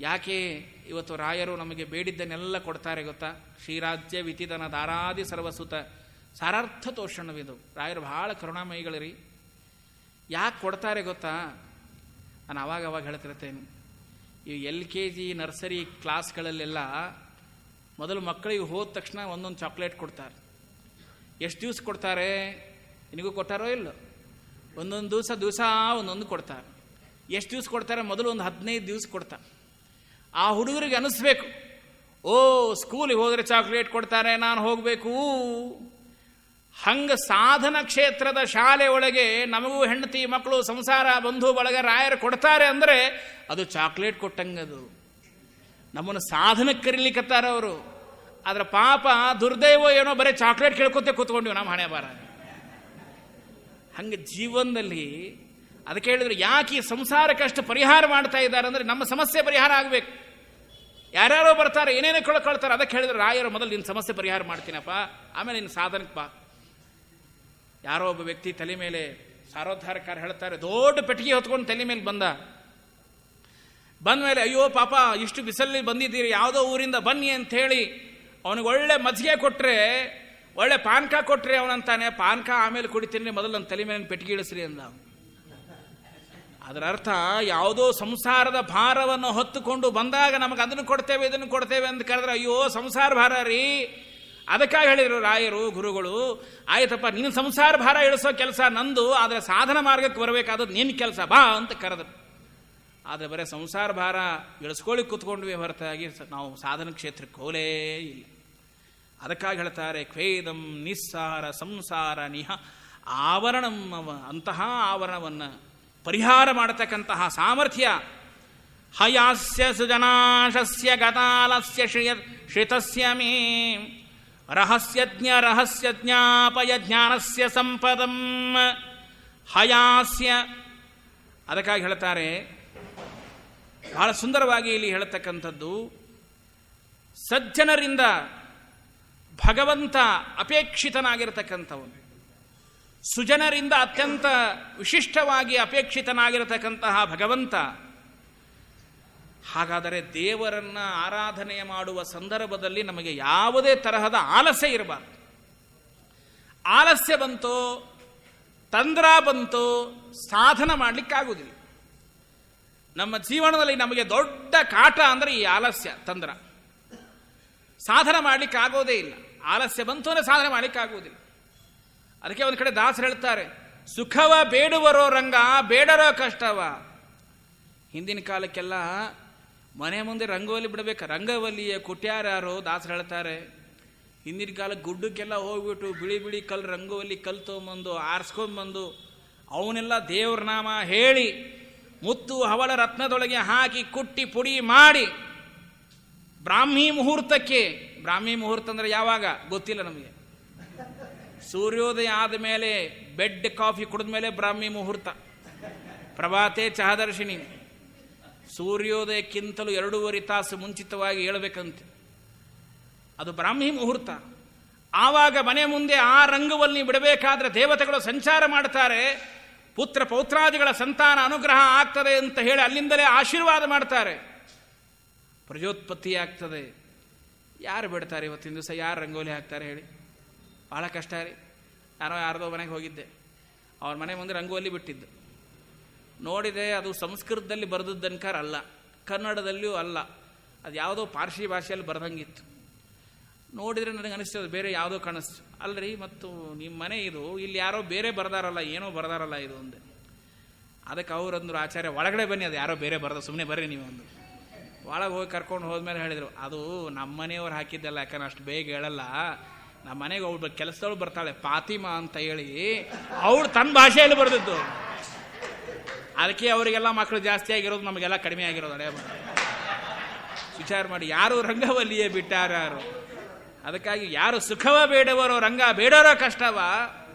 ಯಾಕೆ ಇವತ್ತು ರಾಯರು ನಮಗೆ ಬೇಡಿದ್ದನ್ನೆಲ್ಲ ಕೊಡ್ತಾರೆ ಗೊತ್ತಾ? ಶ್ರೀರಾಜ್ಯ ವಿತಿದನ ದಾರಾದಿ ಸರ್ವಸುತ ಸಾರಾರ್ಥ ತೋಷಣವಿದು. ರಾಯರು ಬಹಳ ಕರುಣಾಮಯಿಗಳಿರಿ. ಯಾಕೆ ಕೊಡ್ತಾರೆ ಗೊತ್ತಾ? ನಾನು ಅವಾಗ ಹೇಳ್ತಿರ್ತೇನೆ, ಈ LKG ನರ್ಸರಿ ಕ್ಲಾಸ್ಗಳಲ್ಲೆಲ್ಲ ಮೊದಲು ಮಕ್ಕಳಿಗೆ ಹೋದ ತಕ್ಷಣ ಒಂದೊಂದು ಚಾಕ್ಲೇಟ್ ಕೊಡ್ತಾರೆ. ಎಷ್ಟು ದಿವಸ ಕೊಡ್ತಾರೆ? ನಿನಗೂ ಕೊಟ್ಟಾರೋ ಇಲ್ಲೋ? ಒಂದೊಂದು ದಿವಸ ಒಂದೊಂದು ಕೊಡ್ತಾರೆ. ಎಷ್ಟು ದಿವಸ ಕೊಡ್ತಾರೆ? ಮೊದಲು ಒಂದು 15 ದಿವಸ ಕೊಡ್ತಾರೆ. ಆ ಹುಡುಗರಿಗೆ ಅನಿಸ್ಬೇಕು, ಓ ಸ್ಕೂಲಿಗೆ ಹೋದರೆ ಚಾಕ್ಲೇಟ್ ಕೊಡ್ತಾರೆ, ನಾನು ಹೋಗಬೇಕು. ಹಂಗೆ ಸಾಧನ ಕ್ಷೇತ್ರದ ಶಾಲೆ ಒಳಗೆ ನಮಗೂ ಹೆಂಡತಿ ಮಕ್ಕಳು ಸಂಸಾರ ಬಂಧು ಬಳಗ ರಾಯರು ಕೊಡ್ತಾರೆ ಅಂದರೆ ಅದು ಚಾಕ್ಲೇಟ್ ಕೊಟ್ಟಂಗದು. ನಮ್ಮನ್ನು ಸಾಧನಕ್ಕೆ ಕರೀಲಿಕ್ಕತ್ತಾರ ಅವರು. ಆದ್ರೆ ಪಾಪ ದುರ್ದೈವ ಏನೋ ಬರೀ ಚಾಕ್ಲೇಟ್ ಕೇಳ್ಕೊತೆ ಕೂತ್ಕೊಂಡಿವಿ ನಮ್ಮ ಹಣೆ ಬಾರ. ಹಂಗೆ ಜೀವನದಲ್ಲಿ ಅದಕ್ಕೆ ಹೇಳಿದ್ರು, ಯಾಕೆ ಈ ಸಂಸಾರಕ್ಕಷ್ಟು ಪರಿಹಾರ ಮಾಡ್ತಾ ಇದ್ದಾರೆ ಅಂದರೆ ನಮ್ಮ ಸಮಸ್ಯೆ ಪರಿಹಾರ ಆಗಬೇಕು. ಯಾರ್ಯಾರೋ ಬರ್ತಾರೆ, ಏನೇನೋ ಕಳ್ಕೊಳ್ತಾರೆ. ಅದಕ್ಕೆ ಹೇಳಿದ್ರು ರಾಯರು, ಮೊದಲು ನಿನ್ನ ಸಮಸ್ಯೆ ಪರಿಹಾರ ಮಾಡ್ತೀನಪ್ಪ, ಆಮೇಲೆ ನಿನ್ನ ಸಾಧನಕ್ಕೆ ಬಾ. ಯಾರೋ ಒಬ್ಬ ವ್ಯಕ್ತಿ ತಲೆ ಮೇಲೆ ಸಾರೋದ್ಧಾರಕಾರ ಹೇಳ್ತಾರೆ, ದೊಡ್ಡ ಪೆಟ್ಟಿಗೆ ಹೊತ್ಕೊಂಡು ತಲೆ ಮೇಲೆ ಬಂದ ಮೇಲೆ, ಅಯ್ಯೋ ಪಾಪ ಇಷ್ಟು ಬಿಸಿಲಲ್ಲಿ ಬಂದಿದ್ದೀರಿ, ಯಾವುದೋ ಊರಿಂದ ಬನ್ನಿ ಅಂತ ಹೇಳಿ ಅವನಿಗೆ ಒಳ್ಳೆ ಮಜ್ಜಿಗೆ ಕೊಟ್ಟರೆ, ಒಳ್ಳೆ ಪಾನಕ ಕೊಟ್ಟರೆ ಅವನಂತಾನೆ, ಪಾನಕ ಆಮೇಲೆ ಕುಡಿತೀನಿ, ಮೊದಲು ನನ್ನ ತಲೆ ಮೇಲೆ ಪೆಟ್ಟಿಗೆ ಇಳಿಸ್ರಿ ಅಂದ. ಅದರ ಅರ್ಥ ಯಾವುದೋ ಸಂಸಾರದ ಭಾರವನ್ನು ಹೊತ್ತುಕೊಂಡು ಬಂದಾಗ ನಮಗೆ ಅದನ್ನು ಕೊಡ್ತೇವೆ ಇದನ್ನು ಕೊಡ್ತೇವೆ ಅಂತ ಕರೆದ್ರೆ, ಅಯ್ಯೋ ಸಂಸಾರ ಭಾರ ರೀ. ಅದಕ್ಕಾಗಿ ಹೇಳಿದರು ರಾಯರು ಗುರುಗಳು, ಆಯ್ತಪ್ಪ ನಿನ್ನ ಸಂಸಾರ ಭಾರ ಇಳಿಸೋ ಕೆಲಸ ನಂದು, ಆದರೆ ಸಾಧನ ಮಾರ್ಗಕ್ಕೆ ಬರಬೇಕಾದದ್ದು ನಿನ್ನ ಕೆಲಸ, ಬಾ ಅಂತ ಕರೆದರು. ಆದರೆ ಬರೀ ಸಂಸಾರ ಭಾರ ಇಳಿಸ್ಕೊಳ್ಳಿಕ್ಕೆ ಕೂತ್ಕೊಂಡ್ವಿ ಹೊರತಾಗಿ ನಾವು ಸಾಧನ ಕ್ಷೇತ್ರಕ್ಕೆ ಹೋಲೇ ಇಲ್ಲ. ಅದಕ್ಕಾಗಿ ಹೇಳ್ತಾರೆ, ಖೇದಂ ನಿಸ್ಸಾರ ಸಂಸಾರ ನಿಹ ಆವರಣಂ, ಅಂತಹ ಆವರಣವನ್ನು ಪರಿಹಾರ ಮಾಡತಕ್ಕಂತಹ ಸಾಮರ್ಥ್ಯ ಹಯಾಸ್ಯ ಸುಜನಾಶಸ್ಯ ಗತಾಲಸ್ಯ ಶ್ರಿತಸ್ಯ ಮೇ ರಹಸ್ಯಜ್ಞಾಪಯ ಜ್ಞಾನಸ್ಯ ಸಂಪದಂ ಹಯಾಸ್ಯ. ಅದಕ್ಕಾಗಿ ಹೇಳ್ತಾರೆ, ಬಹಳ ಸುಂದರವಾಗಿ ಇಲ್ಲಿ ಹೇಳತಕ್ಕಂಥದ್ದು, ಸಜ್ಜನರಿಂದ ಭಗವಂತ ಅಪೇಕ್ಷಿತನಾಗಿರತಕ್ಕಂಥವನು, ಸುಜನರಿಂದ ಅತ್ಯಂತ ವಿಶಿಷ್ಟವಾಗಿ ಅಪೇಕ್ಷಿತನಾಗಿರತಕ್ಕಂತಹ ಭಗವಂತ. ಹಾಗಾದರೆ ದೇವರನ್ನ ಆರಾಧನೆ ಮಾಡುವ ಸಂದರ್ಭದಲ್ಲಿ ನಮಗೆ ಯಾವುದೇ ತರಹದ ಆಲಸ್ಯ ಇರಬಾರ್ದು. ಆಲಸ್ಯ ಬಂತೋ, ತಂದ್ರ ಬಂತೋ, ಸಾಧನ ಮಾಡಲಿಕ್ಕಾಗುವುದಿಲ್ಲ. ನಮ್ಮ ಜೀವನದಲ್ಲಿ ನಮಗೆ ದೊಡ್ಡ ಕಾಟ ಅಂದರೆ ಈ ಆಲಸ್ಯ ತಂದ್ರ. ಸಾಧನ ಮಾಡಲಿಕ್ಕಾಗೋದೇ ಇಲ್ಲ. ಆಲಸ್ಯ ಬಂತು ಅಂದರೆ ಸಾಧನೆ ಮಾಡಲಿಕ್ಕಾಗುವುದಿಲ್ಲ. ಅದಕ್ಕೆ ಒಂದು ಕಡೆ ದಾಸರು ಹೇಳ್ತಾರೆ, ಸುಖವ ಬೇಡುವರೋ ರಂಗ, ಬೇಡರೋ ಕಷ್ಟವ. ಹಿಂದಿನ ಕಾಲಕ್ಕೆಲ್ಲ ಮನೆ ಮುಂದೆ ರಂಗೋಲಿ ಬಿಡಬೇಕು, ರಂಗವಲ್ಲಿಯ ಕುಟ್ಯಾರ್ಯಾರೋ ದಾಸರು ಹೇಳ್ತಾರೆ. ಹಿಂದಿನ ಕಾಲಕ್ಕೆ ಗುಡ್ಡಕ್ಕೆಲ್ಲ ಹೋಗ್ಬಿಟ್ಟು ಬಿಳಿ ಬಿಳಿ ಕಲ್ಲು ರಂಗೋಲಿ ಕಲ್ಲು ತೊಗೊಂಬಂದು ಆರಿಸ್ಕೊಂಡ್ಬಂದು ಅವನ್ನೆಲ್ಲ ದೇವ್ರ ನಾಮ ಹೇಳಿ ಮುತ್ತು ಹವಳ ರತ್ನದೊಳಗೆ ಹಾಕಿ ಕುಟ್ಟಿ ಪುಡಿ ಮಾಡಿ ಬ್ರಾಹ್ಮಿ ಮುಹೂರ್ತಕ್ಕೆ, ಬ್ರಾಹ್ಮಿ ಮುಹೂರ್ತ ಅಂದರೆ ಯಾವಾಗ ಗೊತ್ತಿಲ್ಲ ನಮಗೆ, ಸೂರ್ಯೋದಯ ಆದಮೇಲೆ ಬೆಡ್ ಕಾಫಿ ಕುಡಿದ ಮೇಲೆ ಬ್ರಾಹ್ಮಿ ಮುಹೂರ್ತ, ಪ್ರಭಾತೆ ಚಹದರ್ಶಿನಿ, ಸೂರ್ಯೋದಯಕ್ಕಿಂತಲೂ 2.5 ತಾಸು ಮುಂಚಿತವಾಗಿ ಹೇಳಬೇಕಂತೆ, ಅದು ಬ್ರಾಹ್ಮಿ ಮುಹೂರ್ತ. ಆವಾಗ ಮನೆ ಮುಂದೆ ಆ ರಂಗವಲ್ಲಿ ಬಿಡಬೇಕಾದ್ರೆ ದೇವತೆಗಳು ಸಂಚಾರ ಮಾಡ್ತಾರೆ, ಪುತ್ರ ಪೌತ್ರಾದಿಗಳ ಸಂತಾನ ಅನುಗ್ರಹ ಆಗ್ತದೆ ಅಂತ ಹೇಳಿ ಅಲ್ಲಿಂದಲೇ ಆಶೀರ್ವಾದ ಮಾಡ್ತಾರೆ, ಪ್ರಜೋತ್ಪತ್ತಿ ಆಗ್ತದೆ. ಯಾರು ಬಿಡ್ತಾರೆ ಇವತ್ತಿನ ದಿವಸ? ಯಾರು ರಂಗೋಲಿ ಹಾಕ್ತಾರೆ ಹೇಳಿ? ಭಾಳ ಕಷ್ಟ ರೀ. ನಾನು ಯಾರ್ದೋ ಮನೆಗೆ ಹೋಗಿದ್ದೆ, ಅವ್ರ ಮನೆ ಮುಂದೆ ರಂಗೋಲಿ ಬಿಟ್ಟಿದ್ದು ನೋಡಿದೆ. ಅದು ಸಂಸ್ಕೃತದಲ್ಲಿ ಬರೆದದ್ದನ್ಕಾರ ಅಲ್ಲ, ಕನ್ನಡದಲ್ಲಿಯೂ ಅಲ್ಲ, ಅದು ಯಾವುದೋ ಪಾರ್ಸಿ ಭಾಷೆಯಲ್ಲಿ ಬರೆದಂಗಿತ್ತು. ನೋಡಿದರೆ ನನಗೆ ಅನಿಸ್ತದೆ ಬೇರೆ ಯಾವುದೋ ಕಾಣಿಸ್ತು. ಅಲ್ರಿ, ಮತ್ತು ನಿಮ್ಮ ಮನೆ ಇದು, ಇಲ್ಲಿ ಯಾರೋ ಬೇರೆ ಬರ್ದಾರಲ್ಲ, ಏನೋ ಬರ್ದಾರಲ್ಲ ಇದು ಒಂದೇ. ಅದಕ್ಕೆ ಅವರಂದ್ರು, ಆಚಾರ್ಯ ಒಳಗಡೆ ಬನ್ನಿ, ಅದು ಯಾರೋ ಬೇರೆ ಬರ್ದ, ಸುಮ್ಮನೆ ಬರ್ರಿ ನೀವು ಒಂದು. ಒಳಗೆ ಹೋಗಿ ಕರ್ಕೊಂಡು ಹೋದ್ಮೇಲೆ ಹೇಳಿದರು, ಅದು ನಮ್ಮ ಮನೆಯವ್ರು ಹಾಕಿದ್ದಲ್ಲ, ಯಾಕಂದ್ರೆ ಅಷ್ಟು ಬೇಗ ಹೇಳಲ್ಲ. ನಮ್ಮ ಮನೆಗೆ ಒಬ್ಬ ಕೆಲಸದವಳು ಬರ್ತಾಳೆ ಫಾತಿಮಾ ಅಂತ ಹೇಳಿ, ಅವಳು ತನ್ನ ಭಾಷೆಯಲ್ಲಿ ಬರೆದಿದ್ದು. ಅದಕ್ಕೆ ಅವರಿಗೆಲ್ಲ ಮಕ್ಕಳು ಜಾಸ್ತಿ ಆಗಿರೋದು, ನಮಗೆಲ್ಲ ಕಡಿಮೆ ಆಗಿರೋದು. ಅಡೇ ವಿಚಾರ ಮಾಡಿ, ಯಾರು ರಂಗವಲ್ಲಿಯೇ ಬಿಟ್ಟಾರು? ಅದಕ್ಕಾಗಿ ಯಾರು ಸುಖವ ಬೇಡವರೋ ರಂಗ, ಬೇಡರೋ ಕಷ್ಟವ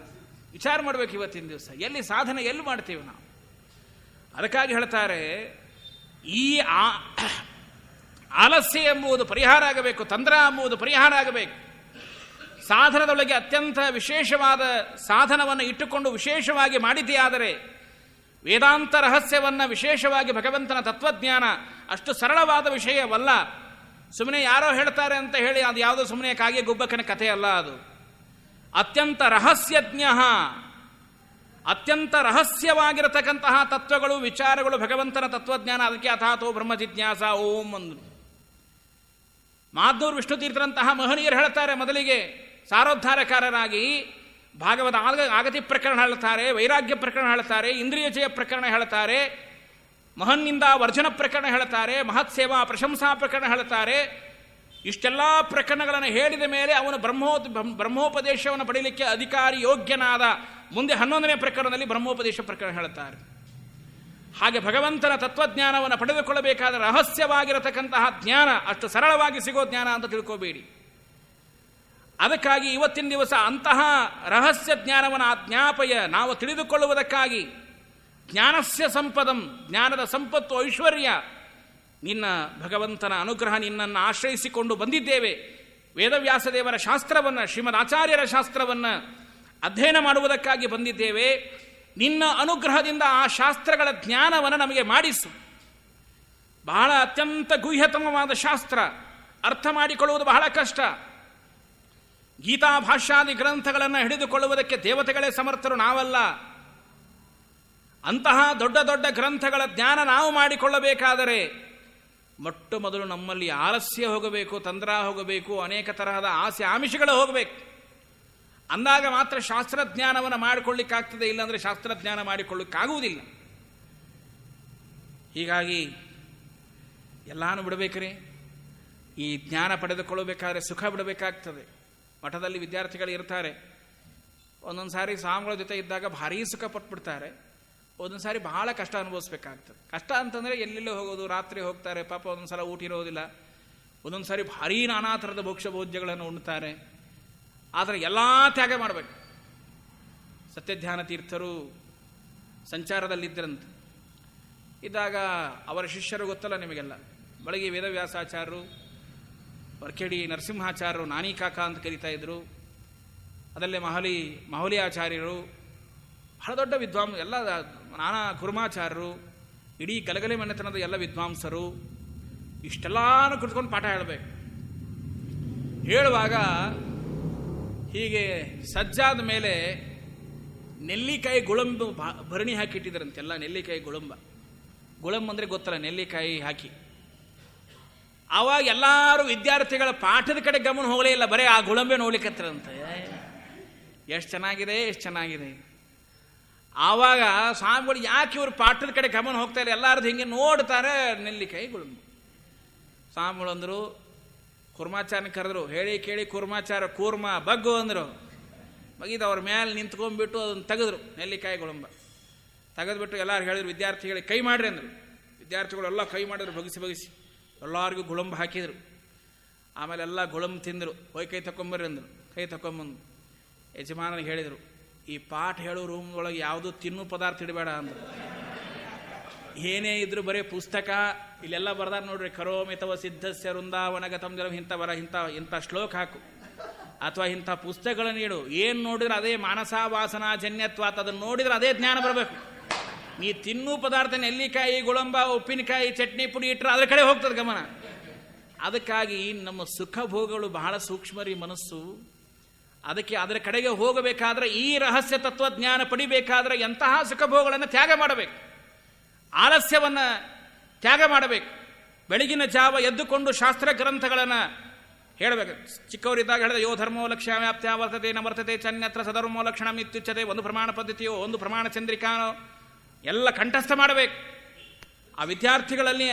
ವಿಚಾರ ಮಾಡಬೇಕು. ಇವತ್ತಿನ ದಿವಸ ಎಲ್ಲಿ ಸಾಧನೆ ಎಲ್ಲಿ ಮಾಡ್ತೀವಿ ನಾವು? ಅದಕ್ಕಾಗಿ ಹೇಳ್ತಾರೆ, ಈ ಆಲಸ್ಯ ಎಂಬುದು ಪರಿಹಾರ ಆಗಬೇಕು, ತಂತ್ರ ಎಂಬುದು ಪರಿಹಾರ ಆಗಬೇಕು. ಸಾಧನದೊಳಗೆ ಅತ್ಯಂತ ವಿಶೇಷವಾದ ಸಾಧನವನ್ನು ಇಟ್ಟುಕೊಂಡು ವಿಶೇಷವಾಗಿ ಮಾಡಿದೆಯಾದರೆ ವೇದಾಂತ ರಹಸ್ಯವನ್ನು, ವಿಶೇಷವಾಗಿ ಭಗವಂತನ ತತ್ವಜ್ಞಾನ ಅಷ್ಟು ಸರಳವಾದ ವಿಷಯವಲ್ಲ. ಸುಮ್ಮನೆ ಯಾರೋ ಹೇಳ್ತಾರೆ ಅಂತ ಹೇಳಿ ಅದು ಯಾವುದೋ ಸುಮ್ಮನೆ ಕಾಗೆ ಗುಬ್ಬಕ್ಕನ ಕಥೆ ಅಲ್ಲ. ಅದು ಅತ್ಯಂತ ರಹಸ್ಯಜ್ಞ, ಅತ್ಯಂತ ರಹಸ್ಯವಾಗಿರತಕ್ಕಂತಹ ತತ್ವಗಳು, ವಿಚಾರಗಳು, ಭಗವಂತನ ತತ್ವಜ್ಞಾನ. ಅದಕ್ಕೆ ಅಥಾತೋ ಬ್ರಹ್ಮ ಜಿಜ್ಞಾಸ ಓಂ ಅಂದ್ರು. ಮಾಧ್ನೂರು ವಿಷ್ಣು ತೀರ್ಥರಂತಹ ಮಹನೀಯರು ಹೇಳ್ತಾರೆ, ಮೊದಲಿಗೆ ಸಾರೋದ್ಧಾರಕಾರರಾಗಿ ಭಾಗವತ ಆಗತಿ ಪ್ರಕರಣ ಹೇಳ್ತಾರೆ, ವೈರಾಗ್ಯ ಪ್ರಕರಣ ಹೇಳ್ತಾರೆ, ಇಂದ್ರಿಯ ಜಯ ಪ್ರಕರಣ ಹೇಳ್ತಾರೆ, ಮಹನ್ನಿಂದ ವರ್ಜನ ಪ್ರಕರಣ ಹೇಳ್ತಾರೆ, ಮಹತ್ ಸೇವಾ ಪ್ರಶಂಸಾ ಪ್ರಕರಣ ಹೇಳ್ತಾರೆ. ಇಷ್ಟೆಲ್ಲ ಪ್ರಕರಣಗಳನ್ನು ಹೇಳಿದ ಮೇಲೆ ಅವನು ಬ್ರಹ್ಮೋಪದೇಶವನ್ನು ಪಡೆಯಲಿಕ್ಕೆ ಅಧಿಕಾರಿ ಯೋಗ್ಯನಾದ ಮುಂದೆ 11ನೇ ಪ್ರಕರಣದಲ್ಲಿ ಬ್ರಹ್ಮೋಪದೇಶ ಪ್ರಕರಣ ಹೇಳ್ತಾರೆ. ಹಾಗೆ ಭಗವಂತನ ತತ್ವಜ್ಞಾನವನ್ನು ಪಡೆದುಕೊಳ್ಳಬೇಕಾದ ರಹಸ್ಯವಾಗಿರತಕ್ಕಂತಹ ಜ್ಞಾನ ಅಷ್ಟು ಸರಳವಾಗಿ ಸಿಗೋ ಜ್ಞಾನ ಅಂತ ತಿಳ್ಕೋಬೇಡಿ. ಅದಕ್ಕಾಗಿ ಇವತ್ತಿನ ದಿವಸ ಅಂತಹ ರಹಸ್ಯ ಜ್ಞಾನವನ್ನು ಆಜ್ಞಾಪಯ ನಾವು ತಿಳಿದುಕೊಳ್ಳುವುದಕ್ಕಾಗಿ ಜ್ಞಾನಸ್ಯ ಸಂಪದಂ, ಜ್ಞಾನದ ಸಂಪತ್ತು ಐಶ್ವರ್ಯ, ನಿನ್ನ ಭಗವಂತನ ಅನುಗ್ರಹ ನಿನ್ನನ್ನು ಆಶ್ರಯಿಸಿಕೊಂಡು ಬಂದಿದ್ದೇವೆ. ವೇದವ್ಯಾಸದೇವರ ಶಾಸ್ತ್ರವನ್ನು, ಶ್ರೀಮದ್ ಆಚಾರ್ಯರ ಶಾಸ್ತ್ರವನ್ನು ಅಧ್ಯಯನ ಮಾಡುವುದಕ್ಕಾಗಿ ಬಂದಿದ್ದೇವೆ. ನಿನ್ನ ಅನುಗ್ರಹದಿಂದ ಆ ಶಾಸ್ತ್ರಗಳ ಜ್ಞಾನವನ್ನು ನಮಗೆ ಮಾಡಿಸು. ಬಹಳ ಅತ್ಯಂತ ಗುಹ್ಯತಮವಾದ ಶಾಸ್ತ್ರ, ಅರ್ಥ ಮಾಡಿಕೊಳ್ಳುವುದು ಬಹಳ ಕಷ್ಟ. ಗೀತಾ ಭಾಷ್ಯಾದಿ ಗ್ರಂಥಗಳನ್ನು ಹಿಡಿದುಕೊಳ್ಳುವುದಕ್ಕೆ ದೇವತೆಗಳೇ ಸಮರ್ಥರು, ನಾವಲ್ಲ. ಅಂತಹ ದೊಡ್ಡ ದೊಡ್ಡ ಗ್ರಂಥಗಳ ಜ್ಞಾನ ನಾವು ಮಾಡಿಕೊಳ್ಳಬೇಕಾದರೆ ಮೊಟ್ಟ ಮೊದಲು ನಮ್ಮಲ್ಲಿ ಆಲಸ್ಯ ಹೋಗಬೇಕು, ತಂದ್ರ ಹೋಗಬೇಕು, ಅನೇಕ ತರಹದ ಆಸೆ ಆಮಿಷಗಳು ಹೋಗಬೇಕು. ಅಂದಾಗ ಮಾತ್ರ ಶಾಸ್ತ್ರಜ್ಞಾನವನ್ನು ಮಾಡಿಕೊಳ್ಳಿಕ್ಕಾಗ್ತದೆ, ಇಲ್ಲಾಂದರೆ ಶಾಸ್ತ್ರಜ್ಞಾನ ಮಾಡಿಕೊಳ್ಳಿಕ್ಕಾಗುವುದಿಲ್ಲ. ಹೀಗಾಗಿ ಎಲ್ಲಾನು ಬಿಡಬೇಕ್ರಿ. ಈ ಜ್ಞಾನ ಪಡೆದುಕೊಳ್ಳಬೇಕಾದ್ರೆ ಸುಖ ಬಿಡಬೇಕಾಗ್ತದೆ. ಮಠದಲ್ಲಿ ವಿದ್ಯಾರ್ಥಿಗಳು ಇರ್ತಾರೆ, ಒಂದೊಂದು ಸಾರಿ ಸ್ವಾಮಿಗಳ ಜೊತೆ ಇದ್ದಾಗ ಭಾರೀ ಸುಖ ಪಟ್ಬಿಡ್ತಾರೆ, ಒಂದೊಂದು ಸಾರಿ ಬಹಳ ಕಷ್ಟ ಅನುಭವಿಸ್ಬೇಕಾಗ್ತದೆ. ಕಷ್ಟ ಅಂತಂದರೆ ಎಲ್ಲೆಲ್ಲೋ ಹೋಗೋದು, ರಾತ್ರಿ ಹೋಗ್ತಾರೆ, ಪಾಪ ಒಂದೊಂದು ಸಲ ಊಟ ಇರೋದಿಲ್ಲ, ಒಂದೊಂದು ಸಾರಿ ಭಾರೀ ನಾನಾ ಥರದ ಭೋಕ್ಷ ಭೋಜ್ಯಗಳನ್ನು ಉಣ್ತಾರೆ. ಆದರೆ ಎಲ್ಲ ತ್ಯಾಗ ಮಾಡಬೇಕು. ಸತ್ಯಧ್ಯಾನ ತೀರ್ಥರು ಸಂಚಾರದಲ್ಲಿದ್ದರಂತೆ. ಇದ್ದಾಗ ಅವರ ಶಿಷ್ಯರು ಗೊತ್ತಲ್ಲ ನಿಮಗೆಲ್ಲ, ಬೆಳಗ್ಗೆ ವೇದವ್ಯಾಸಾಚಾರ್ಯರು, ವರ್ಕೆಡಿ ನರಸಿಂಹಾಚಾರ್ಯರು, ನಾನಿ ಕಾಕ ಅಂತ ಕರೀತಾ ಇದ್ರು, ಅದಲ್ಲೇ ಮಹಲಿ ಆಚಾರ್ಯರು, ಬಹಳ ದೊಡ್ಡ ವಿದ್ವಾಂಸ, ಎಲ್ಲ ನಾನಾ ಕುರ್ಮಾಚಾರ್ಯರು, ಇಡೀ ಗಲಗಲೆ ಮನೆತನದ ಎಲ್ಲ ವಿದ್ವಾಂಸರು, ಇಷ್ಟೆಲ್ಲಾನು ಕುತ್ಕೊಂಡು ಪಾಠ ಹೇಳಬೇಕು. ಹೇಳುವಾಗ ಹೀಗೆ ಸಜ್ಜಾದ ಮೇಲೆ ನೆಲ್ಲಿಕಾಯಿ ಗುಳಂಬ ಭರಣಿ ಹಾಕಿಟ್ಟಿದ್ರಂತೆ. ಎಲ್ಲ ನೆಲ್ಲಿಕಾಯಿ ಗುಳಂಬ ಅಂದರೆ ಗೊತ್ತಲ್ಲ, ನೆಲ್ಲಿಕಾಯಿ ಹಾಕಿ. ಆವಾಗ ಎಲ್ಲರೂ ವಿದ್ಯಾರ್ಥಿಗಳ ಪಾಠದ ಕಡೆ ಗಮನ ಹೋಗಲೇ ಇಲ್ಲ, ಬರೀ ಆ ಗುಳಂಬೆ ನೋಡ್ಲಿಕ್ಕತ್ತರಂತೆ. ಎಷ್ಟು ಚೆನ್ನಾಗಿದೆ, ಎಷ್ಟು ಚೆನ್ನಾಗಿದೆ. ಆವಾಗ ಸ್ವಾಮಿಗಳು ಯಾಕೆ ಇವರು ಪಾಠದ ಕಡೆ ಗಮನ ಹೋಗ್ತಾ ಇಲ್ಲ, ಎಲ್ಲಾರ್ದು ಹಿಂಗೆ ನೋಡ್ತಾರೆ, ನೆಲ್ಲಿಕಾಯಿ ಗುಳಂಬ. ಸ್ವಾಮಿಗಳು ಅಂದರು, ಕುರ್ಮಾಚಾರ್ಯನ ಕರೆದ್ರು, ಹೇಳಿ ಕೇಳಿ ಕುರ್ಮಾಚಾರ್ಯ ಕೂರ್ಮ ಬಗ್ಗು ಅಂದರು. ಬಗ್ಗಿದ್ದು ಅವ್ರ ಮೇಲೆ ನಿಂತ್ಕೊಂಡ್ಬಿಟ್ಟು ಅದನ್ನು ತೆಗೆದ್ರು, ನೆಲ್ಲಿಕಾಯಿ ಗುಳಂಬ ತೆಗೆದ್ಬಿಟ್ಟು ಎಲ್ಲರೂ ಹೇಳಿದ್ರು, ವಿದ್ಯಾರ್ಥಿಗಳಿಗೆ ಕೈ ಮಾಡ್ರಿ ಅಂದರು. ವಿದ್ಯಾರ್ಥಿಗಳೆಲ್ಲ ಕೈ ಮಾಡಿದ್ರು, ಬಗಿಸಿ ಎಲ್ಲರಿಗೂ ಗುಳಂಬ ಹಾಕಿದರು. ಆಮೇಲೆ ಎಲ್ಲ ಗುಳಂಬ ತಿಂದರು. ಹೋಯ್ ಕೈ ತಗೊಂಬರ್ರಿ ಅಂದರು. ಕೈ ತಗೊಂಬಂದು ಯಜಮಾನನಿಗೆ ಹೇಳಿದರು, ಈ ಪಾಠ ಹೇಳೋ ರೂಮ್ ಒಳಗೆ ಯಾವುದೂ ತಿನ್ನೋ ಪದಾರ್ಥ ಇಡಬೇಡ ಅಂದರು. ಏನೇ ಇದ್ರು ಬರೀ ಪುಸ್ತಕ, ಇಲ್ಲೆಲ್ಲ ಬರ್ದಾರ ನೋಡ್ರಿ, ಕರೋಮಿತವ ಸಿದ್ಧಸ್ಯ ವೃಂದಾವನಗತಂ ಜಲಂ, ಇಂಥ ಶ್ಲೋಕ ಹಾಕು ಅಥವಾ ಇಂಥ ಪುಸ್ತಕಗಳ ನೀಡು. ಏನು ನೋಡಿದ್ರೆ ಅದೇ ಮಾನಸ ವಾಸನಾ ಜನ್ಯತ್ವ, ಅದನ್ನು ನೋಡಿದ್ರೆ ಅದೇ ಜ್ಞಾನ ಬರಬೇಕು. ನೀ ತಿನ್ನೂ ಪದಾರ್ಥ ನೆಲ್ಲಿಕಾಯಿ ಗುಳಂಬ ಉಪ್ಪಿನಕಾಯಿ ಚಟ್ನಿ ಪುಡಿ ಇಟ್ಟರೆ ಅದರ ಕಡೆ ಹೋಗ್ತದೆ ಗಮನ. ಅದಕ್ಕಾಗಿ ನಮ್ಮ ಸುಖ ಭೋಗಗಳು ಬಹಳ ಸೂಕ್ಷ್ಮರಿ ಮನಸ್ಸು. ಅದಕ್ಕೆ ಅದರ ಕಡೆಗೆ ಹೋಗಬೇಕಾದ್ರೆ, ಈ ರಹಸ್ಯ ತತ್ವಜ್ಞಾನ ಪಡಿಬೇಕಾದ್ರೆ ಎಂತಹ ಸುಖ ಭೋಗಗಳನ್ನು ತ್ಯಾಗ ಮಾಡಬೇಕು, ಆಲಸ್ಯವನ್ನು ತ್ಯಾಗ ಮಾಡಬೇಕು. ಬೆಳಗಿನ ಜಾವ ಎದ್ದುಕೊಂಡು ಶಾಸ್ತ್ರ ಗ್ರಂಥಗಳನ್ನು ಹೇಳಬೇಕು. ಚಿಕ್ಕವರಿದ್ದಾಗ ಹೇಳಿದ, ಯೋ ಧರ್ಮೋ ಲಕ್ಷ್ಯ ವ್ಯಾಪ್ತ್ಯ ವರ್ತತೆ ನ ವರ್ತತೆ ಚನ್ಯತ್ರ ಸಧರ್ಮೋ ಲಕ್ಷಣ ಇತ್ಯುಚ್ಯತೆ. ಒಂದು ಪ್ರಮಾಣ ಪದ್ಧತಿಯೋ ಒಂದು ಪ್ರಮಾಣ ಚಂದ್ರಿಕಾನೋ ಎಲ್ಲ ಕಂಠಸ್ಥ ಮಾಡಬೇಕು. ಆ ವಿದ್ಯಾರ್ಥಿಗಳಲ್ಲಿ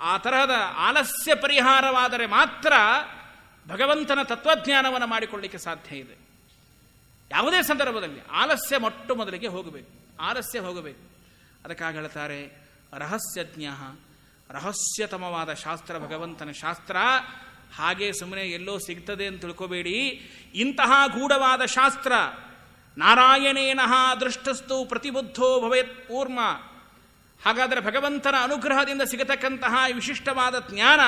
ಆ ತರಹದ ಆಲಸ್ಯ ಪರಿಹಾರವಾದರೆ ಮಾತ್ರ ಭಗವಂತನ ತತ್ವಜ್ಞಾನವನ್ನು ಮಾಡಿಕೊಳ್ಳಲಿಕ್ಕೆ ಸಾಧ್ಯ ಇದೆ. ಯಾವುದೇ ಸಂದರ್ಭದಲ್ಲಿ ಆಲಸ್ಯ ಮೊಟ್ಟ ಮೊದಲಿಗೆ ಹೋಗಬೇಕು, ಆಲಸ್ಯ ಹೋಗಬೇಕು. ಅದಕ್ಕಾಗಿ ಹೇಳ್ತಾರೆ, ರಹಸ್ಯಜ್ಞ, ರಹಸ್ಯತಮವಾದ ಶಾಸ್ತ್ರ ಭಗವಂತನ ಶಾಸ್ತ್ರ. ಹಾಗೆ ಸುಮ್ಮನೆ ಎಲ್ಲೋ ಸಿಗ್ತದೆ ಅಂತ ತಿಳ್ಕೋಬೇಡಿ. ಇಂತಹ ಗೂಢವಾದ ಶಾಸ್ತ್ರ ನಾರಾಯಣೇನಃ ದೃಷ್ಟಸ್ತು ಪ್ರತಿಬುದ್ಧೋ ಭವೇತ್ ಪೂರ್ಮ. ಹಾಗಾದರೆ ಭಗವಂತನ ಅನುಗ್ರಹದಿಂದ ಸಿಗತಕ್ಕಂತಹ ವಿಶಿಷ್ಟವಾದ ಜ್ಞಾನ,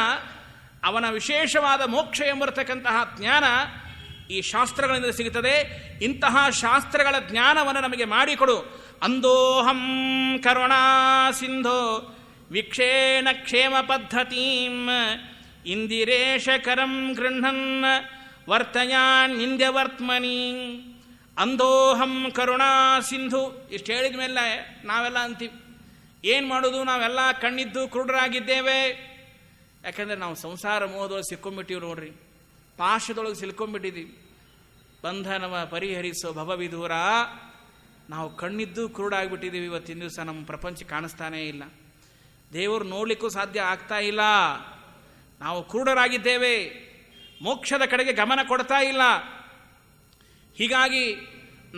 ಅವನ ವಿಶೇಷವಾದ ಮೋಕ್ಷ ಎಂಬರತಕ್ಕಂತಹ ಜ್ಞಾನ ಈ ಶಾಸ್ತ್ರಗಳಿಂದ ಸಿಗುತ್ತದೆ. ಇಂತಹ ಶಾಸ್ತ್ರಗಳ ಜ್ಞಾನವನ್ನು ನಮಗೆ ಮಾಡಿಕೊಡು. ಅಂದೋಹಂ ಕರುಣಾ ಸಿಂಧೋ ವಿಕ್ಷೇಣ ಕ್ಷೇಮ ಪದ್ಧತೀಂ ಇಂದಿರೇಶಕರಂ ಗೃಹ್ಣನ್ ವರ್ತಯಾನ್ನಿಂದ್ಯವರ್ತ್ಮನಿ. ಅಂದೋಹಂ ಕರುಣಾ ಸಿಂಧು. ಇಷ್ಟು ಹೇಳಿದ ಮೇಲೆ ನಾವೆಲ್ಲ ಅಂತೀವಿ, ಏನು ಮಾಡೋದು, ನಾವೆಲ್ಲ ಕಣ್ಣಿದ್ದು ಕುರುಡರಾಗಿದ್ದೇವೆ. ಯಾಕಂದರೆ ನಾವು ಸಂಸಾರ ಮೋಹದೊಳಗೆ ಸಿಕ್ಕೊಂಡ್ಬಿಟ್ಟಿವಿ ನೋಡ್ರಿ, ಪಾಶದೊಳಗೆ ಸಿಲ್ಕೊಂಡ್ಬಿಟ್ಟಿದ್ದೀವಿ. ಬಂಧನವ ಪರಿಹರಿಸೋ ಭವವಿದೂರ. ನಾವು ಕಣ್ಣಿದ್ದು ಕುರುಡಾಗ್ಬಿಟ್ಟಿದ್ದೀವಿ. ಇವತ್ತಿನ ದಿವಸ ನಮ್ಮ ಪ್ರಪಂಚ ಕಾಣಿಸ್ತಾನೇ ಇಲ್ಲ, ದೇವರು ನೋಡಲಿಕ್ಕೂ ಸಾಧ್ಯ ಆಗ್ತಾ ಇಲ್ಲ. ನಾವು ಕುರುಡರಾಗಿದ್ದೇವೆ, ಮೋಕ್ಷದ ಕಡೆಗೆ ಗಮನ ಕೊಡ್ತಾ ಇಲ್ಲ. ಹೀಗಾಗಿ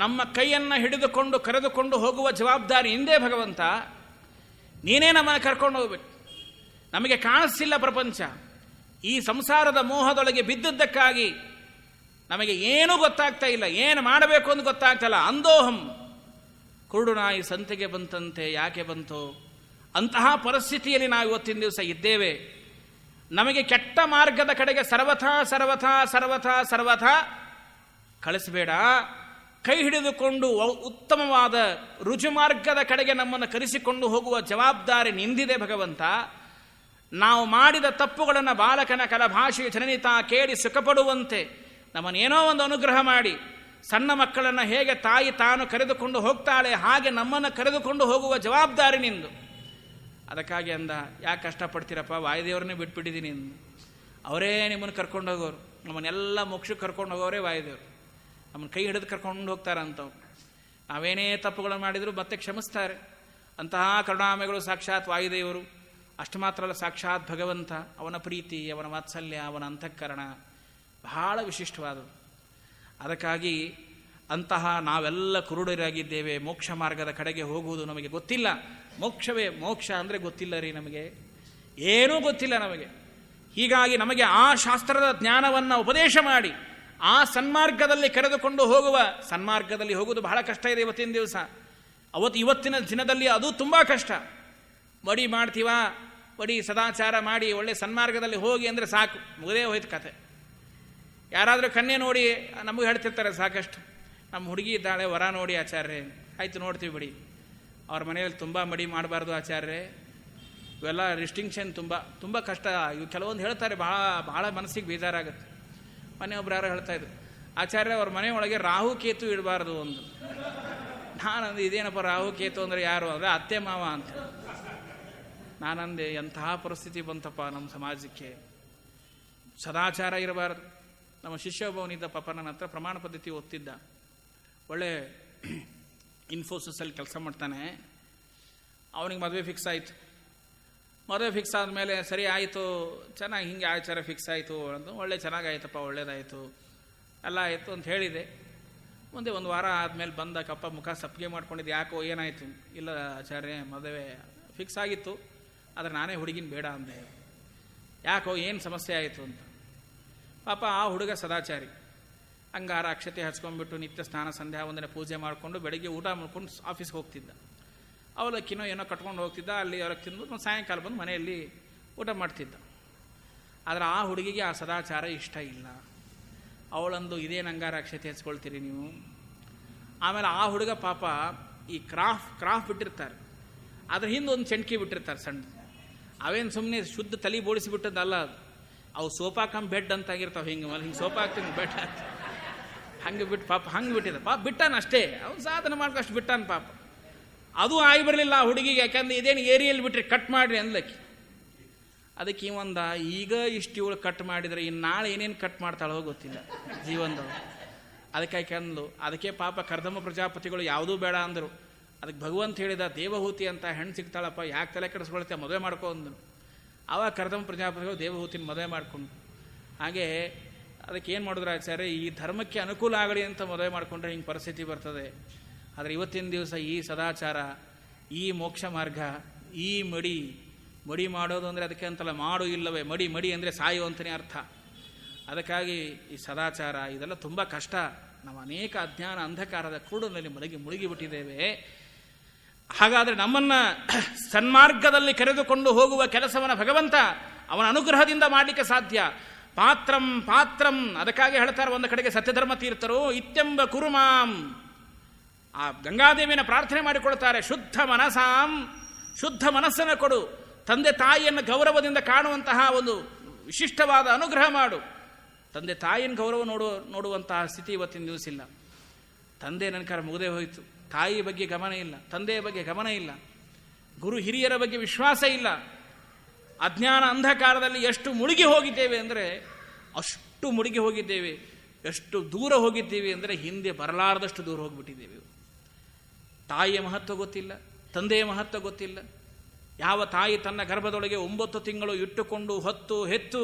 ನಮ್ಮ ಕೈಯನ್ನು ಹಿಡಿದುಕೊಂಡು ಕರೆದುಕೊಂಡು ಹೋಗುವ ಜವಾಬ್ದಾರಿ ಹಿಂದೆ ಭಗವಂತ, ನೀನೇ ನಮ್ಮನ್ನು ಕರ್ಕೊಂಡು ಹೋಗ್ಬೇಕು. ನಮಗೆ ಕಾಣಿಸ್ತಿಲ್ಲ ಪ್ರಪಂಚ. ಈ ಸಂಸಾರದ ಮೋಹದೊಳಗೆ ಬಿದ್ದದ್ದಕ್ಕಾಗಿ ನಮಗೆ ಏನೂ ಗೊತ್ತಾಗ್ತಾ ಇಲ್ಲ, ಏನು ಮಾಡಬೇಕು ಅಂತ ಗೊತ್ತಾಗ್ತಲ್ಲ. ಅಂದೋಹಂ, ಕುರುಡು ನಾಯಿ ಸಂತೆಗೆ ಬಂತಂತೆ, ಯಾಕೆ ಬಂತು? ಅಂತಹ ಪರಿಸ್ಥಿತಿಯಲ್ಲಿ ನಾವು ಇವತ್ತಿನ ದಿವಸ ಇದ್ದೇವೆ. ನಮಗೆ ಕೆಟ್ಟ ಮಾರ್ಗದ ಕಡೆಗೆ ಸರ್ವಥಾ ಸರ್ವಥಾ ಸರ್ವಥಾ ಸರ್ವಥಾ ಕಳಿಸಬೇಡ. ಕೈ ಹಿಡಿದುಕೊಂಡು ಉತ್ತಮವಾದ ರುಜುಮಾರ್ಗದ ಕಡೆಗೆ ನಮ್ಮನ್ನು ಕರೆಸಿಕೊಂಡು ಹೋಗುವ ಜವಾಬ್ದಾರಿ ನಿಂದಿದೆ ಭಗವಂತ. ನಾವು ಮಾಡಿದ ತಪ್ಪುಗಳನ್ನು ಬಾಲಕನ ಕಲಭಾಷೆಯ ಜನನಿತ ಕೇಳಿ ಸುಖಪಡುವಂತೆ ನಮ್ಮನ್ನೇನೋ ಒಂದು ಅನುಗ್ರಹ ಮಾಡಿ, ಸಣ್ಣ ಮಕ್ಕಳನ್ನು ಹೇಗೆ ತಾಯಿ ತಾನು ಕರೆದುಕೊಂಡು ಹೋಗ್ತಾಳೆ ಹಾಗೆ ನಮ್ಮನ್ನು ಕರೆದುಕೊಂಡು ಹೋಗುವ ಜವಾಬ್ದಾರಿ ನಿಂದು. ಅದಕ್ಕಾಗಿ ಅಂದ, ಯಾಕೆ ಕಷ್ಟಪಡ್ತೀರಪ್ಪ, ವಾಯುದೇವರನ್ನೇ ಬಿಟ್ಬಿಟ್ಟಿದ್ದೀನಿ. ಅವರೇ ನಿಮ್ಮನ್ನು ಕರ್ಕೊಂಡು ಹೋಗೋರು, ನಮ್ಮನ್ನೆಲ್ಲ ಮೋಕ್ಷಕ್ಕೆ ಕರ್ಕೊಂಡು ಹೋಗೋರೇ ವಾಯುದೇವರು. ನಮ್ಮನ್ನು ಕೈ ಹಿಡಿದು ಕರ್ಕೊಂಡು ಹೋಗ್ತಾರಂತವ್ರು. ನಾವೇನೇ ತಪ್ಪುಗಳನ್ನು ಮಾಡಿದರೂ ಮತ್ತೆ ಕ್ಷಮಿಸ್ತಾರೆ. ಅಂತಹ ಕರುಣಾಮಯಗಳು ಸಾಕ್ಷಾತ್ ವಾಯುದೇವರು. ಅಷ್ಟು ಮಾತ್ರ ಅಲ್ಲ, ಸಾಕ್ಷಾತ್ ಭಗವಂತ. ಅವನ ಪ್ರೀತಿ, ಅವನ ವಾತ್ಸಲ್ಯ, ಅವನ ಅಂತಃಕರಣ ಬಹಳ ವಿಶಿಷ್ಟವಾದವು. ಅದಕ್ಕಾಗಿ ಅಂತಹ ನಾವೆಲ್ಲ ಕುರುಡರಾಗಿದ್ದೇವೆ. ಮೋಕ್ಷ ಮಾರ್ಗದ ಕಡೆಗೆ ಹೋಗುವುದು ನಮಗೆ ಗೊತ್ತಿಲ್ಲ. ಮೋಕ್ಷವೇ ಮೋಕ್ಷ ಅಂದರೆ ಗೊತ್ತಿಲ್ಲ ರೀ, ನಮಗೆ ಏನೂ ಗೊತ್ತಿಲ್ಲ ನಮಗೆ. ಹೀಗಾಗಿ ನಮಗೆ ಆ ಶಾಸ್ತ್ರದ ಜ್ಞಾನವನ್ನು ಉಪದೇಶ ಮಾಡಿ ಆ ಸನ್ಮಾರ್ಗದಲ್ಲಿ ಕರೆದುಕೊಂಡು ಹೋಗುವ, ಸನ್ಮಾರ್ಗದಲ್ಲಿ ಹೋಗುವುದು ಬಹಳ ಕಷ್ಟ ಇದೆ ಇವತ್ತಿನ ದಿವಸ. ಇವತ್ತಿನ ದಿನದಲ್ಲಿ ಅದು ತುಂಬ ಕಷ್ಟ. ಮಡಿ ಮಾಡ್ತೀವಾ, ಮಡಿ ಸದಾಚಾರ ಮಾಡಿ ಒಳ್ಳೆ ಸನ್ಮಾರ್ಗದಲ್ಲಿ ಹೋಗಿ ಅಂದರೆ ಸಾಕು, ಮುಗದೇ ಹೋಯ್ತು ಕತೆ. ಯಾರಾದರೂ ಕನ್ಯೆ ನೋಡಿ ನಮಗೆ ಹೇಳ್ತಿರ್ತಾರೆ ಸಾಕಷ್ಟು, ನಮ್ಮ ಹುಡುಗಿ ಇದ್ದಾಳೆ, ವರ ನೋಡಿ ಆಚಾರ್ಯ, ಆಯಿತು ನೋಡ್ತೀವಿ ಬಿಡಿ. ಅವ್ರ ಮನೆಯಲ್ಲಿ ತುಂಬ ಮಡಿ ಮಾಡಬಾರ್ದು ಆಚಾರ್ಯ, ಇವೆಲ್ಲ ರಿಸ್ಟ್ರಿಕ್ಷನ್ ತುಂಬ ಕಷ್ಟ. ಇವು ಕೆಲವೊಂದು ಹೇಳ್ತಾರೆ, ಭಾಳ ಮನಸ್ಸಿಗೆ ಬೇಜಾರಾಗುತ್ತೆ. ಮನೆ ಒಬ್ರು ಯಾರೋ ಹೇಳ್ತಾಯಿದ್ರು, ಆಚಾರ್ಯ ಅವ್ರ ಮನೆ ಒಳಗೆ ರಾಹು ಕೇತು ಇಡಬಾರ್ದು ಒಂದು. ನಾನಂದು ಇದೇನಪ್ಪ ರಾಹು ಕೇತು ಅಂದರೆ ಯಾರು ಅಂದರೆ ಅತ್ತೆ ಮಾವ ಅಂತ. ನಾನಂದೆ ಎಂತಹ ಪರಿಸ್ಥಿತಿ ಬಂತಪ್ಪ ನಮ್ಮ ಸಮಾಜಕ್ಕೆ. ಸದಾಚಾರ ಇರಬಾರ್ದು. ನಮ್ಮ ಶಿಷ್ಯ ಒಬ್ಬವನಿದ್ದ ಪಾಪ, ನನ್ನ ಹತ್ರ ಪ್ರಮಾಣ ಪದ್ಧತಿ ಓದ್ತಿದ್ದ, ಒಳ್ಳೆ ಇನ್ಫೋಸಿಸಲ್ಲಿ ಕೆಲಸ ಮಾಡ್ತಾನೆ. ಅವನಿಗೆ ಮದುವೆ ಫಿಕ್ಸ್ ಆಯಿತು. ಮದುವೆ ಫಿಕ್ಸ್ ಆದಮೇಲೆ ಸರಿ ಆಯಿತು, ಚೆನ್ನಾಗಿ ಹಿಂಗೆ ಆಚಾರ ಫಿಕ್ಸ್ ಆಯಿತು ಅಂತ, ಒಳ್ಳೆ ಚೆನ್ನಾಗಾಯ್ತಪ್ಪ, ಒಳ್ಳೇದಾಯಿತು, ಎಲ್ಲ ಆಯಿತು ಅಂತ ಹೇಳಿದೆ. ಮುಂದೆ ಒಂದು ವಾರ ಆದಮೇಲೆ ಬಂದಕ್ಕಪ್ಪ ಮುಖ ಸಪ್ಪಿಗೆ ಮಾಡ್ಕೊಂಡಿದ್ದು, ಯಾಕೋ ಏನಾಯಿತು? ಇಲ್ಲ ಆಚಾರ್ಯ ಮದುವೆ ಫಿಕ್ಸ್ ಆಗಿತ್ತು, ಆದರೆ ನಾನೇ ಹುಡುಗಿನ ಬೇಡ ಅಂದೆ. ಯಾಕೋ ಏನು ಸಮಸ್ಯೆ ಆಯಿತು ಅಂತ. ಪಾಪ ಆ ಹುಡುಗ ಸದಾಚಾರಿ, ಅಂಗಾರ ಅಕ್ಷತೆ ಹಚ್ಕೊಂಡ್ಬಿಟ್ಟು ನಿತ್ಯ ಸ್ನಾನ ಸಂಧ್ಯಾ ವಂದನೆ ಪೂಜೆ ಮಾಡಿಕೊಂಡು ಬೆಳಗ್ಗೆ ಊಟ ಮಾಡ್ಕೊಂಡು ಆಫೀಸ್ಗೆ ಹೋಗ್ತಿದ್ದ. ಅವಲಕ್ಕಿನೋ ಏನೋ ಕಟ್ಕೊಂಡು ಹೋಗ್ತಿದ್ದ, ಅಲ್ಲಿ ಅವಲಕ್ಕಿ ತಿಂದು ಸಾಯಂಕಾಲ ಬಂದು ಮನೆಯಲ್ಲಿ ಊಟ ಮಾಡ್ತಿದ್ದ. ಆದರೆ ಆ ಹುಡುಗಿಗೆ ಆ ಸದಾಚಾರ ಇಷ್ಟ ಇಲ್ಲ. ಅವಳಂದು ಇದೇನು ಅಂಗಾರ ಅಕ್ಷತೆ ಹಚ್ಕೊಳ್ತೀರಿ ನೀವು? ಆಮೇಲೆ ಆ ಹುಡುಗ ಪಾಪ ಈ ಕ್ರಾಫ್ ಬಿಟ್ಟಿರ್ತಾರೆ, ಅದ್ರ ಹಿಂದೆ ಒಂದು ಚೆಂಡ್ಕಿ ಬಿಟ್ಟಿರ್ತಾರೆ ಸಣ್ಣ. ಅವೇನು ಸುಮ್ಮನೆ ಶುದ್ಧ ತಲೆ ಬೋಡಿಸಿಬಿಟ್ಟದ್ದಲ್ಲ ಅದು. ಅವು ಸೋಫಾ ಕಮ್ ಬೆಡ್ ಅಂತ ಆಗಿರ್ತಾವೆ. ಹಿಂಗೆ ಸೋಫಾ ಹಾಕ್ತೀನಿ ಬೆಡ್ ಹಾಕ್ತೀನಿ, ಹಂಗೆ ಬಿಟ್ಟು ಪಾಪ ಹಂಗೆ ಬಿಟ್ಟಿದ್ದ. ಪಾಪ ಬಿಟ್ಟಾನ ಅಷ್ಟೇ, ಅವ್ನು ಸಾಧನೆ ಮಾಡ್ಕಷ್ಟು ಬಿಟ್ಟಾನ ಪಾಪ. ಅದು ಆಗಿ ಬರಲಿಲ್ಲ ಆ ಹುಡುಗಿಗೆ. ಯಾಕಂದ್ರೆ ಇದೇನು ಏರಿಯಲ್ಲಿ ಬಿಟ್ರಿ, ಕಟ್ ಮಾಡಿರಿ ಅಂದ್ಲಕ್ಕಿ. ಅದಕ್ಕೆ ಇವಂದ, ಈಗ ಇಷ್ಟು ಇವಳು ಕಟ್ ಮಾಡಿದರೆ ಇನ್ನು ನಾಳೆ ಏನೇನು ಕಟ್ ಮಾಡ್ತಾಳೋ ಗೊತ್ತಿಲ್ಲ ಜೀವನದವ್ರು. ಅದಕ್ಕೆ ಅಂದ್ಲು. ಅದಕ್ಕೆ ಪಾಪ ಕರ್ದಮ ಪ್ರಜಾಪತಿಗಳು ಯಾವುದೂ ಬೇಡ ಅಂದರು. ಅದಕ್ಕೆ ಭಗವಂತ ಹೇಳಿದ, ದೇವಹೂತಿ ಅಂತ ಹೆಣ್ಣು ಸಿಗ್ತಾಳಪ್ಪ, ಯಾಕೆ ತಲೆ ಕೆಡಿಸ್ಕೊಳ್ತೆ, ಮದುವೆ ಮಾಡ್ಕೊ ಅಂದರು. ಆವಾಗ ಕರ್ದಮ ಪ್ರಜಾಪತಿಗಳು ದೇವಹೂತಿನ ಮದುವೆ ಮಾಡಿಕೊಂಡು, ಹಾಗೆ ಅದಕ್ಕೆ ಏನು ಮಾಡಿದ್ರು ಆಚಾರ್ಯ, ಈ ಧರ್ಮಕ್ಕೆ ಅನುಕೂಲ ಆಗಲಿ ಅಂತ ಮದುವೆ ಮಾಡಿಕೊಂಡ್ರೆ ಹಿಂಗೆ ಪರಿಸ್ಥಿತಿ ಬರ್ತದೆ. ಆದರೆ ಇವತ್ತಿನ ದಿವಸ ಈ ಸದಾಚಾರ, ಈ ಮೋಕ್ಷ ಮಾರ್ಗ, ಈ ಮಡಿ ಮಾಡೋದು ಅಂದರೆ ಅದಕ್ಕೆ ಅಂತಲ್ಲ, ಮಾಡು ಇಲ್ಲವೇ ಮಡಿ ಅಂದರೆ ಸಾಯು ಅಂತಲೇ ಅರ್ಥ. ಅದಕ್ಕಾಗಿ ಈ ಸದಾಚಾರ ಇದೆಲ್ಲ ತುಂಬ ಕಷ್ಟ. ನಾವು ಅನೇಕ ಅಜ್ಞಾನ ಅಂಧಕಾರದ ಕೂಡಿನಲ್ಲಿ ಮುಳುಗಿಬಿಟ್ಟಿದ್ದೇವೆ. ಹಾಗಾದರೆ ನಮ್ಮನ್ನು ಸನ್ಮಾರ್ಗದಲ್ಲಿ ಕರೆದುಕೊಂಡು ಹೋಗುವ ಕೆಲಸವನ್ನು ಭಗವಂತ ಅವನ ಅನುಗ್ರಹದಿಂದ ಮಾಡಲಿಕ್ಕೆ ಸಾಧ್ಯ. ಪಾತ್ರಂ ಅದಕ್ಕಾಗಿ ಹೇಳ್ತಾರೆ ಒಂದು ಕಡೆಗೆ ಸತ್ಯಧರ್ಮ ತೀರ್ಥರು, ಇತ್ಯಂಬ ಕುರುಮಾಂ, ಆ ಗಂಗಾದೇವಿನ ಪ್ರಾರ್ಥನೆ ಮಾಡಿಕೊಳ್ತಾರೆ, ಶುದ್ಧ ಮನಸಾಂ, ಶುದ್ಧ ಮನಸ್ಸನ್ನು ಕೊಡು, ತಂದೆ ತಾಯಿಯನ್ನು ಗೌರವದಿಂದ ಕಾಣುವಂತಹ ಒಂದು ವಿಶಿಷ್ಟವಾದ ಅನುಗ್ರಹ ಮಾಡು. ತಂದೆ ತಾಯಿನ ಗೌರವ ನೋಡುವಂತಹ ಸ್ಥಿತಿ ಇವತ್ತಿನ ದಿವಸ ಇಲ್ಲ. ತಂದೆ ನನಕಾರ ಮುಗದೆ ಹೋಯಿತು, ತಾಯಿ ಬಗ್ಗೆ ಗಮನ ಇಲ್ಲ, ತಂದೆಯ ಬಗ್ಗೆ ಗಮನ ಇಲ್ಲ, ಗುರು ಹಿರಿಯರ ಬಗ್ಗೆ ವಿಶ್ವಾಸ ಇಲ್ಲ. ಅಜ್ಞಾನ ಅಂಧಕಾರದಲ್ಲಿ ಎಷ್ಟು ಮುಳುಗಿ ಹೋಗಿದ್ದೇವೆ ಅಂದರೆ ಅಷ್ಟು ಮುಳುಗಿ ಹೋಗಿದ್ದೇವೆ. ಎಷ್ಟು ದೂರ ಹೋಗಿದ್ದೇವೆ ಅಂದರೆ ಹಿಂದೆ ಬರಲಾರದಷ್ಟು ದೂರ ಹೋಗಿಬಿಟ್ಟಿದ್ದೇವೆ. ತಾಯಿಯ ಮಹತ್ವ ಗೊತ್ತಿಲ್ಲ, ತಂದೆಯ ಮಹತ್ವ ಗೊತ್ತಿಲ್ಲ. ಯಾವ ತಾಯಿ ತನ್ನ ಗರ್ಭದೊಳಗೆ 9 ತಿಂಗಳು ಇಟ್ಟುಕೊಂಡು ಹೊತ್ತು ಹೆತ್ತು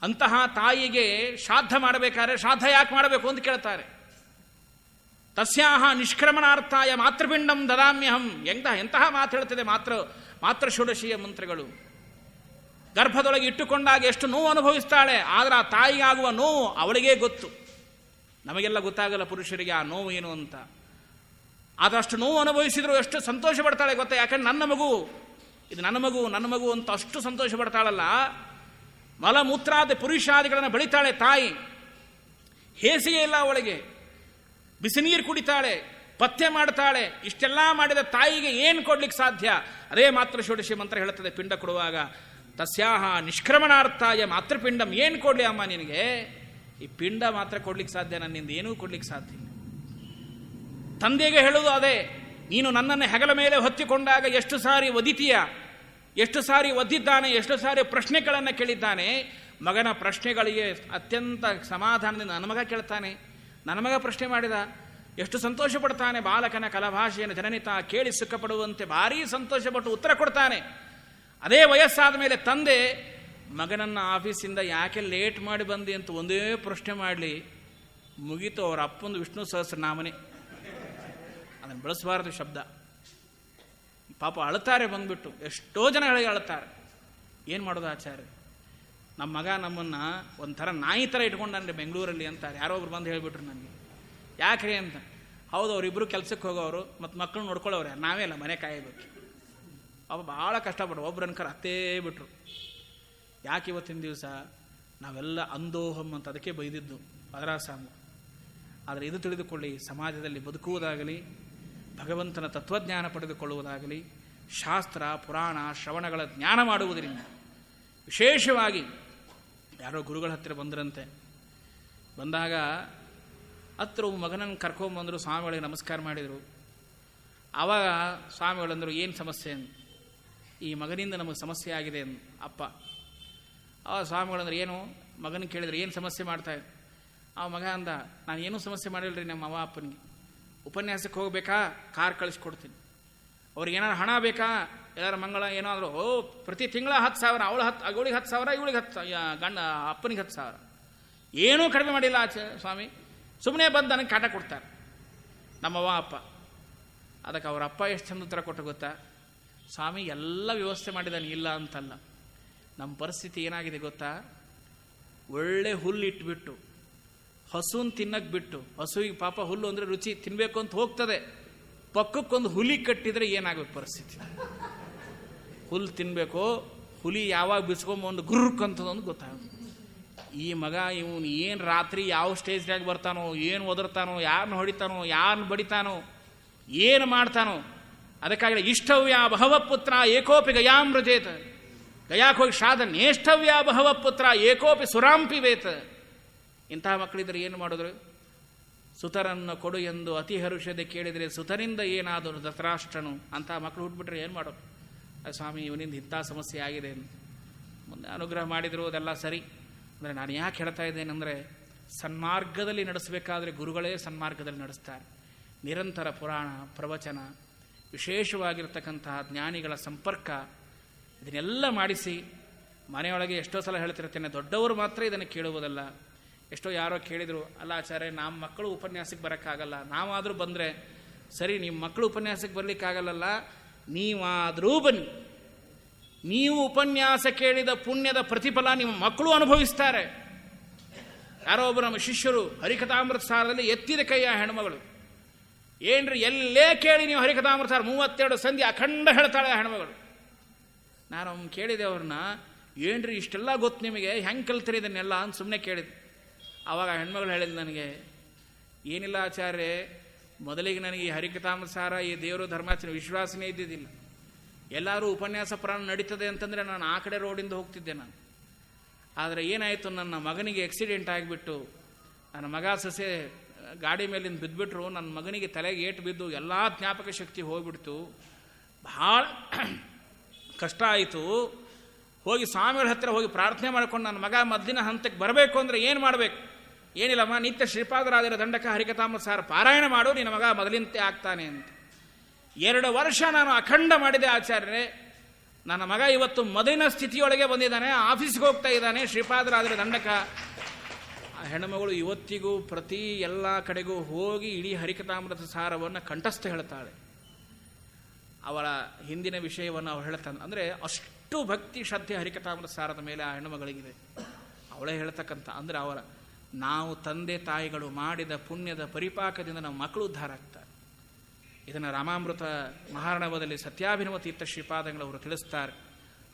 ಅಂತಹ ತಾಯಿಗೆ ಶ್ರಾದ್ದ ಮಾಡಬೇಕಾದ್ರೆ ಶ್ರಾದ್ದ ಯಾಕೆ ಮಾಡಬೇಕು ಅಂತ ಕೇಳ್ತಾರೆ. ತಸ್ಯಾಹ ನಿಷ್ಕ್ರಮಣಾರ್ಥಾಯ ಮಾತೃಪಿಂಡಂ ದದಾಮ್ಯಹಂ. ಎಂತಹ ಮಾತು ಹೇಳ್ತದೆ ಮಾತೃ ಷೋಡಶಿಯ ಮಂತ್ರಗಳು. ಗರ್ಭದೊಳಗೆ ಇಟ್ಟುಕೊಂಡಾಗ ಎಷ್ಟು ನೋವು ಅನುಭವಿಸ್ತಾಳೆ, ಆದರೆ ಆ ತಾಯಿಗಾಗುವ ನೋವು ಅವಳಿಗೇ ಗೊತ್ತು. ನಮಗೆಲ್ಲ ಗೊತ್ತಾಗಲ್ಲ ಪುರುಷರಿಗೆ ಆ ನೋವು ಏನು ಅಂತ. ಆದಷ್ಟು ನೋವು ಅನುಭವಿಸಿದ್ರು ಎಷ್ಟು ಸಂತೋಷ ಪಡ್ತಾಳೆ ಗೊತ್ತಾ? ಯಾಕಂದ್ರೆ ನನ್ನ ಮಗು ಅಂತ ಅಷ್ಟು ಸಂತೋಷ ಪಡ್ತಾಳಲ್ಲ. ಮಲಮೂತ್ರಾದಿ ಪುರುಷಾದಿಗಳನ್ನು ಬಳಿತಾಳೆ ತಾಯಿ, ಹೇಸಿಗೆ ಇಲ್ಲ ಅವಳಿಗೆ, ಬಿಸಿ ನೀರು ಕುಡಿತಾಳೆ, ಪಥ್ಯ ಮಾಡ್ತಾಳೆ. ಇಷ್ಟೆಲ್ಲ ಮಾಡಿದ ತಾಯಿಗೆ ಏನು ಕೊಡ್ಲಿಕ್ಕೆ ಸಾಧ್ಯ? ಅದೇ ಮಾತೃ ಷೋಡಶಿ ಮಂತ್ರ ಹೇಳುತ್ತದೆ ಪಿಂಡ ಕೊಡುವಾಗ, ತಸ್ಯಾಹ ನಿಷ್ಕ್ರಮಣಾರ್ಥಾಯ ಮಾತೃಪಿಂಡಂ. ಏನು ಕೊಡಲಿ ಅಮ್ಮ ನಿನಗೆ? ಈ ಪಿಂಡ ಮಾತ್ರ ಕೊಡ್ಲಿಕ್ಕೆ ಸಾಧ್ಯ, ನನ್ನಿಂದ ಏನೂ ಕೊಡ್ಲಿಕ್ಕೆ ಸಾಧ್ಯ ಇಲ್ಲ. ತಂದೆಗೆ ಹೇಳುವುದು ಅದೇ, ನೀನು ನನ್ನನ್ನು ಹೆಗಲ ಮೇಲೆ ಹೊತ್ತಿಕೊಂಡಾಗ ಎಷ್ಟು ಸಾರಿ ಒದಿತೀಯ, ಎಷ್ಟು ಸಾರಿ ಒದ್ದಿದ್ದಾನೆ, ಎಷ್ಟು ಸಾರಿ ಪ್ರಶ್ನೆಗಳನ್ನು ಕೇಳಿದ್ದಾನೆ. ಮಗನ ಪ್ರಶ್ನೆಗಳಿಗೆ ಅತ್ಯಂತ ಸಮಾಧಾನದಿಂದ ನನ್ನ ಮಗ ಕೇಳ್ತಾನೆ, ನನ್ನ ಮಗ ಪ್ರಶ್ನೆ ಮಾಡಿದ, ಎಷ್ಟು ಸಂತೋಷ ಪಡ್ತಾನೆ. ಬಾಲಕನ ಕಲಭಾಷೆಯನ್ನು ಜನನಿತ ಕೇಳಿ ಸುಖಪಡುವಂತೆ ಭಾರೀ ಸಂತೋಷಪಟ್ಟು ಉತ್ತರ ಕೊಡ್ತಾನೆ. ಅದೇ ವಯಸ್ಸಾದ ಮೇಲೆ ತಂದೆ ಮಗನನ್ನು ಆಫೀಸಿಂದ ಯಾಕೆ ಲೇಟ್ ಮಾಡಿ ಬಂದಿ ಅಂತ ಒಂದೇ ಪ್ರಶ್ನೆ ಮಾಡಲಿ, ಮುಗೀತು ಅವರ ಅಪ್ಪಂದು ವಿಷ್ಣು ಸಹಸ್ರನಾಮನೇ. ಅದನ್ನು ಬಳಸಬಾರದು ಶಬ್ದ. ಪಾಪ ಅಳ್ತಾರೆ ಬಂದ್ಬಿಟ್ಟು, ಎಷ್ಟೋ ಜನಗಳಿಗೆ ಅಳ್ತಾರೆ. ಏನು ಮಾಡೋದು ಆಚಾರ್ಯ? ನಮ್ಮ ಮಗ ನಮ್ಮನ್ನು ಒಂಥರ ನಾಯಿ ಥರ ಇಟ್ಕೊಂಡ್ರೆ ಬೆಂಗಳೂರಲ್ಲಿ ಅಂತಾರೆ. ಯಾರೋ ಒಬ್ರು ಬಂದು ಹೇಳಿಬಿಟ್ರು ನನಗೆ. ಯಾಕ್ರಿ ಅಂತ. ಹೌದು, ಅವರಿಬ್ಬರು ಕೆಲಸಕ್ಕೆ ಹೋಗೋರು ಮತ್ತು ಮಕ್ಕಳು ನೋಡ್ಕೊಳ್ಳೋರು ಯಾರು? ನಾವೇ ಅಲ್ಲ, ಮನೆ ಕಾಯಬೇಕು. ಪಾಪ ಭಾಳ ಕಷ್ಟಪಟ್ಟು ಒಬ್ರು ಅನ್ಕರ ಹತ್ತೇ ಬಿಟ್ರು. ಯಾಕೆ ಇವತ್ತಿನ ದಿವಸ ನಾವೆಲ್ಲ ಅಂದೋಹಂ ಅಂತ ಅದಕ್ಕೆ ಬೈದಿದ್ದು ಪದರಾಸಾಮು. ಆದರೆ ಇದು ತಿಳಿದುಕೊಳ್ಳಿ, ಸಮಾಜದಲ್ಲಿ ಬದುಕುವುದಾಗಲಿ, ಭಗವಂತನ ತತ್ವಜ್ಞಾನ ಪಡೆದುಕೊಳ್ಳುವುದಾಗಲಿ, ಶಾಸ್ತ್ರ ಪುರಾಣ ಶ್ರವಣಗಳ ಜ್ಞಾನ ಮಾಡುವುದರಿಂದ, ವಿಶೇಷವಾಗಿ ಯಾರೋ ಗುರುಗಳ ಹತ್ತಿರ ಬಂದರಂತೆ. ಬಂದಾಗ ಹತ್ರ ಮಗನನ್ನು ಕರ್ಕೊಂಬಂದರು, ಸ್ವಾಮಿಗಳಿಗೆ ನಮಸ್ಕಾರ ಮಾಡಿದರು. ಆವಾಗ ಸ್ವಾಮಿಗಳಂದರು, ಏನು ಸಮಸ್ಯೆ ಅಂತ. ಈ ಮಗನಿಂದ ನಮಗೆ ಸಮಸ್ಯೆ ಆಗಿದೆ ಅಂದ ಅಪ್ಪ. ಆವಾಗ ಸ್ವಾಮಿಗಳಂದ್ರೆ, ಏನು ಮಗನ ಕೇಳಿದ್ರೆ ಏನು ಸಮಸ್ಯೆ ಮಾಡ್ತಾಯಿದ್ದೆ? ಆ ಮಗ ಅಂದ, ನಾನು ಏನೂ ಸಮಸ್ಯೆ ಮಾಡಿಲ್ಲರಿ ನಮ್ಮ ಅವ್ವ ಅಪ್ಪನಿಗೆ. ಉಪನ್ಯಾಸಕ್ಕೆ ಹೋಗಬೇಕಾ, ಕಾರ್ ಕಳಿಸ್ಕೊಡ್ತೀನಿ. ಅವ್ರಿಗೆ ಏನಾದ್ರು ಹಣ ಬೇಕಾ, ಎಲ್ಲರ ಮಂಗಳ ಏನಾದರೂ, ಪ್ರತಿ ತಿಂಗಳ 10,000, ಅವಳಿಗೆ 10,000, ಇವಳಿಗೆ 10,000, ಅಪ್ಪನಿಗೆ 10,000. ಏನೂ ಕಡಿಮೆ ಮಾಡಿಲ್ಲ ಸ್ವಾಮಿ. ಸುಮ್ಮನೆ ಬಂದು ನನಗೆ ಕಾಟ ಕೊಡ್ತಾರೆ ನಮ್ಮವ್ವ ಅಪ್ಪ. ಅದಕ್ಕೆ ಅವ್ರ ಅಪ್ಪ ಎಷ್ಟು ಚಂದ ಉತ್ತರ ಕೊಟ್ಟು ಗೊತ್ತಾ? ಸ್ವಾಮಿ ಎಲ್ಲ ವ್ಯವಸ್ಥೆ ಮಾಡಿದಾನೆ, ಇಲ್ಲ ಅಂತಲ್ಲ. ನಮ್ಮ ಪರಿಸ್ಥಿತಿ ಏನಾಗಿದೆ ಗೊತ್ತಾ? ಒಳ್ಳೆ ಹುಲ್ಲು ಇಟ್ಬಿಟ್ಟು ಹಸುನ್ ತಿನ್ನಕ್ಕೆ ಬಿಟ್ಟು, ಹಸುವಿಗೆ ಪಾಪ ಹುಲ್ಲು ಅಂದರೆ ರುಚಿ, ತಿನ್ನಬೇಕು ಅಂತ ಹೋಗ್ತದೆ, ಪಕ್ಕಕ್ಕೊಂದು ಹುಲಿ ಕಟ್ಟಿದರೆ ಏನಾಗಬೇಕು ಪರಿಸ್ಥಿತಿ? ಹುಲ್ಲು ತಿನ್ನಬೇಕು, ಹುಲಿ ಯಾವಾಗ ಬಿಸ್ಕೊಂಬಂದು ಗುರ್ಕಂತದೊಂದು ಗೊತ್ತಾಗುತ್ತೆ. ಈ ಮಗ ಇವನು ಏನು ರಾತ್ರಿ ಯಾವ ಸ್ಟೇಜ್ನಾಗ ಬರ್ತಾನೋ, ಏನು ಒದರ್ತಾನೋ, ಯಾರನ್ನ ಹೊಡಿತಾನೋ, ಯಾರನ್ನ ಬಡಿತಾನೋ, ಏನು ಮಾಡ್ತಾನೋ. ಅದಕ್ಕಾಗಿ ಇಷ್ಟವ್ಯ ಬಹವ ಪುತ್ರ ಏಕೋಪಿ ಗಯಾಮೃಜೇತ. ಗಯಾಕ್ಕೆ ಹೋಗಿ ಶ್ರಾದ್ದ ನೇಷ್ಟವ್ಯ ಬಹವ ಪುತ್ರ ಏಕೋಪಿ ಸುರಾಂಪಿ ವೇತ. ಇಂತಹ ಮಕ್ಕಳಿದ್ರೆ ಏನು ಮಾಡಿದ್ರು? ಸುತರನ್ನು ಕೊಡು ಎಂದು ಅತಿ ಹರುಷದೆ ಕೇಳಿದರೆ ಸುತರಿಂದ ಏನಾದರೂ ಧೃತರಾಷ್ಟ್ರನು. ಅಂತಹ ಮಕ್ಕಳು ಹುಟ್ಬಿಟ್ರೆ ಏನು ಮಾಡೋದು? ಸ್ವಾಮಿ ಇವನಿಂದ ಇಂಥ ಸಮಸ್ಯೆ ಆಗಿದೆ ಅಂತ ಮುಂದೆ ಅನುಗ್ರಹ ಮಾಡಿದರು, ಅದೆಲ್ಲ ಸರಿ. ಅಂದರೆ ನಾನು ಯಾಕೆ ಹೇಳ್ತಾ ಇದ್ದೇನೆಂದರೆ, ಸನ್ಮಾರ್ಗದಲ್ಲಿ ನಡೆಸಬೇಕಾದ್ರೆ ಗುರುಗಳೇ ಸನ್ಮಾರ್ಗದಲ್ಲಿ ನಡೆಸ್ತಾರೆ. ನಿರಂತರ ಪುರಾಣ ಪ್ರವಚನ, ವಿಶೇಷವಾಗಿರ್ತಕ್ಕಂತಹ ಜ್ಞಾನಿಗಳ ಸಂಪರ್ಕ, ಇದನ್ನೆಲ್ಲ ಮಾಡಿಸಿ ಮನೆಯೊಳಗೆ ಎಷ್ಟೋ ಸಲ ಹೇಳ್ತಿರ್ತೇನೆ, ದೊಡ್ಡವರು ಮಾತ್ರ ಇದನ್ನು ಕೇಳುವುದಲ್ಲ. ಎಷ್ಟೋ ಯಾರೋ ಕೇಳಿದರು, ಅಲ್ಲ ಆಚಾರ್ಯ ನಮ್ಮ ಮಕ್ಕಳು ಉಪನ್ಯಾಸಕ್ಕೆ ಬರೋಕ್ಕಾಗಲ್ಲ, ನಾವಾದರೂ ಬಂದರೆ ಸರಿ. ನಿಮ್ಮ ಮಕ್ಕಳು ಉಪನ್ಯಾಸಕ್ಕೆ ಬರಲಿಕ್ಕಾಗಲ್ಲ, ನೀವಾದರೂ ಬನ್ನಿ. ನೀವು ಉಪನ್ಯಾಸ ಕೇಳಿದ ಪುಣ್ಯದ ಪ್ರತಿಫಲ ನಿಮ್ಮ ಮಕ್ಕಳು ಅನುಭವಿಸ್ತಾರೆ. ಯಾರೋ ಒಬ್ಬರು ನಮ್ಮ ಶಿಷ್ಯರು ಹರಿಕಥಾಮೃತ ಸಾರದಲ್ಲಿ ಎತ್ತಿದ ಕೈಯ ಹೆಣ್ಮಗಳು, ಏನ್ರಿ ಎಲ್ಲೇ ಕೇಳಿ ನೀವು ಹರಿಕಥಾಮೃತ ಸಾರ 32 ಸಂಧಿ ಅಖಂಡ ಹೇಳ್ತಾಳೆ ಆ ಹೆಣ್ಮಗಳು. ನಾನು ಕೇಳಿದೆ ಅವ್ರನ್ನ, ಏನ್ರಿ ಇಷ್ಟೆಲ್ಲ ಗೊತ್ತು ನಿಮಗೆ, ಹೆಂಗೆ ಕಲ್ತಿರಿ ಇದನ್ನೆಲ್ಲ ಅಂತ ಸುಮ್ಮನೆ ಕೇಳಿದೆ. ಆವಾಗ ಹೆಣ್ಮಗಳು ಹೇಳಿದ್ದು ನನಗೆ, ಏನಿಲ್ಲ ಆಚಾರ್ಯ, ಮೊದಲಿಗೆ ನನಗೆ ಈ ಹರಿಕಥಾಮೃತಸಾರ, ಈ ದೇವರು ಧರ್ಮಾಚರಣೆ ವಿಶ್ವಾಸನೇ ಇದ್ದಿದ್ದಿಲ್ಲ. ಎಲ್ಲರೂ ಉಪನ್ಯಾಸ ಪ್ರಾಣ ನಡೀತದೆ ಅಂತಂದರೆ ನಾನು ಆ ಕಡೆ ರೋಡಿಂದ ಹೋಗ್ತಿದ್ದೆ ನಾನು. ಆದರೆ ಏನಾಯಿತು, ನನ್ನ ಮಗನಿಗೆ ಆಕ್ಸಿಡೆಂಟ್ ಆಗಿಬಿಟ್ಟು ನನ್ನ ಮಗ ಸೊಸೆ ಗಾಡಿ ಮೇಲಿಂದ ಬಿದ್ದುಬಿಟ್ರು. ನನ್ನ ಮಗನಿಗೆ ತಲೆಗೆ ಏಟು ಬಿದ್ದು ಎಲ್ಲ ಜ್ಞಾಪಕ ಶಕ್ತಿ ಹೋಗ್ಬಿಡ್ತು. ಭಾಳ ಕಷ್ಟ ಆಯಿತು. ಹೋಗಿ ಸ್ವಾಮಿಗಳ ಹತ್ತಿರ ಹೋಗಿ ಪ್ರಾರ್ಥನೆ ಮಾಡ್ಕೊಂಡು ನನ್ನ ಮಗ ಮೊದಲಿನ ಹಂತಕ್ಕೆ ಬರಬೇಕು ಅಂದರೆ ಏನು ಮಾಡಬೇಕು? ಏನಿಲ್ಲಮ್ಮ, ನಿತ್ಯ ಶ್ರೀಪಾದರಾಜರ ದಂಡಕ ಹರಿಕಥಾಮೃತಸಾರ ಪಾರಾಯಣ ಮಾಡು, ನಿನ್ನ ಮಗ ಮೊದಲಿನಂತೆ ಆಗ್ತಾನೆ ಅಂತ. 2 ವರ್ಷ ನಾನು ಅಖಂಡ ಮಾಡಿದೆ ಆಚಾರ್ಯರೇ. ನನ್ನ ಮಗ ಇವತ್ತು ಮೊದಲಿನ ಸ್ಥಿತಿಯೊಳಗೆ ಬಂದಿದ್ದಾನೆ, ಆಫೀಸ್ಗೆ ಹೋಗ್ತಾ ಇದ್ದಾನೆ, ಶ್ರೀಪಾದರಾಜರ ದಂಡಕ. ಆ ಹೆಣ್ಣುಮಗಳು ಇವತ್ತಿಗೂ ಪ್ರತಿ ಎಲ್ಲ ಕಡೆಗೂ ಹೋಗಿ ಇಡೀ ಹರಿಕಥಾಮೃತ ಸಾರವನ್ನು ಕಂಠಸ್ಥ ಹೇಳ್ತಾಳೆ. ಅವಳ ಹಿಂದಿನ ವಿಷಯವನ್ನು ಅವಳು ಹೇಳ್ತಾನೆ. ಅಂದರೆ ಅಷ್ಟು ಭಕ್ತಿ ಶ್ರದ್ಧೆ ಹರಿಕಥಾಮೃತ ಸಾರದ ಮೇಲೆ ಆ ಹೆಣ್ಣುಮಗಳಿಗಿದೆ. ಅವಳೇ ಹೇಳ್ತಕ್ಕಂಥ ಅಂದರೆ ನಾವು ತಂದೆ ತಾಯಿಗಳು ಮಾಡಿದ ಪುಣ್ಯದ ಪರಿಪಾಕದಿಂದ ನಮ್ಮ ಮಕ್ಕಳು ಉದ್ಧಾರ ಆಗ್ತಾರೆ. ಇದನ್ನು ರಾಮಾಮೃತ ಮಹಾರ್ಣವದಲ್ಲಿ ಸತ್ಯಾಭಿನವ ತೀರ್ಥ ಶ್ರೀಪಾದಂಗಳವರು ತಿಳಿಸ್ತಾರೆ.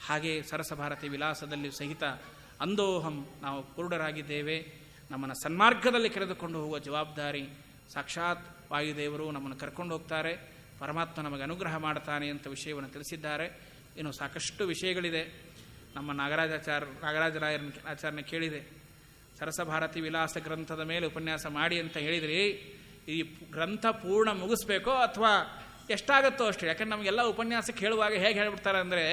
ಹಾಗೆ ಸರಸಭಾರತಿ ವಿಲಾಸದಲ್ಲಿ ಸಹಿತ ಅಂದೋಹಂ, ನಾವು ಕುರುಡರಾಗಿದ್ದೇವೆ, ನಮ್ಮನ್ನು ಸನ್ಮಾರ್ಗದಲ್ಲಿ ಕರೆದುಕೊಂಡು ಹೋಗುವ ಜವಾಬ್ದಾರಿ ಸಾಕ್ಷಾತ್ ವಾಯುದೇವರು ನಮ್ಮನ್ನು ಕರ್ಕೊಂಡು ಹೋಗ್ತಾರೆ, ಪರಮಾತ್ಮ ನಮಗೆ ಅನುಗ್ರಹ ಮಾಡ್ತಾನೆ ಅಂತ ವಿಷಯವನ್ನು ತಿಳಿಸಿದ್ದಾರೆ. ಇನ್ನು ಸಾಕಷ್ಟು ವಿಷಯಗಳಿದೆ. ನಮ್ಮ ನಾಗರಾಜರಾಯರ ಆಚಾರ್ಯನ ಕೇಳಿದೆ, ಸರಸಭಾರತಿ ವಿಲಾಸ ಗ್ರಂಥದ ಮೇಲೆ ಉಪನ್ಯಾಸ ಮಾಡಿ ಅಂತ ಹೇಳಿದ್ರಿ, ಈ ಗ್ರಂಥ ಪೂರ್ಣ ಮುಗಿಸ್ಬೇಕೋ ಅಥವಾ ಎಷ್ಟಾಗತ್ತೋ ಅಷ್ಟೇ. ಯಾಕಂದ್ರೆ ನಮಗೆಲ್ಲ ಉಪನ್ಯಾಸ ಕೇಳುವಾಗ ಹೇಗೆ ಹೇಳ್ಬಿಡ್ತಾರೆ ಅಂದರೆ,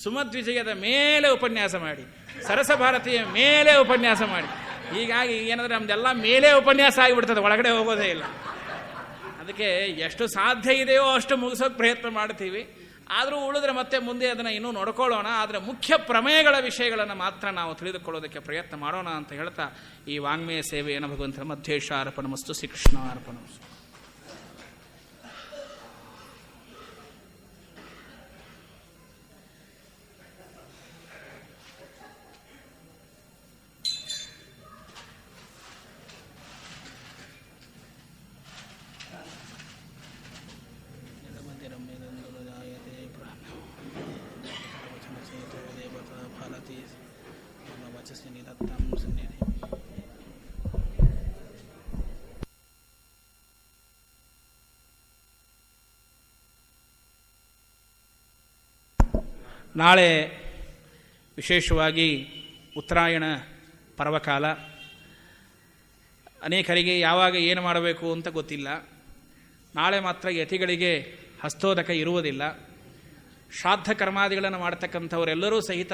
ಸುಮಧ್ವಿಜಯದ ಮೇಲೆ ಉಪನ್ಯಾಸ ಮಾಡಿ, ಸರಸಭಾರತಿಯ ಮೇಲೆ ಉಪನ್ಯಾಸ ಮಾಡಿ. ಹೀಗಾಗಿ ಏನಂದರೆ ನಮ್ದೆಲ್ಲ ಮೇಲೆ ಉಪನ್ಯಾಸ ಆಗಿಬಿಡ್ತದೆ, ಒಳಗಡೆ ಹೋಗೋದೇ ಇಲ್ಲ. ಅದಕ್ಕೆ ಎಷ್ಟು ಸಾಧ್ಯ ಇದೆಯೋ ಅಷ್ಟು ಮುಗಿಸೋಕೆ ಪ್ರಯತ್ನ ಮಾಡ್ತೀವಿ. ಆದರೂ ಉಳಿದ್ರೆ ಮತ್ತೆ ಮುಂದೆ ಅದನ್ನು ಇನ್ನೂ ನೋಡ್ಕೊಳ್ಳೋಣ. ಆದರೆ ಮುಖ್ಯ ಪ್ರಮೇಯಗಳ ವಿಷಯಗಳನ್ನು ಮಾತ್ರ ನಾವು ತಿಳಿದುಕೊಳ್ಳೋದಕ್ಕೆ ಪ್ರಯತ್ನ ಮಾಡೋಣ ಅಂತ ಹೇಳ್ತಾ ಈ ವಾಂಗ್ಮಯ ಸೇವೆಯನ್ನು ಭಗವಂತನ ಮಧ್ವೇಶಾರ್ಪಣಮಸ್ತು, ಶ್ರೀಕೃಷ್ಣ ಅರ್ಪಣಮಸ್ತು. ನಾಳೆ ವಿಶೇಷವಾಗಿ ಉತ್ತರಾಯಣ ಪರ್ವಕಾಲ. ಅನೇಕರಿಗೆ ಯಾವಾಗ ಏನು ಮಾಡಬೇಕು ಅಂತ ಗೊತ್ತಿಲ್ಲ. ನಾಳೆ ಮಾತ್ರ ಯತಿಗಳಿಗೆ ಹಸ್ತೋದಕ ಇರುವುದಿಲ್ಲ. ಶ್ರಾದ್ದ ಕರ್ಮಾದಿಗಳನ್ನು ಮಾಡ್ತಕ್ಕಂಥವರೆಲ್ಲರೂ ಸಹಿತ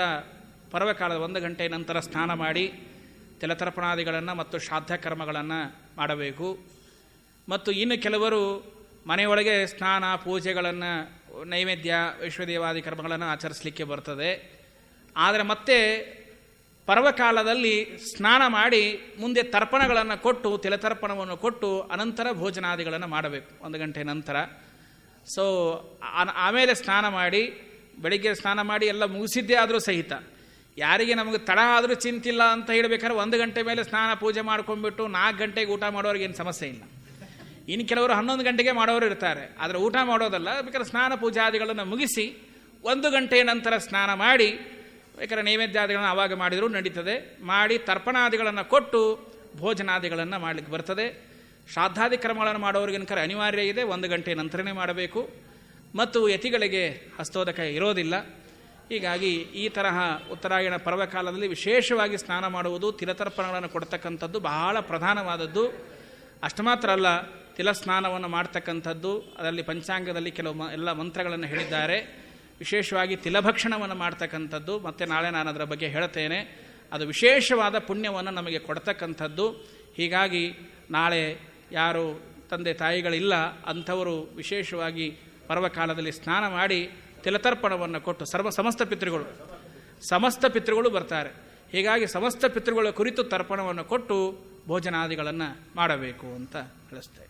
ಪರ್ವಕಾಲದ 1 ಗಂಟೆ ನಂತರ ಸ್ನಾನ ಮಾಡಿ ತಿಲತರ್ಪಣಾದಿಗಳನ್ನು ಮತ್ತು ಶ್ರಾದ್ದ ಕರ್ಮಗಳನ್ನು ಮಾಡಬೇಕು. ಮತ್ತು ಇನ್ನು ಕೆಲವರು ಮನೆಯೊಳಗೆ ಸ್ನಾನ ಪೂಜೆಗಳನ್ನು, ನೈವೇದ್ಯ ವಿಶ್ವದೇವಾದಿ ಕರ್ಮಗಳನ್ನು ಆಚರಿಸಲಿಕ್ಕೆ ಬರ್ತದೆ. ಆದರೆ ಮತ್ತೆ ಪರ್ವಕಾಲದಲ್ಲಿ ಸ್ನಾನ ಮಾಡಿ ಮುಂದೆ ತರ್ಪಣಗಳನ್ನು ಕೊಟ್ಟು, ತಿಲತರ್ಪಣವನ್ನು ಕೊಟ್ಟು ಅನಂತರ ಭೋಜನಾದಿಗಳನ್ನು ಮಾಡಬೇಕು 1 ಗಂಟೆ ನಂತರ. ಸೊ ಆಮೇಲೆ ಸ್ನಾನ ಮಾಡಿ, ಬೆಳಿಗ್ಗೆ ಸ್ನಾನ ಮಾಡಿ ಎಲ್ಲ ಮುಗಿಸಿದ್ದೇ ಆದರೂ ಸಹಿತ ಯಾರಿಗೆ ನಮಗೆ ತಡ ಆದರೂ ಚಿಂತಿಲ್ಲ ಅಂತ ಹೇಳಬೇಕಾದ್ರೆ 1 ಗಂಟೆ ಮೇಲೆ ಸ್ನಾನ ಪೂಜೆ ಮಾಡ್ಕೊಂಡ್ಬಿಟ್ಟು 4 ಗಂಟೆಗೆ ಊಟ ಮಾಡೋರಿಗೆ ಏನು ಸಮಸ್ಯೆ ಇಲ್ಲ. ಇನ್ನು ಕೆಲವರು 11 ಗಂಟೆಗೆ ಮಾಡೋರು ಇರ್ತಾರೆ, ಆದರೆ ಊಟ ಮಾಡೋದಲ್ಲ. ಬೇಕಾದ್ರೆ ಸ್ನಾನ ಪೂಜಾದಿಗಳನ್ನು ಮುಗಿಸಿ 1 ಗಂಟೆಯ ನಂತರ ಸ್ನಾನ ಮಾಡಿ, ಬೇಕಾದ್ರೆ ನೈವೇದ್ಯಾದಿಗಳನ್ನು ಆವಾಗ ಮಾಡಿದರೂ ನಡೀತದೆ. ಮಾಡಿ ತರ್ಪಣಾದಿಗಳನ್ನು ಕೊಟ್ಟು ಭೋಜನಾದಿಗಳನ್ನು ಮಾಡಲಿಕ್ಕೆ ಬರ್ತದೆ. ಶ್ರಾದ್ದಾದಿ ಕ್ರಮಗಳನ್ನು ಮಾಡೋರಿಗಿನ ಅನಿವಾರ್ಯ ಇದೆ, 1 ಗಂಟೆ ನಂತರನೇ ಮಾಡಬೇಕು. ಮತ್ತು ಯತಿಗಳಿಗೆ ಹಸ್ತೋದಕ ಇರೋದಿಲ್ಲ. ಹೀಗಾಗಿ ಈ ತರಹ ಉತ್ತರಾಯಣ ಪರ್ವಕಾಲದಲ್ಲಿ ವಿಶೇಷವಾಗಿ ಸ್ನಾನ ಮಾಡುವುದು, ತಿಲತರ್ಪಣಗಳನ್ನು ಕೊಡ್ತಕ್ಕಂಥದ್ದು ಬಹಳ ಪ್ರಧಾನವಾದದ್ದು. ಅಷ್ಟು ಮಾತ್ರ ಅಲ್ಲ, ತಿಲಸ್ನಾನವನ್ನು ಮಾಡ್ತಕ್ಕಂಥದ್ದು, ಅದರಲ್ಲಿ ಪಂಚಾಂಗದಲ್ಲಿ ಕೆಲವು ಎಲ್ಲ ಮಂತ್ರಗಳನ್ನು ಹೇಳಿದ್ದಾರೆ. ವಿಶೇಷವಾಗಿ ತಿಲಭಕ್ಷಣವನ್ನು ಮಾಡ್ತಕ್ಕಂಥದ್ದು, ಮತ್ತು ನಾಳೆ ನಾನು ಅದರ ಬಗ್ಗೆ ಹೇಳ್ತೇನೆ. ಅದು ವಿಶೇಷವಾದ ಪುಣ್ಯವನ್ನು ನಮಗೆ ಕೊಡ್ತಕ್ಕಂಥದ್ದು. ಹೀಗಾಗಿ ನಾಳೆ ಯಾರು ತಂದೆ ತಾಯಿಗಳಿಲ್ಲ ಅಂಥವರು ವಿಶೇಷವಾಗಿ ಪರ್ವಕಾಲದಲ್ಲಿ ಸ್ನಾನ ಮಾಡಿ ತಿಲತರ್ಪಣವನ್ನು ಕೊಟ್ಟು, ಸಮಸ್ತ ಪಿತೃಗಳು ಬರ್ತಾರೆ. ಹೀಗಾಗಿ ಸಮಸ್ತ ಪಿತೃಗಳ ಕುರಿತು ತರ್ಪಣವನ್ನು ಕೊಟ್ಟು ಭೋಜನಾದಿಗಳನ್ನು ಮಾಡಬೇಕು ಅಂತ ತಿಳಿಸ್ತೇವೆ.